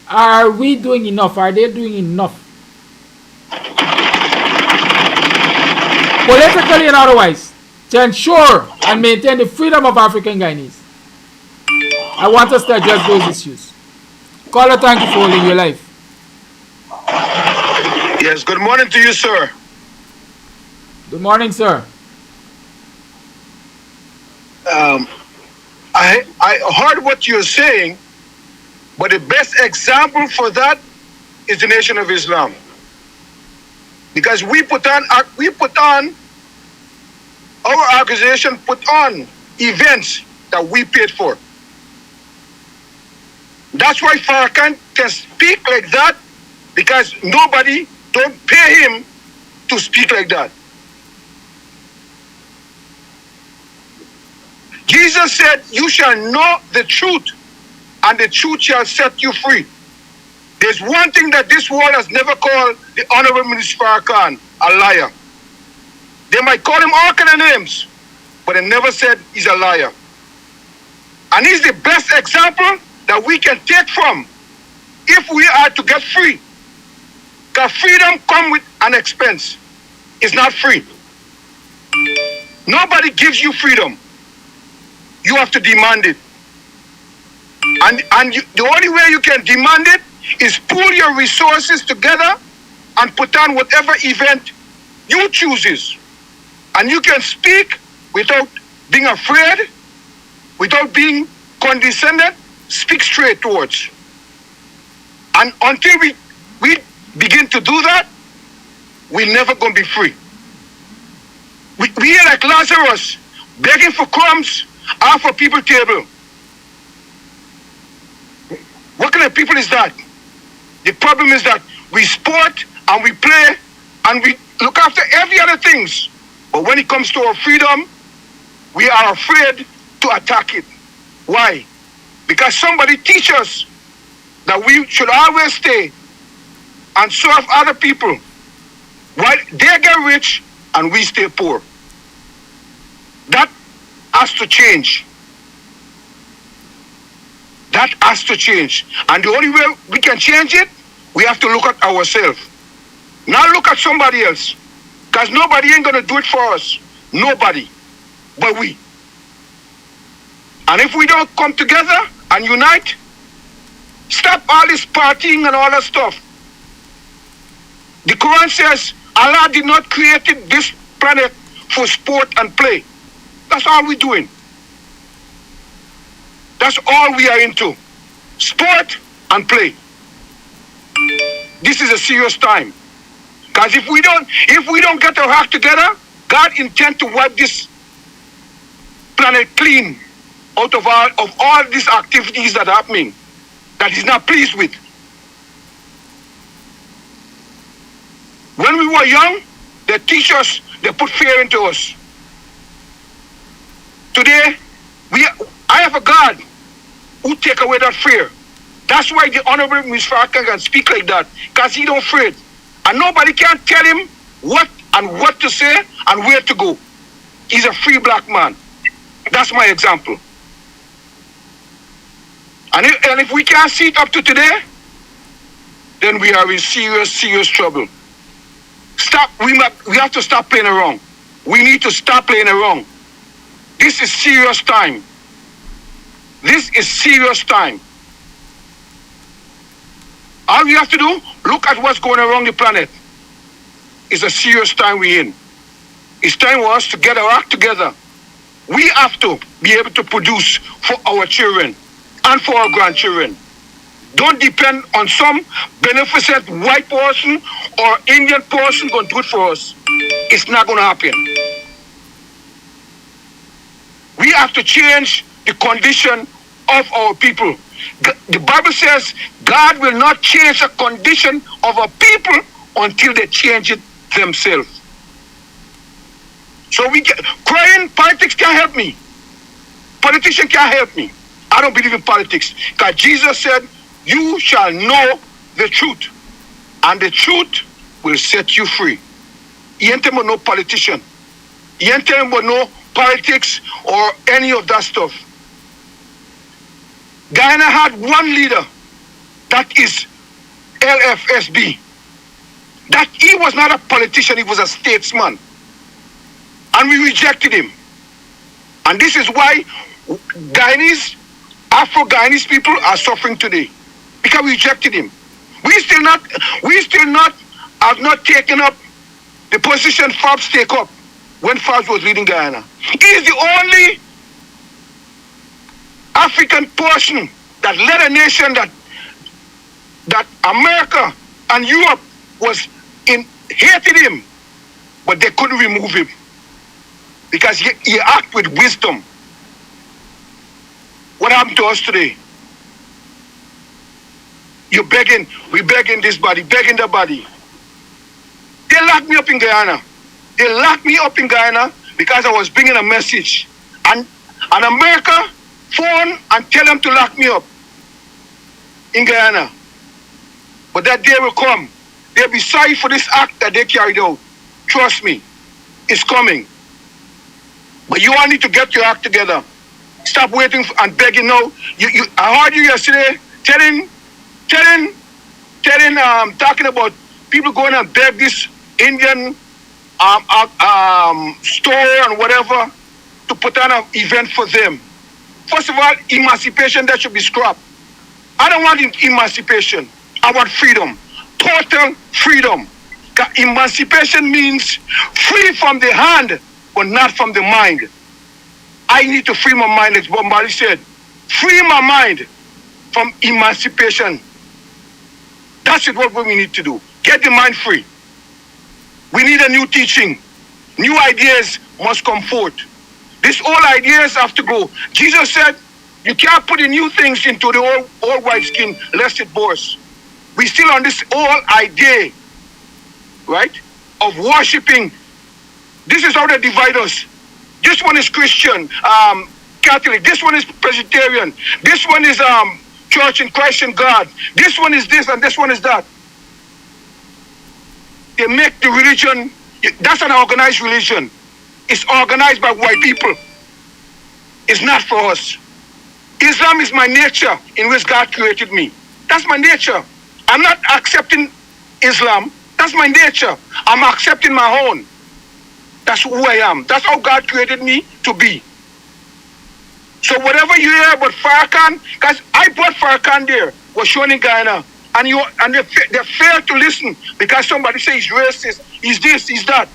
are we doing enough? Are they doing enough? Politically and otherwise, to ensure and maintain the freedom of African Guyanese. I want us to address those issues. Caller, thank you for holding your life. Yes, good morning to you, sir. Good morning, sir. I heard what you're saying, but the best example for that is the Nation of Islam. Because our organization put on events that we paid for. That's why Farrakhan can speak like that, because nobody don't pay him to speak like that. Jesus said, you shall know the truth, and the truth shall set you free. There's one thing that this world has never called the Honorable Minister Farrakhan a liar. They might call him all kind of names, but they never said he's a liar. And he's the best example that we can take from if we are to get free. Because freedom comes with an expense. It's not free. Nobody gives you freedom. You have to demand it. And the only way you can demand it is pull your resources together and put on whatever event you chooses. And you can speak without being afraid, without being condescending, speak straight towards. And until we begin to do that, we're never going to be free. We are like Lazarus, begging for crumbs half a people table. What kind of people is that? The problem is that we sport and we play and we look after every other things. But when it comes to our freedom, we are afraid to attack it. Why? Because somebody teaches us that we should always stay and serve other people while they get rich and we stay poor. That has to change. That has to change. And the only way we can change it, we have to look at ourselves. Not look at somebody else. Because nobody ain't going to do it for us. Nobody. But we. And if we don't come together and unite, stop all this partying and all that stuff. The Quran says Allah did not create this planet for sport and play. That's all we're doing. That's all we are into. Sport and play. This is a serious time. Because if we don't get our act together, God intends to wipe this planet clean out of all these activities that are happening that He's not pleased with. When we were young, they teach us, they put fear into us. Today, I have a God who take away that fear. That's why the Honorable Mr. Farrakhan can speak like that, because he don't afraid. And nobody can tell him what to say and where to go. He's a free black man. That's my example. And if we can't see it up to today, then we are in serious, serious trouble. We have to stop playing around. We need to stop playing around. This is serious time. This is serious time. All we have to do, look at what's going around the planet. It's a serious time we're in. It's time for us to get our act together. We have to be able to produce for our children and for our grandchildren. Don't depend on some beneficent white person or Indian person going to do it for us. It's not going to happen. We have to change the condition of our people. The Bible says God will not change the condition of a people until they change it themselves. So crying, politics can't help me. Politicians can't help me. I don't believe in politics. Because Jesus said, you shall know the truth, and the truth will set you free. He ain't talking about no politician. He ain't talking about no politics or any of that stuff. Guyana had one leader, that is LFSB. That he was not a politician, he was a statesman. And we rejected him. And this is why Guyanese, Afro-Guyanese people are suffering today. Because we rejected him. We still have not taken up the position Forbes take up when Forbes was leading Guyana. He is the only African person that led a nation that America and Europe hated him, but they couldn't remove him because he acted with wisdom. What happened to us today? We're begging this body, begging the body. They locked me up in Guyana. They locked me up in Guyana because I was bringing a message. And America phone and tell them to lock me up in Guyana. But that day will come. They'll be sorry for this act that they carried out. Trust me, it's coming. But you all need to get your act together. Stop waiting and begging now. I heard you yesterday talking about people going and beg this Indian store and whatever to put on an event for them. First of all, emancipation, that should be scrapped. I don't want emancipation. I want freedom. Total freedom. Emancipation means free from the hand, but not from the mind. I need to free my mind, as Bob Marley said. Free my mind from emancipation. That's what we need to do. Get the mind free. We need a new teaching. New ideas must come forth. These old ideas have to go. Jesus said, you can't put the new things into the old white skin lest it burst. We still on this old idea, right, of worshiping. This is how they divide us. This one is Christian, Catholic. This one is Presbyterian. This one is Church in Christ and God. This one is this and this one is that. They make the religion, that's an organized religion. It's organized by white people. It's not for us. Islam is my nature in which God created me. That's my nature. I'm not accepting Islam. That's my nature. I'm accepting my own. That's who I am. That's how God created me to be. So whatever you hear about Farrakhan, because I brought Farrakhan there, was shown in Guyana, and they fail to listen because somebody says he's racist, he's this, he's that.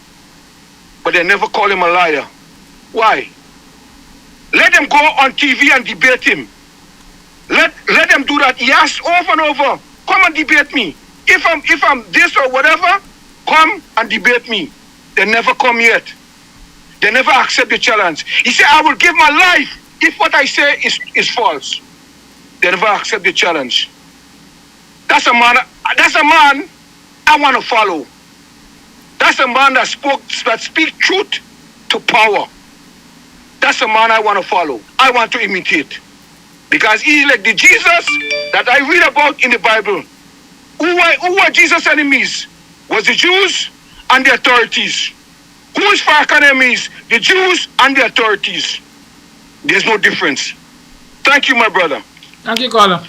But they never call him a liar. Why? Let them go on TV and debate him. Let them do that. He asks over and over, come and debate me. If I'm this or whatever, come and debate me. They never come yet. They never accept the challenge. He said, I will give my life if what I say is false. They never accept the challenge. That's a man I want to follow. That's a man that speaks truth to power. That's a man I want to follow. I want to imitate. Because he's like the Jesus that I read about in the Bible. Who were Jesus' enemies? Was the Jews and the authorities. Who is Farrakhan enemies? The Jews and the authorities. There's no difference. Thank you, my brother. Thank you, caller.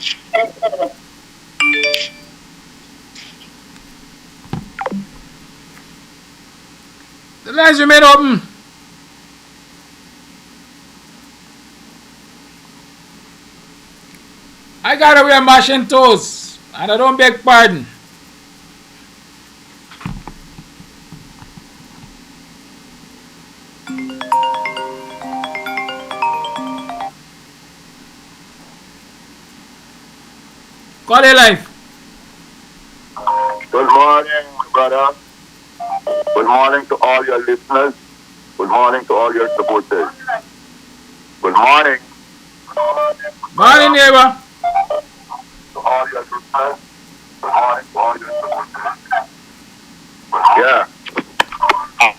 The lines remain open. I gotta wear mashing toes, and I don't beg pardon. Call it life. Good morning, brother. Good morning to all your listeners. Good morning to all your supporters. Good morning. Morning, neighbor. To all your listeners. Good morning to all your supporters. Yeah.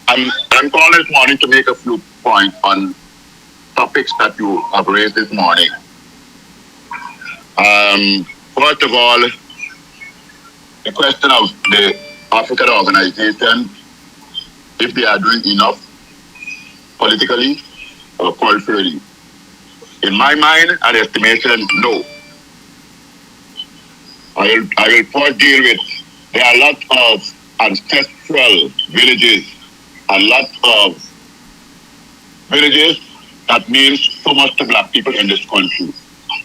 I'm calling this morning to make a few points on topics that you have raised this morning. First of all, the question of the African organization, if they are doing enough politically or culturally. In my mind and estimation, no. I will first deal with, there are lots of ancestral villages, a lot of villages that means so much to black people in this country.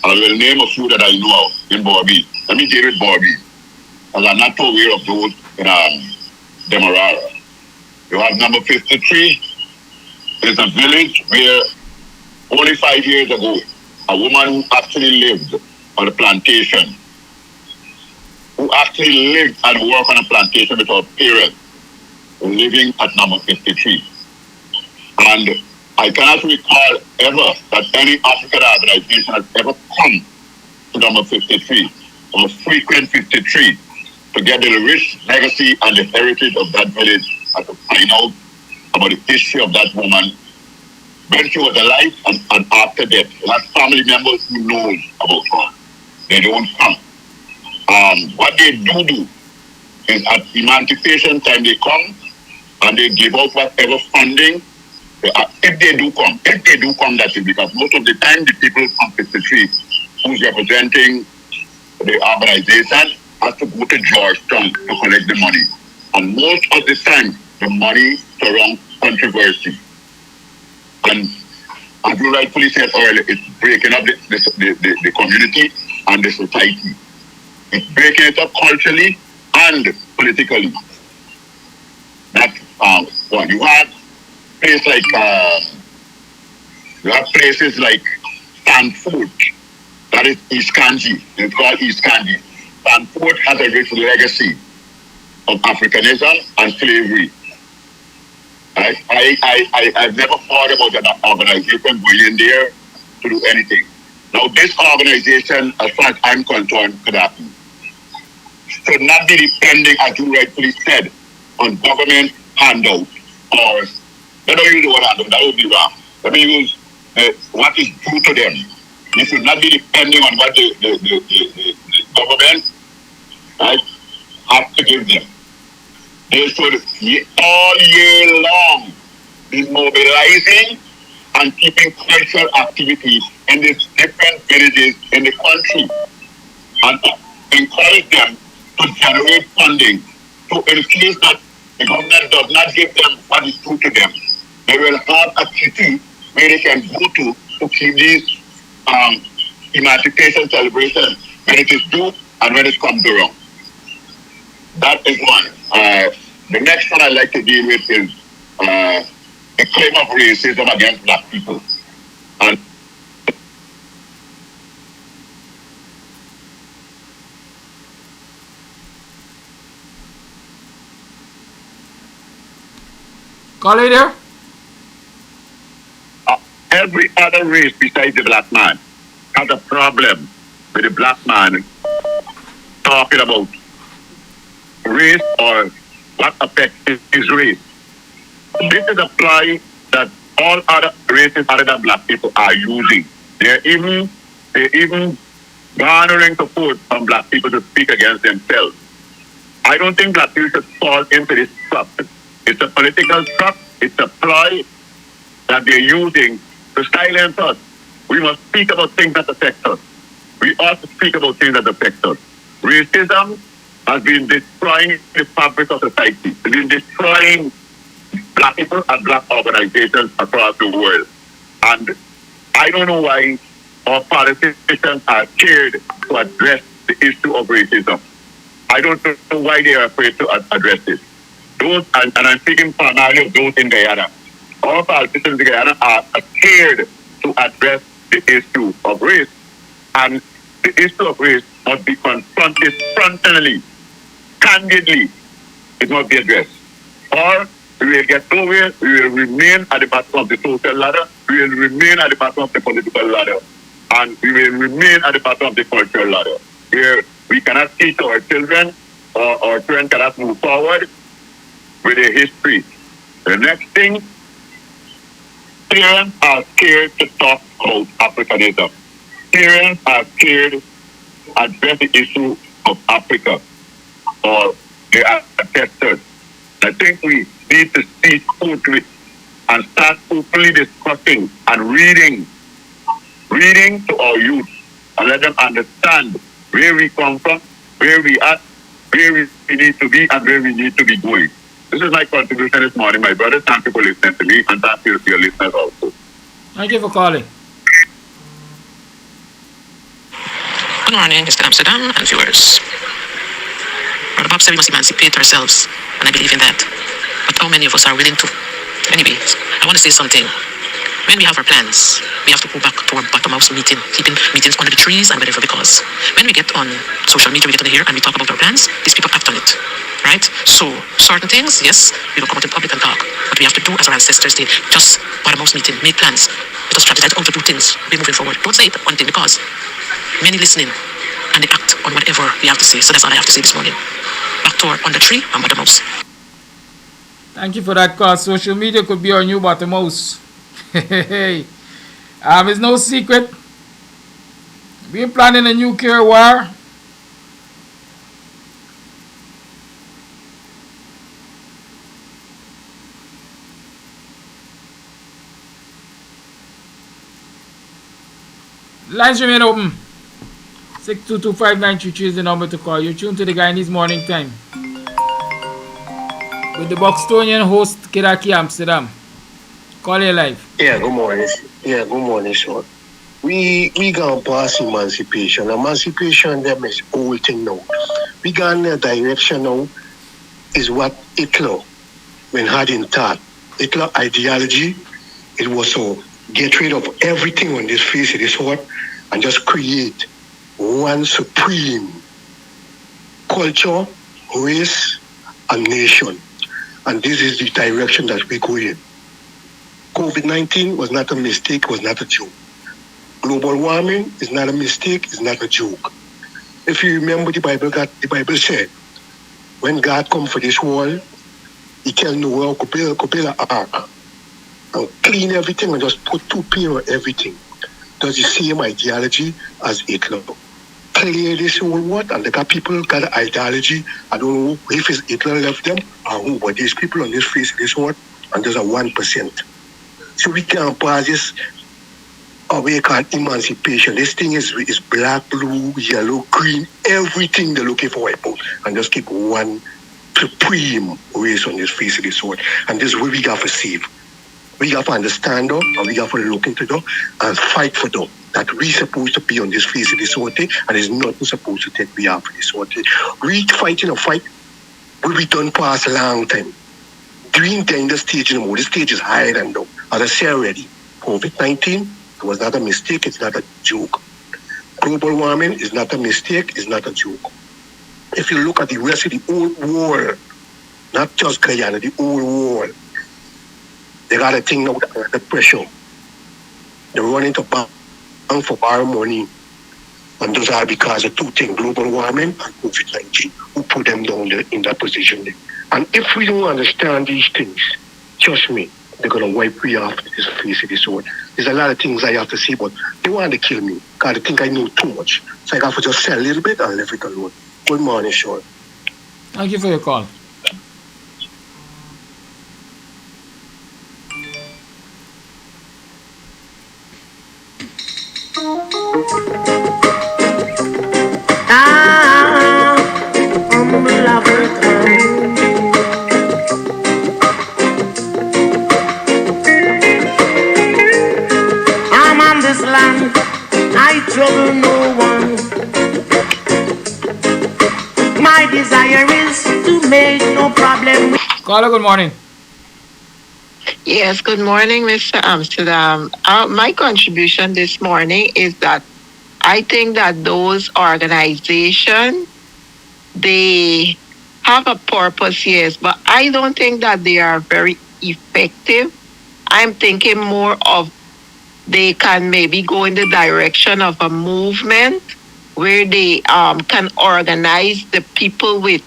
I will name a few that I know of in Bobby. Let me deal with Bobby, because I'm not too aware of those in Demerara. You have number 53. It's a village where only 5 years ago, a woman who actually lived on a plantation, who actually lived and worked on a plantation with her parents, was living at number 53. And I cannot recall ever that any African organization has ever come to number 53, or frequent 53, to get the rich legacy and the heritage of that village and to find out about the history of that woman when she was alive and after death. There are family members who know about her. They don't come. What they do is at emancipation time they come and they give out whatever funding. If they do come, that is because most of the time the people from 53 who's representing the organization has to go to Georgetown to collect the money. And most of the time, the money surrounds controversy. And as you rightfully said earlier, it's breaking up the community and the society. It's breaking it up culturally and politically. That's one. You have places like Stanford, that is East Kanji. It's called East Kanji. Stanford has a rich legacy of Africanism and slavery. I've never thought about an organization going in there to do anything. Now, this organization, as far as I'm concerned, Kadafi, should not be depending, as you rightfully said, on government handouts or, let me use the word handout, that would be wrong. Let me use what is due to them. They should not be depending on what the government, right, has to give them. They should all year long be mobilizing and keeping cultural activities in the different villages in the country and encourage them to generate funding. So in case that the government does not give them what is due to them, they will have a city where they can go to keep these emancipation celebrations when it is due and when it comes around. That is one. The next one I'd like to deal with is the claim of racism against black people. And Call there? Every other race besides the black man has a problem with the black man talking about race or what affects his race. This is a ploy that all other races other than black people are using. They're even garnering support from black people to speak against themselves. I don't think black people should fall into this trap. It's a political trap. It's a ploy that they're using to silence us. We must speak about things that affect us. We ought to speak about things that affect us. Racism has been destroying the fabric of society. It's been destroying black people and black organizations across the world. And I don't know why our politicians are scared to address the issue of racism. I don't know why they are afraid to address it. Those, and I'm speaking primarily of those in Guyana. All politicians in Guyana are scared to address the issue of race. And the issue of race must be confronted frontally, candidly. It must be addressed. Or we will get nowhere. We will remain at the bottom of the social ladder. We will remain at the bottom of the political ladder. And we will remain at the bottom of the cultural ladder. Where we cannot teach our children, or our children cannot move forward with a history. The next thing, parents are scared to talk about Africanism. Parents are scared to address the issue of Africa or their ancestors. I think we need to speak to it and start openly discussing and reading to our youth and let them understand where we come from, where we are, where we need to be, and where we need to be going. This is my contribution this morning, my brothers. Thank you for listening to me, and thank you to your listeners also. Thank you for calling. Good morning, Mr. Amsterdam and viewers. Brother Bob said we must emancipate ourselves, and I believe in that. But how many of us are willing to? Anyway, I want to say something. When we have our plans, we have to go back to our bottom house meeting, keeping meetings under the trees and whatever, because when we get on social media, we get on here and we talk about our plans, these people act on it, right? So, certain things, yes, we will come out in public and talk, but we have to do as our ancestors did, just bottom house meeting, make plans, let us strategize how to do things, be moving forward. Don't say it one thing, because many listening and they act on whatever we have to say. So that's all I have to say this morning. Back to our on the tree and bottom house. Thank you for that, cause social media could be our new bottom house. It's no secret. We're planning a nuclear war. Lines remain open. 6225933 is the number to call. You're tuned to the Guyanese Morning Time with the Buxtonian host Kiraki Amsterdam. Call you live. Yeah, good morning. Good morning, sir. We gonna pass emancipation. Emancipation, them is old thing now. We gone in a direction now is what Hitler, when had in thought. Hitler ideology, it was to get rid of everything on this face of this earth and just create one supreme culture, race, and nation. And this is the direction that we go in. COVID-19 was not a mistake, was not a joke. Global warming is not a mistake, it's not a joke. If you remember the Bible said, when God come for this world, he tell Noah to build an ark and clean everything and just put two pair of everything. That's the same ideology as Hitler. Clear this whole what, and they got people got an ideology. I don't know if it's Hitler left them or who, but these people on this face of this world, and there's a 1%. So we can't pass this we call emancipation. This thing is black, blue, yellow, green, everything they're looking for wipe out. And just keep one supreme race on this face of this world. And this is where we got to save. We got to understand them, and we got to look into them and fight for them. That we supposed to be on this face of this world, and there's nothing supposed to take we are for this world. We fighting a fight will be done past a long time. During the stage anymore, the stage is higher than them. As I said already, COVID-19, it was not a mistake, it's not a joke. Global warming is not a mistake, it's not a joke. If you look at the rest of the whole world, not just Guyana, the whole world, they got a thing now under the pressure. They're running to bank for borrow money. And those are because of two things, global warming and COVID-19, who put them down in that position. And if we don't understand these things, trust me, they're going to wipe me off this face of this world. There's a lot of things I have to say, but they want to kill me because they think I know too much. So I got to just say a little bit and leave it alone. Good morning, Sean. Thank you for your call. I'm on this land, I trouble no one. My desire is to make no problem. Caller, good morning. Yes, good morning, Mr. Amsterdam. My contribution this morning is that I think that those organizations, they have a purpose, yes, but I don't think that they are very effective. I'm thinking more of they can maybe go in the direction of a movement where they can organize the people with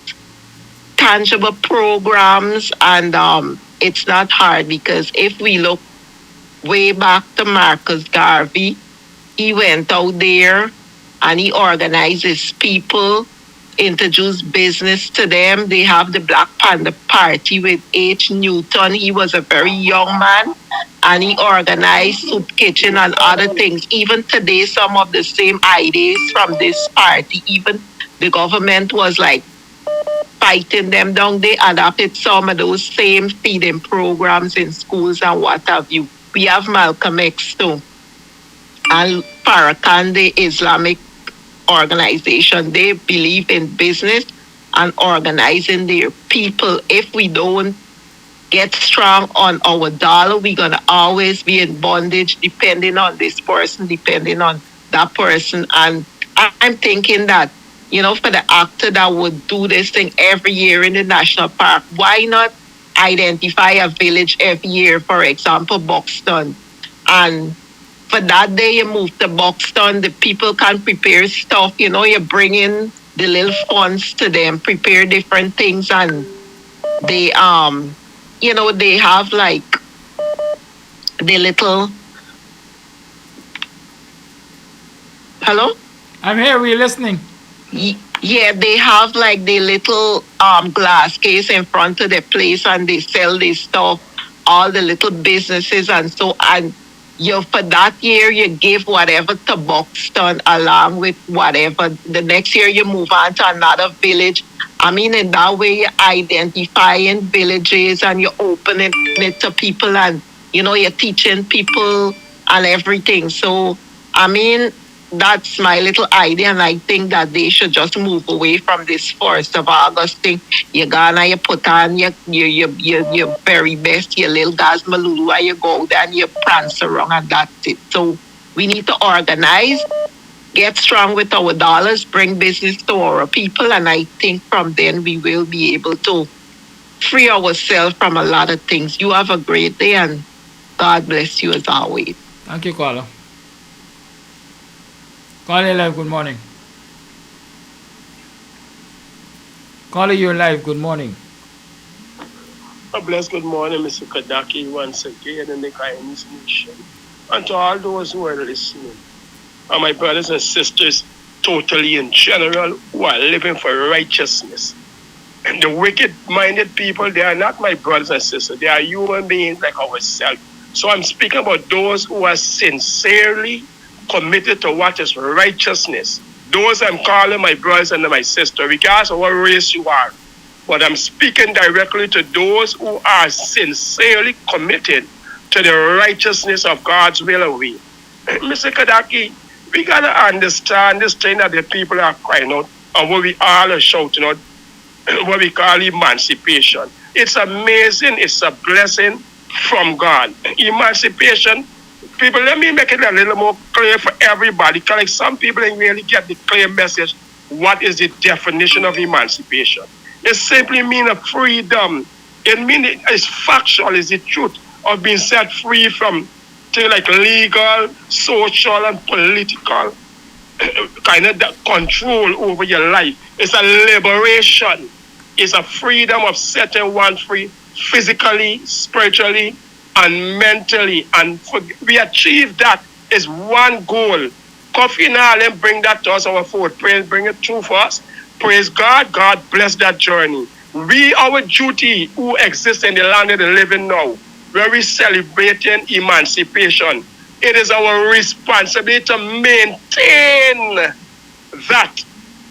tangible programs, and it's not hard because if we look way back to Marcus Garvey, he went out there and he organized his people, introduced business to them. They have the Black Panther Party with H. Newton. He was a very young man and he organized soup kitchen and other things. Even today, some of the same ideas from this party, even the government was like fighting them down. They adopted some of those same feeding programs in schools and what have you. We have Malcolm X too. And Farrakhan, the Islamic organization, they believe in business and organizing their people. If we don't get strong on our dollar, we're going to always be in bondage, depending on this person, depending on that person. And I'm thinking that, you know, for the actor that would do this thing every year in the national park, why not identify a village every year, for example, Buxton, and for that day you move to Buxton, the people can prepare stuff, you know, you bring in the little funds to them, prepare different things, and they you know, they have like the little hello? I'm here, we're listening. Yeah, they have like the little glass case in front of the place and they sell this stuff, all the little businesses and so, and you, for that year, you give whatever to Buxton along with whatever. The next year, you move on to another village. I mean, in that way, you're identifying villages and you're opening it to people and, you know, you're teaching people and everything. So, I mean, that's my little idea, and I think that they should just move away from this 1st of August thing. You gonna, you put on your very best, your little gazmalulu, and you go there and you prance around, and that's it. So we need to organize, get strong with our dollars, bring business to our people, and I think from then we will be able to free ourselves from a lot of things. You have a great day and God bless you as always. Thank you, caller. Caller live, good morning. Caller, you're live, good morning. A blessed good morning, Mr. Kadaki, once again in the Guyanese nation. And to all those who are listening, and my brothers and sisters, totally in general, who are living for righteousness. And the wicked-minded people, they are not my brothers and sisters. They are human beings like ourselves. So I'm speaking about those who are sincerely committed to what is righteousness. Those I'm calling my brothers and my sisters, regardless of what race you are. But I'm speaking directly to those who are sincerely committed to the righteousness of God's will and way. Mr. Kadaki, we got to understand this thing that the people are crying out and what we all are shouting out, what we call emancipation. It's amazing. It's a blessing from God. Emancipation, people, let me make it a little more clear for everybody, because like some people didn't really get the clear message. What is the definition of emancipation? It simply means a freedom. It means it's factual, it's the truth of being set free from things like legal, social, and political kind of that control over your life. It's a liberation. It's a freedom of setting one free physically, spiritually, and mentally. And we achieve that is one goal. Kofi and Allen bring that to us, our fourth praise, bring it through for us. Praise God. God bless that journey. We, our duty, who exist in the land of the living now, where we celebrating emancipation, it is our responsibility to maintain that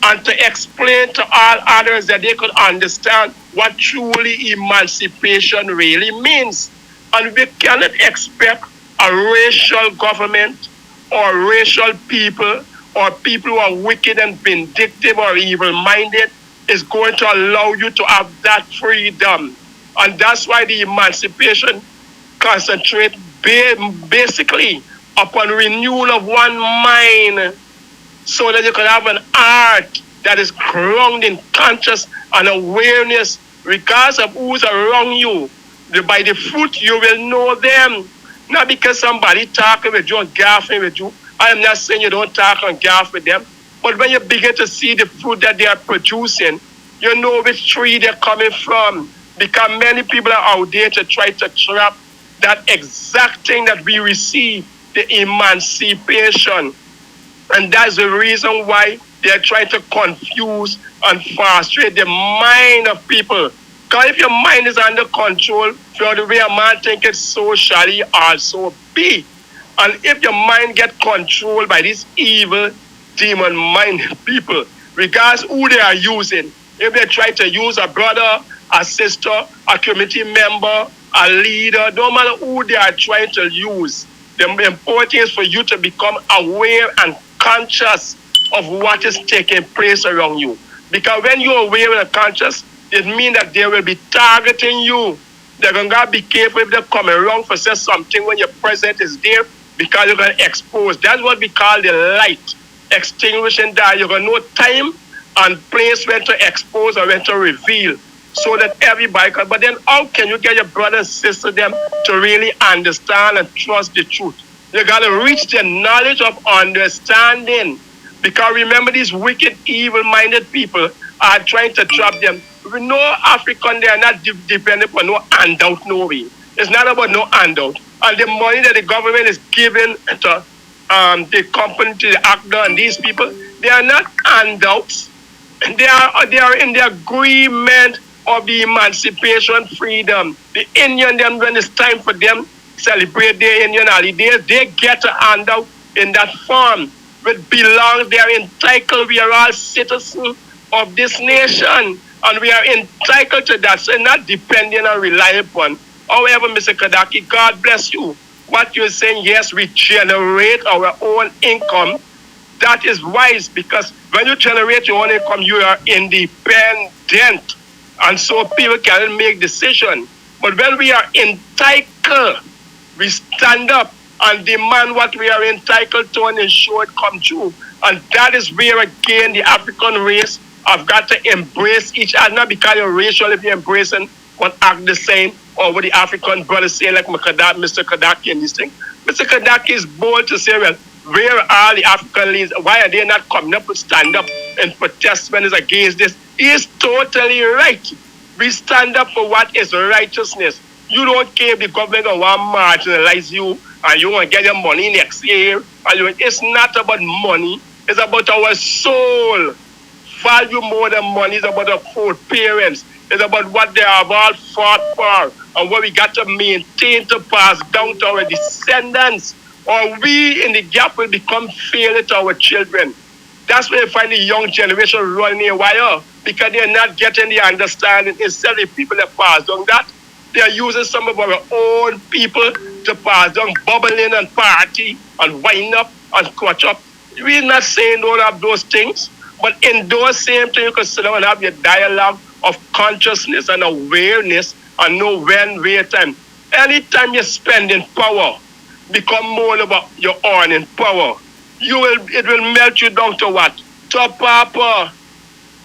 and to explain to all others that they could understand what truly emancipation really means. And we cannot expect a racial government or racial people or people who are wicked and vindictive or evil-minded is going to allow you to have that freedom. And that's why the emancipation concentrates basically upon renewal of one mind, so that you can have an heart that is grounded in conscious and awareness, regardless of who's around you. By the fruit you will know them. Not because somebody talking with you and gaffing with you. I am not saying you don't talk and gaff with them, but when you begin to see the fruit that they are producing, you know which tree they're coming from. Because many people are out there to try to trap that exact thing that we receive, the emancipation. And that's the reason why they're trying to confuse and frustrate the mind of people. Because if your mind is under control, for the way a man thinks it, so shall he also be. And if your mind gets controlled by these evil, demon-minded people, regardless who they are using, if they try to use a brother, a sister, a community member, a leader, no matter who they are trying to use, the important thing is for you to become aware and conscious of what is taking place around you. Because when you're aware and conscious, it means that they will be targeting you. They're going to be careful if they're coming around for say something when your presence is there, because you're going to expose. That's what we call the light extinguishing that. You're going to know time and place when to expose or when to reveal, so that everybody can. But then how can you get your brother and sister them to really understand and trust the truth? You got to reach the knowledge of understanding. Because remember, these wicked, evil-minded people are trying to trap them. We know African, they are not dependent on no handout, no way. It's not about no handout. And the money that the government is giving to the company, to the actor and these people, they are not handouts. They are in the agreement of the emancipation freedom. The Indian, them, when it's time for them celebrate their Indian holidays, they get a handout in that form. Which belongs, they are entitled. We are all citizens of this nation, and we are entitled to that. So not depending and relying upon. However, Mr. Kadaki, God bless you. What you're saying, yes, we generate our own income. That is wise, because when you generate your own income, you are independent. And so people can make decisions. But when we are entitled, we stand up and demand what we are entitled to and ensure it come true. And that is where, again, the African race have got to embrace each other, not because you're racial if you're embracing but act the same, or what the African brothers say, like Mr. Kadaki and this thing. Mr. Kadaki is bold to say, well, where are the African leaders? Why are they not coming up and stand up and protest when it's against this? He is totally right. We stand up for what is righteousness. You don't care if the government will marginalize you and you want to get your money next year. It's not about money. It's about our soul. Value more than money. It's about our poor parents. It's about what they have all fought for and what we got to maintain to pass down to our descendants. Or we in the gap will become failure to our children. That's where you find the young generation running away, because they're not getting the understanding. Instead of the people that pass down that, they're using some of our own people to pass down bubbling and party and wind up and crutch up. We're not saying don't have those things, but in those same things, you can sit down and have your dialogue of consciousness and awareness and know when, where, time. Anytime you're spending power, become more about your earning power. It will melt you down to what? To papa.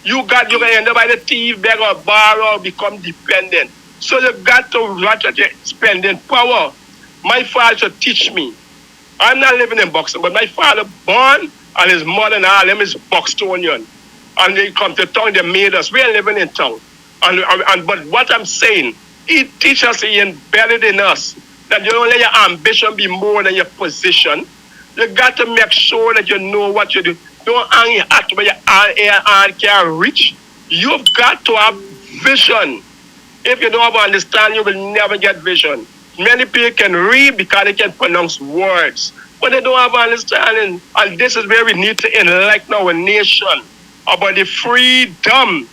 You're gonna end up by the thief, beg or borrow, become dependent. So you got to watch at your spending power. My father should teach me. I'm not living in Buxton, but my father born and his mother and all them is Buxtonian. And they come to town, they made us. We're living in town. But what I'm saying, he teaches us, he embedded in us, that you don't let your ambition be more than your position. You got to make sure that you know what you do. Don't hang your hat where your hand can't reach. You've got to have vision. If you don't have understanding, you will never get vision. Many people can read because they can pronounce words, but they don't have understanding. And this is where we need to enlighten our nation about the freedom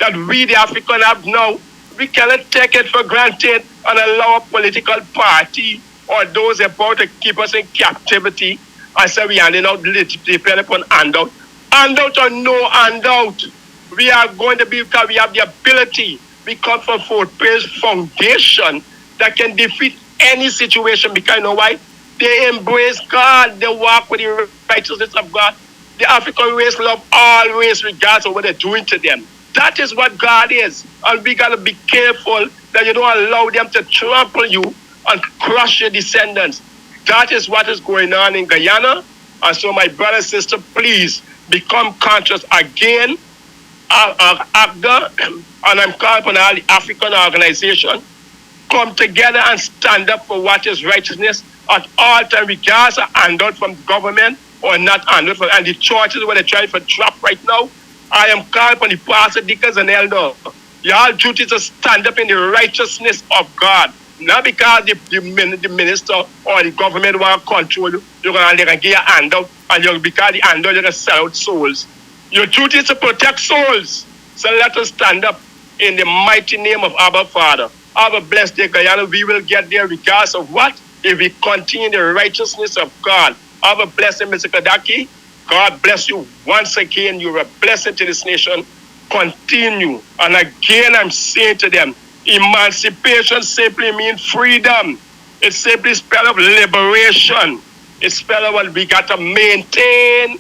that we, the African, have now. We cannot take it for granted and allow a political party or those about to keep us in captivity and say we handing out depending upon handout. Handout or no handout, we are going to be, because we have the ability. We come from Fort Pierce foundation that can defeat any situation, because you know why? They embrace God. They walk with the righteousness of God. The African race love always, regardless of what they're doing to them. That is what God is. And we got to be careful that you don't allow them to trample you and crush your descendants. That is what is going on in Guyana. And so my brother and sister, please become conscious again. And I'm calling upon all the African organizations, come together and stand up for what is righteousness at all times, regardless of handout from the government or not handout from, and the churches where they're trying to trap right now. I am calling upon the pastor, deacons, and elders. Your duty to stand up in the righteousness of God. Not because the minister or the government want to control you, you're going to give you a handout, and because the handout, you're going to sell out souls. Your duty is to protect souls. So let us stand up in the mighty name of our Father. Have a blessed day, Guyana. We will get there regardless of what, if we continue the righteousness of God. Have a blessing, Mr. Kadaki. God bless you once again. You're a blessing to this nation. Continue. And again, I'm saying to them, emancipation simply means freedom. It simply spells liberation. It spells what we got to maintain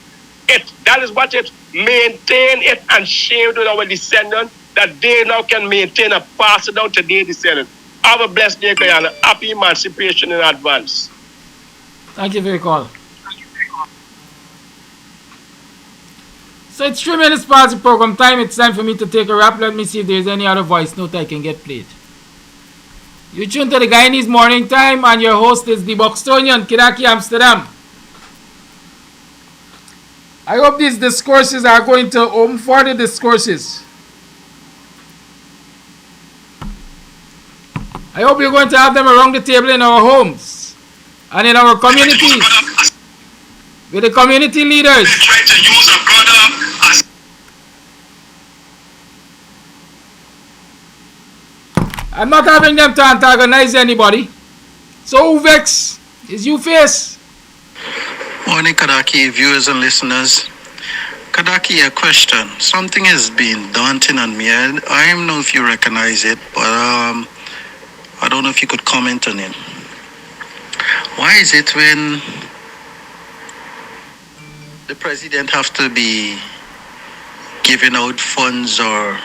it. That is what it maintain it and share with our descendants, that they now can maintain and pass it down to their descendants. Have a blessed day, Guyana. Happy emancipation in advance. Thank you for your call. So it's 3 minutes past the program time. It's time for me to take a wrap. Let me see if there's any other voice note I can get played. You tune to the Guyanese Morning Time, and your host is the Buxtonian, Kidaki Amsterdam. I hope these discourses are going to open further discourses. I hope you're going to have them around the table in our homes and in our communities with the community leaders. I'm not having them to antagonize anybody. So Vex, is you face. Morning, Kadaki viewers and listeners. Kadaki, a question. Something has been daunting on me. I don't know if you recognize it, but I don't know if you could comment on it. Why is it when the president have to be giving out funds, or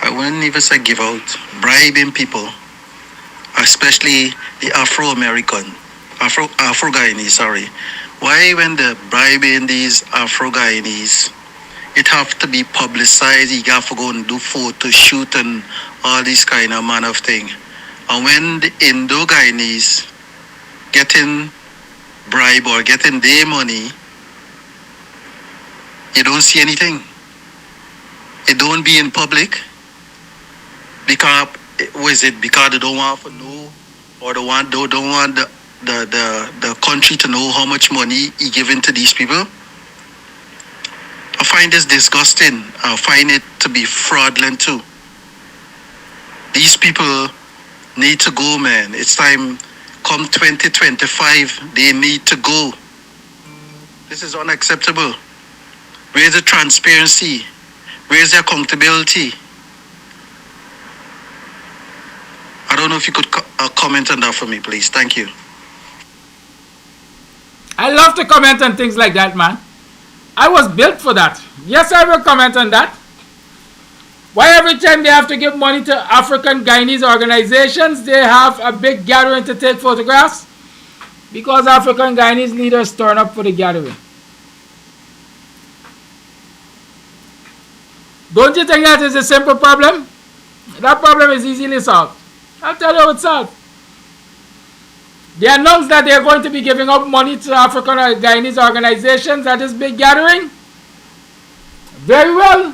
I wouldn't even say give out, bribing people, especially the Afro-Guyanese, sorry. Why when they're bribing these Afro-Guyanese, it have to be publicized, you have to go and do photo shoot and all this kind of manner of thing. And when the Indo-Guyanese getting bribe or getting their money, you don't see anything. It don't be in public. Because, was it because they don't want to know, or don't want the country to know how much money he giving to these people? I find this disgusting. I find it to be fraudulent too. These people need to go, man. It's time, come 2025, they need to go. This is unacceptable. Where's the transparency? Where's the accountability? I don't know if you could comment on that for me, please. Thank you. I love to comment on things like that, man. I was built for that. Yes, I will comment on that. Why every time they have to give money to African Guyanese organizations, they have a big gathering to take photographs? Because African Guyanese leaders turn up for the gathering. Don't you think that is a simple problem? That problem is easily solved. I'll tell you how it's solved. They announced that they are going to be giving up money to African Guyanese organizations at this big gathering. Very well.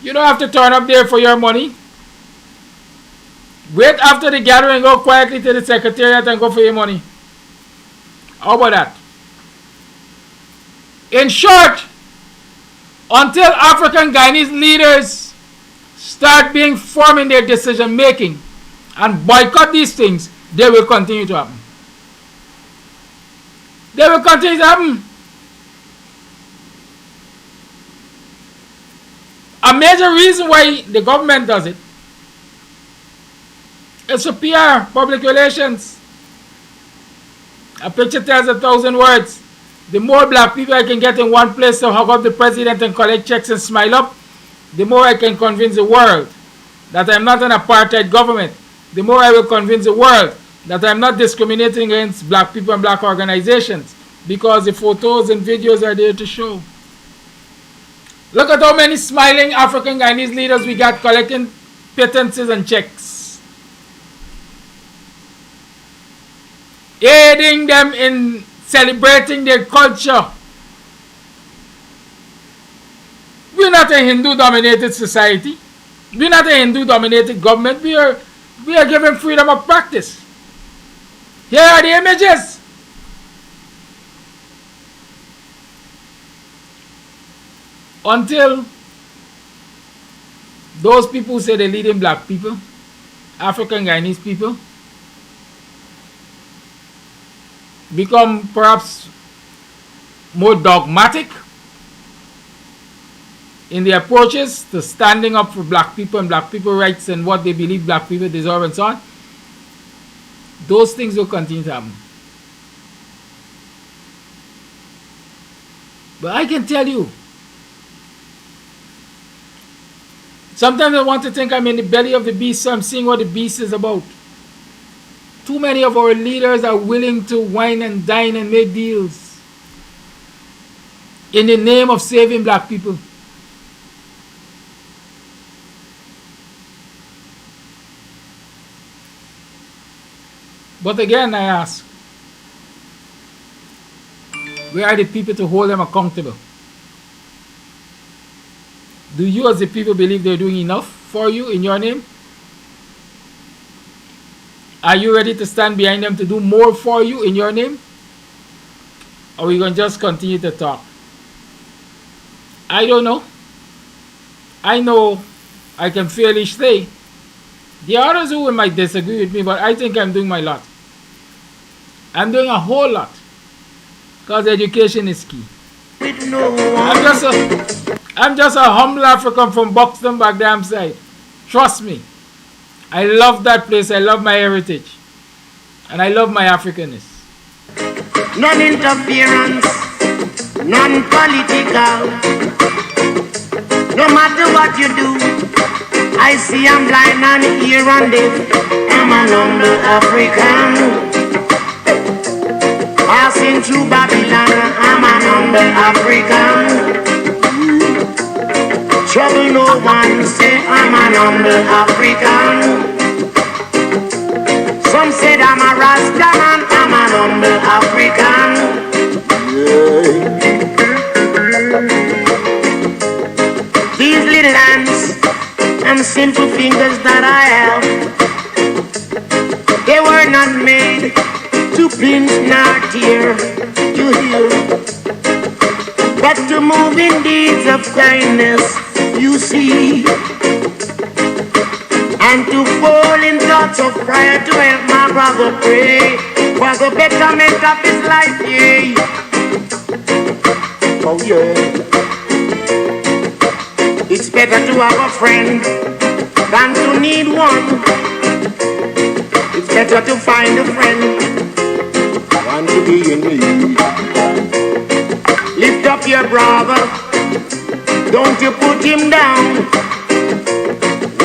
You don't have to turn up there for your money. Wait after the gathering, go quietly to the secretariat and go for your money. How about that? In short, until African Guyanese leaders start being firm in their decision making and boycott these things, they will continue to happen. They will continue to happen. A major reason why the government does it is for PR, public relations. A picture tells 1,000 words. The more black people I can get in one place to hug up the president and collect checks and smile up, the more I can convince the world that I'm not an apartheid government. The more I will convince the world that I'm not discriminating against black people and black organizations, because the photos and videos are there to show. Look at how many smiling African Guyanese leaders we got collecting pittances and checks, aiding them in celebrating their culture. We're not a Hindu-dominated society. We're not a Hindu-dominated government. We are given freedom of practice. Here are the images. Until those people who say they're leading black people, African Guyanese people, become perhaps more dogmatic in their approaches to standing up for black people and black people rights and what they believe black people deserve and so on, those things will continue to happen. But I can tell you, sometimes I want to think I'm in the belly of the beast, so I'm seeing what the beast is about. Too many of our leaders are willing to wine and dine and make deals in the name of saving black people. But again, I ask, where are the people to hold them accountable? Do you as the people believe they're doing enough for you in your name? Are you ready to stand behind them to do more for you in your name? Or are we going to just continue to talk? I don't know. I know I can fairly say there are others who might disagree with me, but I think I'm doing my lot. I'm doing a whole lot, because education is key. I'm just a humble African from Buxton, Baghdad side. Trust me. I love that place. I love my heritage. And I love my Africanness. Non-interference, non-political, No matter what you do, I see I'm blind and hear and deaf. I'm an humble African. Passing through Babylon, I'm an humble African. Trouble no one, say I'm an humble African. Some said I'm a Rastaman, I'm an humble African. These little hands and simple fingers that I have, they were not made to pinch nor tear, you hear, but to move in deeds of kindness, you see, and to fall in thoughts of prayer to help my brother pray for the betterment of his life, yeah. Oh yeah. It's better to have a friend than to need one. It's better to find a friend than to be in need. Lift up your brother, don't you put him down.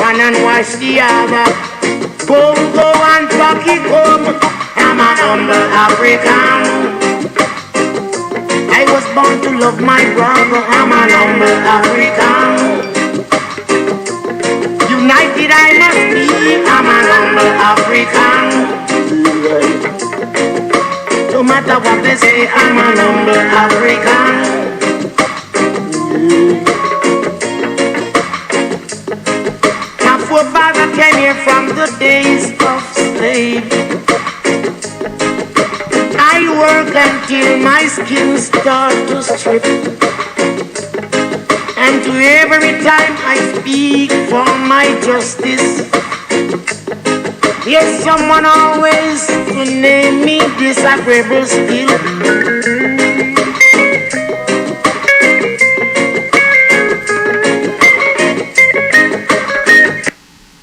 One and wash the other. Go and fuck it home. I'm an humble African. I was born to love my brother. I'm an humble African. United I must be. I'm an humble African. No matter what they say, I'm an humble African. My forefather came here from the days of slavery. I work until my skin starts to strip, and to every time I speak for my justice, there's someone always to name me disagreeable still.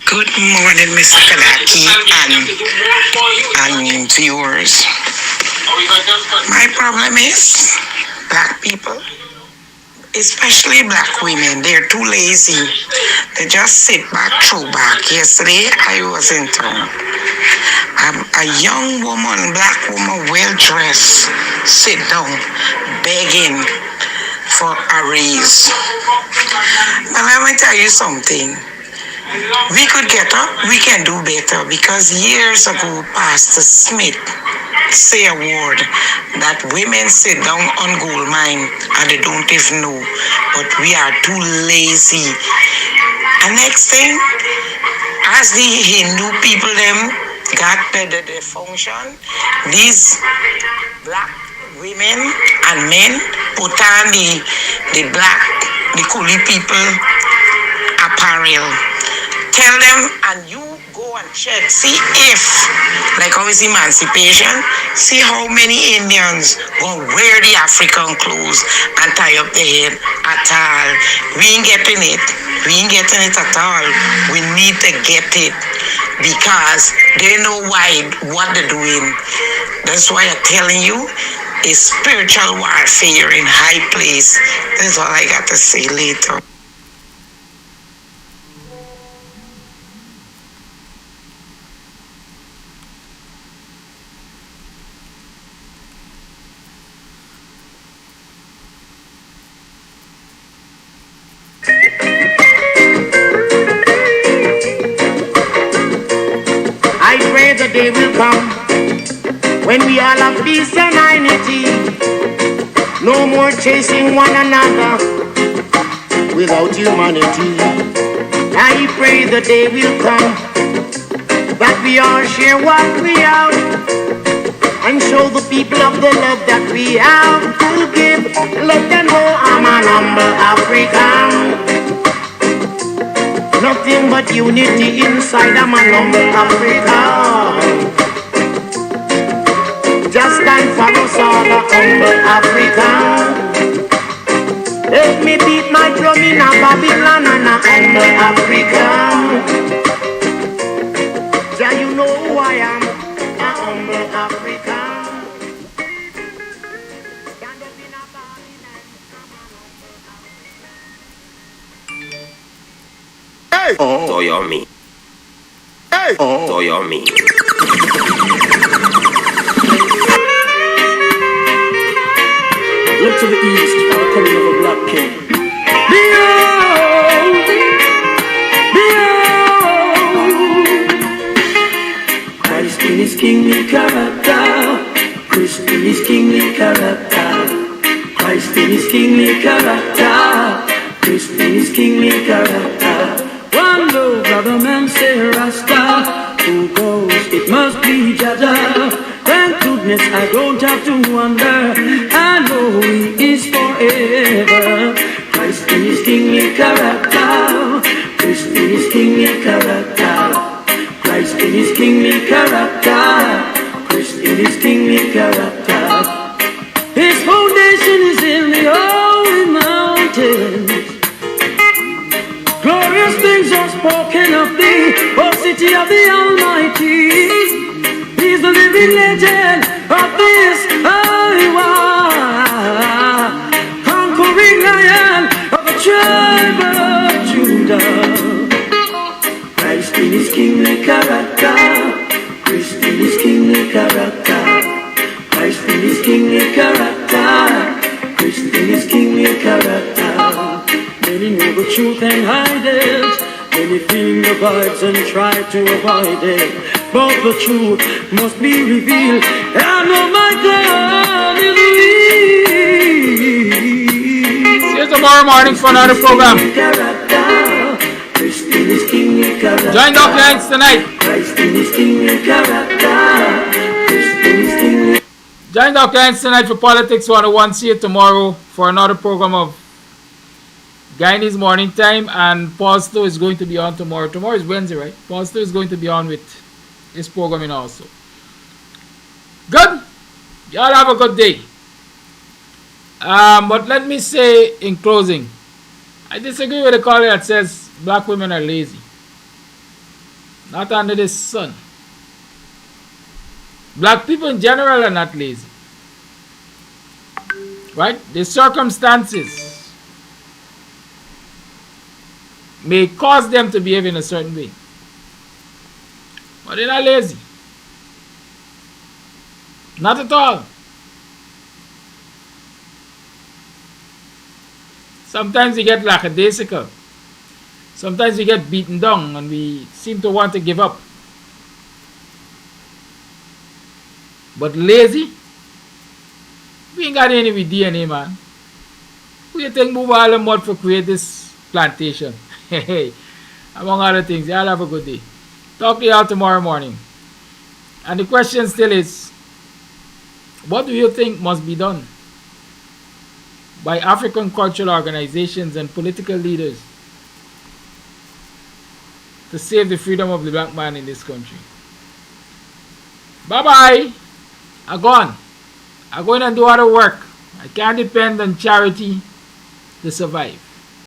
Good morning, Mr. Kadaki and viewers. My problem is black people, especially black women, they're too lazy. They just sit back, throw back. Yesterday I was in town. A young woman, black woman, well dressed, sit down, begging for a raise. Now let me tell you something. We could get up, we can do better, because years ago Pastor Smith say a word that women sit down on gold mine and they don't even know, but we are too lazy. And next thing, as the Hindu people them got the function, these black women and men put on the black, the coolie people apparel. Tell them, and you go and check, see if, like always emancipation, see how many Indians go wear the African clothes and tie up their head at all. We ain't getting it. We ain't getting it at all. We need to get it, because they know what they're doing. That's why I'm telling you, it's spiritual warfare in high place. That's all I got to say later. I pray the day will come when we all have peace and unity. No more chasing one another without humanity. I pray the day will come that we all share what we have and show the people of the love that we have to give. Let them know I'm an humble African. Nothing but unity inside. I'm an humble African. Just stand for us all, a humble African. Let me beat my drum in a Babylon and a humble African. Yeah, you know who I am, a humble African. Stand up in a Babylon. So you mean? So you mean? Look to the east for the coming of a black king. Christ in his kingly character. Christ in his kingly character. Christ in his kingly character. Christ in his kingly character. One low brother man say Rasta. Who goes? It must be Jaja. Thank goodness I don't have to wonder. I know he is forever. Christ in his kingly character. Christ in his kingly character. Christ in his kingly character. Christ in his kingly character. His foundation is in the holy mountains. Glorious things are spoken of thee, O city of the Almighty. He's the living legend of this Iowa, conquering lion of the tribe of Judah. Christ in his kingly character. Christ in his kingly character. Christ in his kingly character. Christ in his kingly character. Many know the truth and hide it. Many feel the vibes and try to avoid it. But the truth must be revealed. I know my God is real. See you tomorrow morning for another program. Join the clients tonight. Join the clients tonight for Politics 101. See you tomorrow for another program of Guyanese Morning Time. And Paul Stowe is going to be on tomorrow. Tomorrow is Wednesday, right? Paul Stowe is going to be on with his programming also. Good. Y'all have a good day. But let me say in closing, I disagree with the caller that says black women are lazy. Not under this sun. Black people in general are not lazy. Right? The circumstances may cause them to behave in a certain way. But they're not lazy. Not at all. Sometimes we get lackadaisical. Sometimes we get beaten down and we seem to want to give up. But lazy? We ain't got any with DNA, man. Who you think move all the mud for create this plantation? Hey, among other things. Y'all have a good day. Talk to y'all tomorrow morning. And the question still is, what do you think must be done by African cultural organizations and political leaders to save the freedom of the black man in this country? Bye-bye. I'm gone. I'm going to do other work. I can't depend on charity to survive.